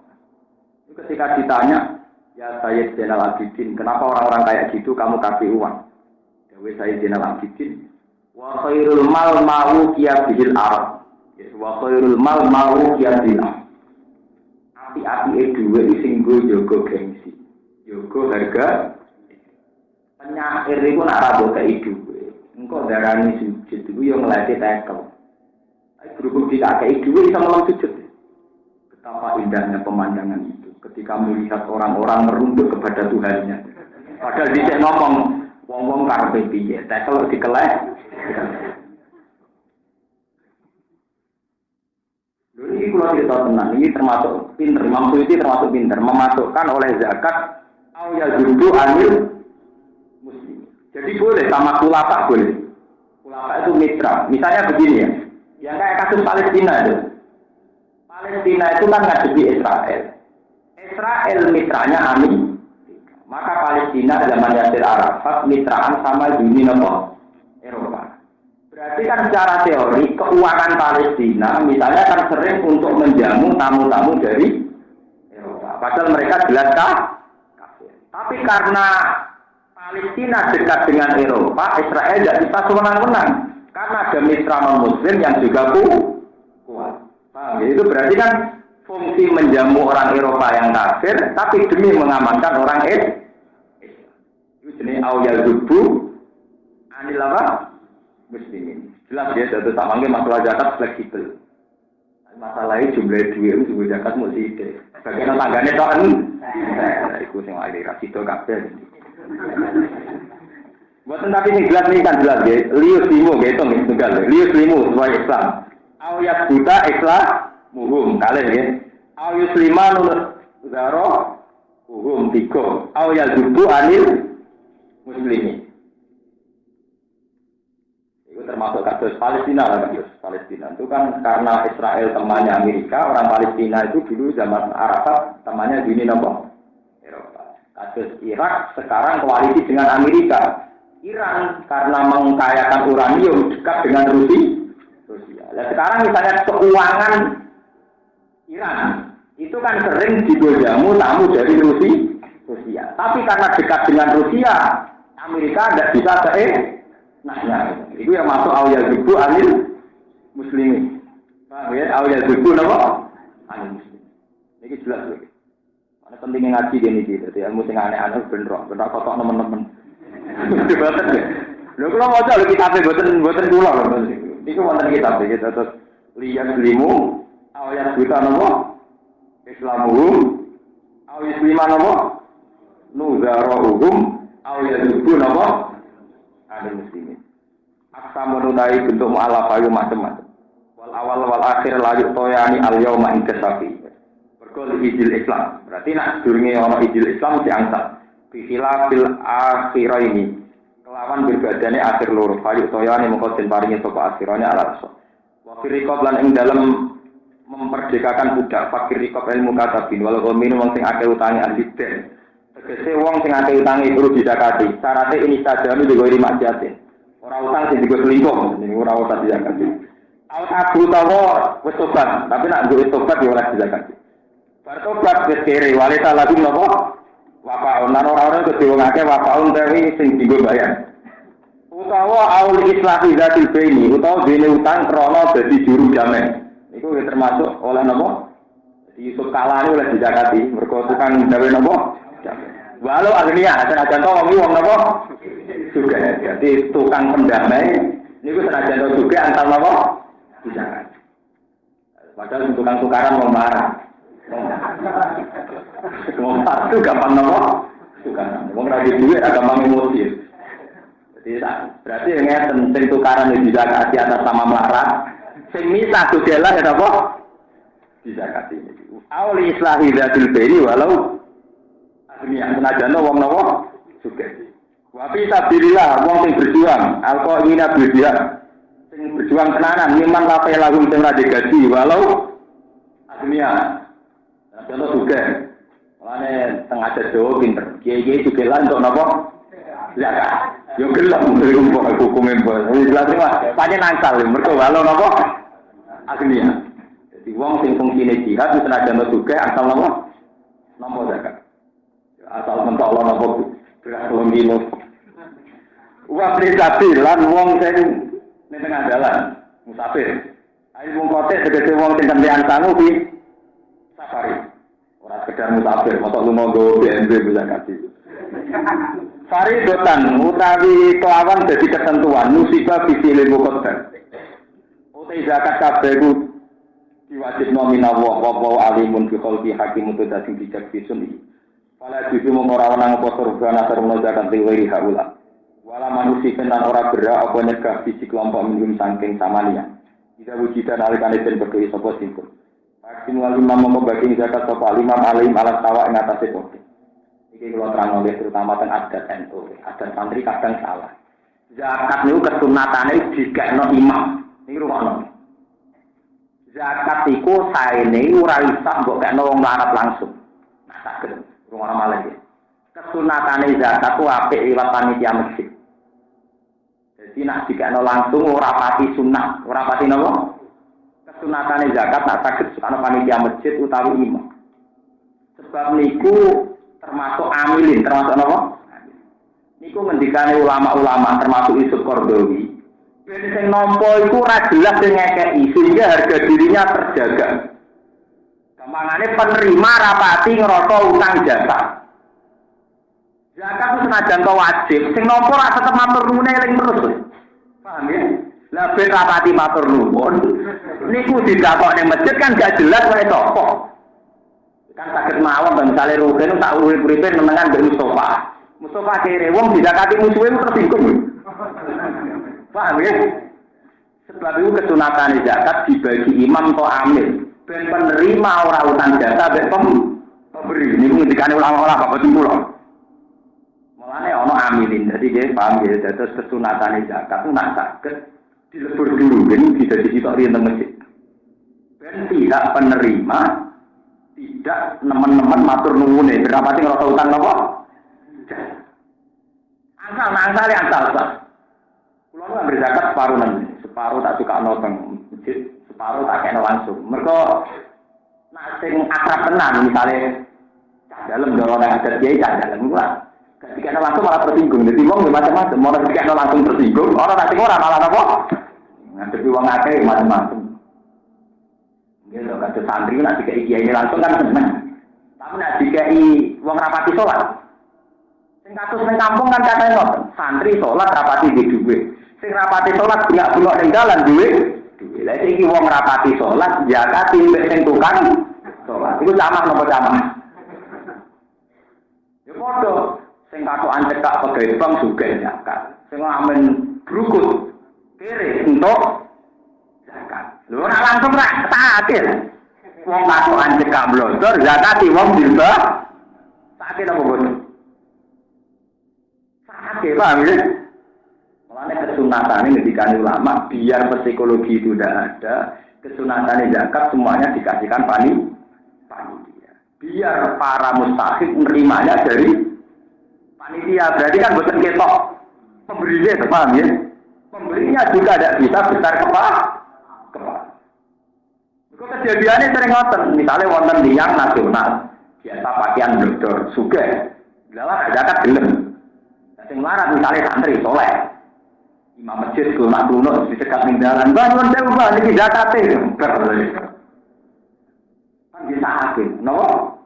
Ketika ditanya, ya Sayyid Zainal Abidin, kenapa orang-orang kayak gitu kamu kasih uang? Dewe Sayyid Zainal Abidin, wa khairul mal ma'u qiyadil arab. Wa khairul mal ma'u qiyadil arab. Api-api dhuwit sing nggo jaga gengsi. Jaga harga. Penyair iku nek ora mbok kei dhuwit, engko darani sujud iku yo nglete tekel. Ai berhubung dikakei dhuwit iso melong sujud. Betapa indahnya pemandangan itu ketika melihat orang-orang merunduk kepada Tuhannya. Padahal dicek ngomong, wong-wong karepe piye? Tekel dikeleh. Ini kalau cerita tenang, ini termasuk pinter, Imam Suyuti termasuk pinter, memasukkan oleh zakat au yajudu anil muslim. Jadi boleh sama khulafa boleh. Khulafa itu mitra. Misalnya begini ya, yang kayak kasus Palestina itu. Palestina itu kan ngadepi Israel. Israel mitranya Amerika. Maka Palestina zaman Yasir Arafat mitraan sama Uni Eropa. Berarti kan secara teori keuangan Palestina misalnya kan sering untuk menjamu tamu-tamu dari Eropa. Padahal mereka jelas kafir. Tapi karena Palestina dekat dengan Eropa, Israel tidak bisa sewenang-wenang. Karena ada mitra non-Muslim yang juga kuat. Nah, itu berarti kan fungsi menjamu orang Eropa yang kafir, tapi demi mengamankan orang Islam. Itu jenis awal dubu, anil apa? Muslimin. Jelas ya, satu tak manggil masalah zakat fleksibel. Masalahnya jumlah duit itu juga zakat mesti ide. Bagaimana tangganya toh? Itu yang ada rasido kafir. Buatan tapi ini jelas nih kan jelas ya. Lius limu gitu nih tunggal. Lius limu sesuai Islam. Ayat buta Islam muhum kalian ya. Ayat lima nurut zaro muhum tiga. Ayat jubu anil muslimin. Itu termasuk kasus Palestina lah kasus Palestina. Itu kan karena Israel temannya Amerika, orang Palestina itu dulu zaman Arafat temannya Uni Eropa. Kasus Irak sekarang koalisi dengan Amerika. Iran karena mengkayakan uranium dekat dengan Rusia. Nah, sekarang misalnya keuangan Iran itu kan sering digojamu tamu dari Rusia. Tapi karena dekat dengan Rusia, Amerika tidak bisa nah, itu yang masuk awal jubu anil muslimin. Paham ya? Awal jubu apa? Anil muslim. Ini jelas lagi. Mana pentingnya ngaji gini gitu. Ilmu sing aneh-aneh bener kotok teman-teman. Boten ya. Lho kula maca lho kitabe boten kula lho. Niku wonten kitab iki terus liyan limu awal buta napa? Islamuhum aw isliman napa? Nuzaruhum aw yadubu napa? Ada muslimin. Aksa menunai bentuk mu'alaf ayu macam-macam. Wal awal wal akhir layu toyani al yauma inkasafi. Berkol ijil Islam. Berarti nak durunge ana ijil Islam diangkat. Bihilafil akhirah ini kelawan berbadane akhir loro fayu toyane mengko den paringi sapa akhirane alaso wa firqab lan ing dalem memperdekakan budak fakir rikab ilmu katabin walau gomino wong sing akeh utangi ahli den tegese wong sing akeh utangi perlu dizakati syaratnya ini saja ini juga iri maksiatin ora utang sing digo selingkuh ini ora usah dizakati awak abu tawo wis tobat tapi nak duwe tobat ya ora dizakati bar tobat wis kere wali salah napa wafaun lan ora-ora kedhe wong akeh wafaun tewi sing dienggo bayar. Utawa aul islahi zatil baini utawa dene utang krana dadi juru jamin. Iku termasuk oleh napa? Yusuf kalane oleh dizakati mergo tukang gawe napa? Jamin. Walau agnia senajan to wong napa? Juga. Jadi tukang pendamai niku senajan to juga antar napa? Dizakati. Padahal tukang tukaran mau marah. Wong satu gampang nopo, tukaran. Wong ra duwe gampang emosi. Jadi berarti ngeten sing tukaran iki dizakati atas nama melarat, sing misah tugelah ya apa? Dizakati. Auli islahi dzatil baini walau agniya senajan wong nopo sugih. Wa fi sabilillah wong sing berjuang, alqa ingina berjuang. Sing berjuang tenanan miman la lahum sing ra digaji walau agniya. Contoh juga, makanya tengah Jawa pinter. Kiai juga lah untuk nopo, zakat. Yo gelem untuk hukum impor. Ini jelas mah, panen angkal. Mereka walau nopo, agnia. Jadi wong sing fungsine jihad itu senajan juga asal nopo zakat. Asal mentok Allah nopo gerak longino. Wa prisabilan wong sing ning tengah dalan musafir. Ayo wong kote tegese wong sing kentean sangu di safari. Ora sekedar musafir, mosok lu mau go BNB bisa kasih. Faridotan utawi kelawan dadi ketentuan musibah fisil muqaddar. Utai zakat kabeh ku diwajibno minallah wa alimun bi khalqi hakim mutadasi bijak bisun iki. Fala juzu ora ana apa surga nasar zakat liwiri haula. Wala manusia lan ora berak apa nyegah fisik kelompok minum saking samania. Tidak wujudan alikane den berdoi sapa simpul. Maksimal imam membagi zakat soal imam alim alat tawa ing atase kopi. Iki kula terang oleh terutama teng adat NU, adat santri kadang salah. Zakat niku kesunatane dikekno imam. Niki rumakno. Zakat iku saene ora isa mbok kekno wong larat langsung. Nah saged rumakno malih iki. Kesunatane zakat ku apik liwat panitia masjid. Jadi nek dikekno langsung ora pati sunah, ora pati napa? Sunatane zakat tak saged ana panitia masjid utawi imam. Sebab niku termasuk amilin, termasuk napa? Niku ngendikane ulama-ulama termasuk Yusuf Qardawi. Ben sing nampa iku ora jelas sing ngekeki sehingga harga dirinya terjaga. Gampangane penerima rapati ngrasa utang jasa. Zakat itu senajan wajib, sing nampa ora tetep matur nuwun eling terus. Paham ya? Lah ben rapati matur nuwun. Niku didakok ning masjid kan gak jelas wae sapa. Kan saged mawon ben misale rugen tak urip-uripe menengan mbek Mustofa. Mustafa kere wong didakati musuhe tersinggung. Paham ya? Sebab itu kesunatan zakat dibagi imam atau amil. Ben penerima ora utang jasa ben pemberi. Ini ngendikane ulama-ulama apa simpul. Mulane ana amilin. Jadi dia paham ya terus kesunatan zakat itu nak saged dilebur dulu ben bisa disitok riyen teng masjid. Ben tidak penerima tidak nemen-nemen matur nuwune berapati ngrasa utang napa? Asal. Kulo ngambil zakat separuh tak suka nonton masjid, separuh tak kena langsung. Mergo nak sing akrab tenan misale cah dalem dorong nang adat kiai cah dalem kuwi. Ketika langsung malah tersinggung. Jadi wong macam-macam, mau ketika langsung tersinggung, orang nanti orang malah apa? Ngadepi wong akeh macam-macam. Gitu kata santri nak dikai kiai langsung kan seneng. Tapi nak dikai wong rapati salat. Sing kasus ning kampung kan katanya ngoten, santri salat rapati di dhuwit. Sing rapati salat bunga-bunga ning dalan dhuwit. Lah iki wong rapati salat zakati mbek sing tukang salat. Iku camah napa camah? Ya padha sing katokan cekak pegawai bank sugih zakat. Sing amen brukut kere entuk zakat. Lho ora langsung ra takil. Wong katokan cekak blondor zakati wong dirba. Takil apa boten? Oke, paham ya? Mulanya kesunatan ini dikasih ulama, biar psikologi itu tidak ada, kesunatan zakat semuanya dikasihkan panitia. Biar para mustahik menerimanya dari panitia. Berarti kan bukan ketok pemberinya, paham ya? Pemberinya juga tidak bisa besar kepala. Kejadiannya sering ngoten, misalnya wonten tiyang nasional, biasa pakaian blodor, sugih, lalah zakat gelem. Sing larat misalnya santri soleh, imam masjid nak kuno dicegat ning dalan, bangun dewe Pak iki zakate. Kan bisa akeh, napa?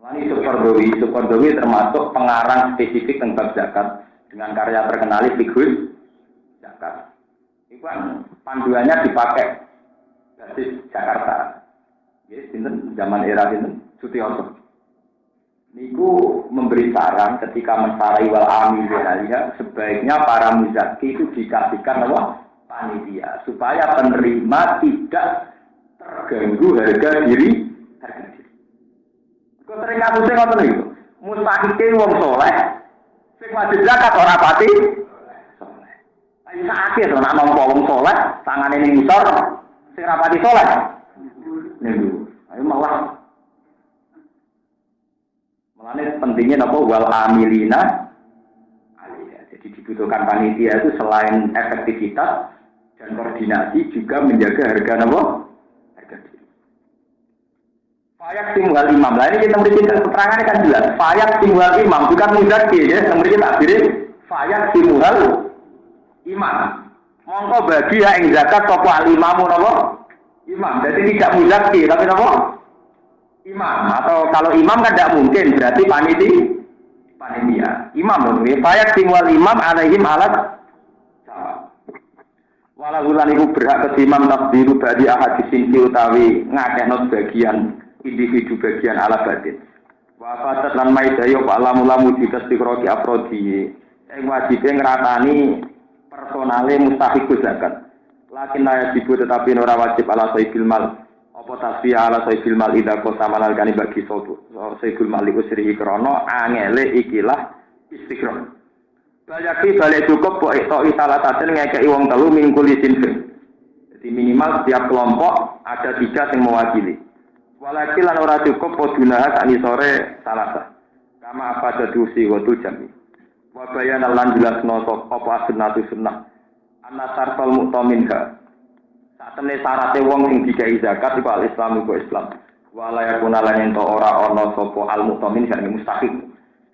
Wani Sukordowi termasuk pengarang spesifik tentang zakat dengan karya terkenal Fiqhul Zakat. Itu kan panduannya dipakai dari Jakarta. Ya, sinten zaman era sinten Sutioso. Niku memberi saran ketika mensarai wal amil ya, sebaiknya para muzaki itu dikasihkan apa? Panitia supaya penerima tidak terganggu harga diri. Kok sering kasusnya ngoten niku. Mustahike wong soleh, sing wajib zakat ora pati soleh. Ayo sakake to nek nampa wong soleh, tangane ning ngisor, sing ora pati soleh. Niku. Ayo malah makanya pentingnya apa wal amilina. Jadi dibutuhkan panitia itu selain efektivitas dan koordinasi juga menjaga harga apa? Harga diri. Fayak simwal imam. Lah ini kita beri keterangannya kan jelas. Fayak simwal imam bukan muzaki ya. Yang beri takbir fayak simwal imam. Mongko bagi ya ing zakat sapa al imamu napa? Imam. Jadi tidak muzaki tapi napa? Imam, atau kalau imam kan tidak mungkin, berarti panitia. Imam, fayak simwal imam alaihim alat walahulan iku berhak ke imam takdiru badi ahadisin utawi ngakehno bagian individu bagian ala batin. Wafatat lan maidayo pak lamu-lamu dikastikroki afrodi yang wajibnya ngeratani personale mustahiku zakat. Lakin layak dibu tetapi ora wajib ala soibil mal. Apa tasbih ala sayyidil mal idza qota malalkani bagi sotu sayyidul mal usrihi krana angele ikilah istiqrar bayaki balik cukup kok itu salataten ngekeki wong telu mingkul sinfin. Jadi minimal setiap kelompok ada 3 yang mewakili walaki lan ora cukup podunah sak sore salasa kama apa dadusi watu jami wa bayana lan jelasno apa sunnatu sunnah anasarfal mu'taminka. Satemene syaraté wong sing dikai zakat iku al-Islam iku Islam. Wala yakuna lan ento ora ana sapa al-mu'tamin sing mustahik.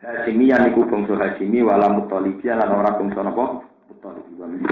Hasimiyan iku bangsa Hasimi wala mutalibiyan lan ora bangsa napa? Mutalibi.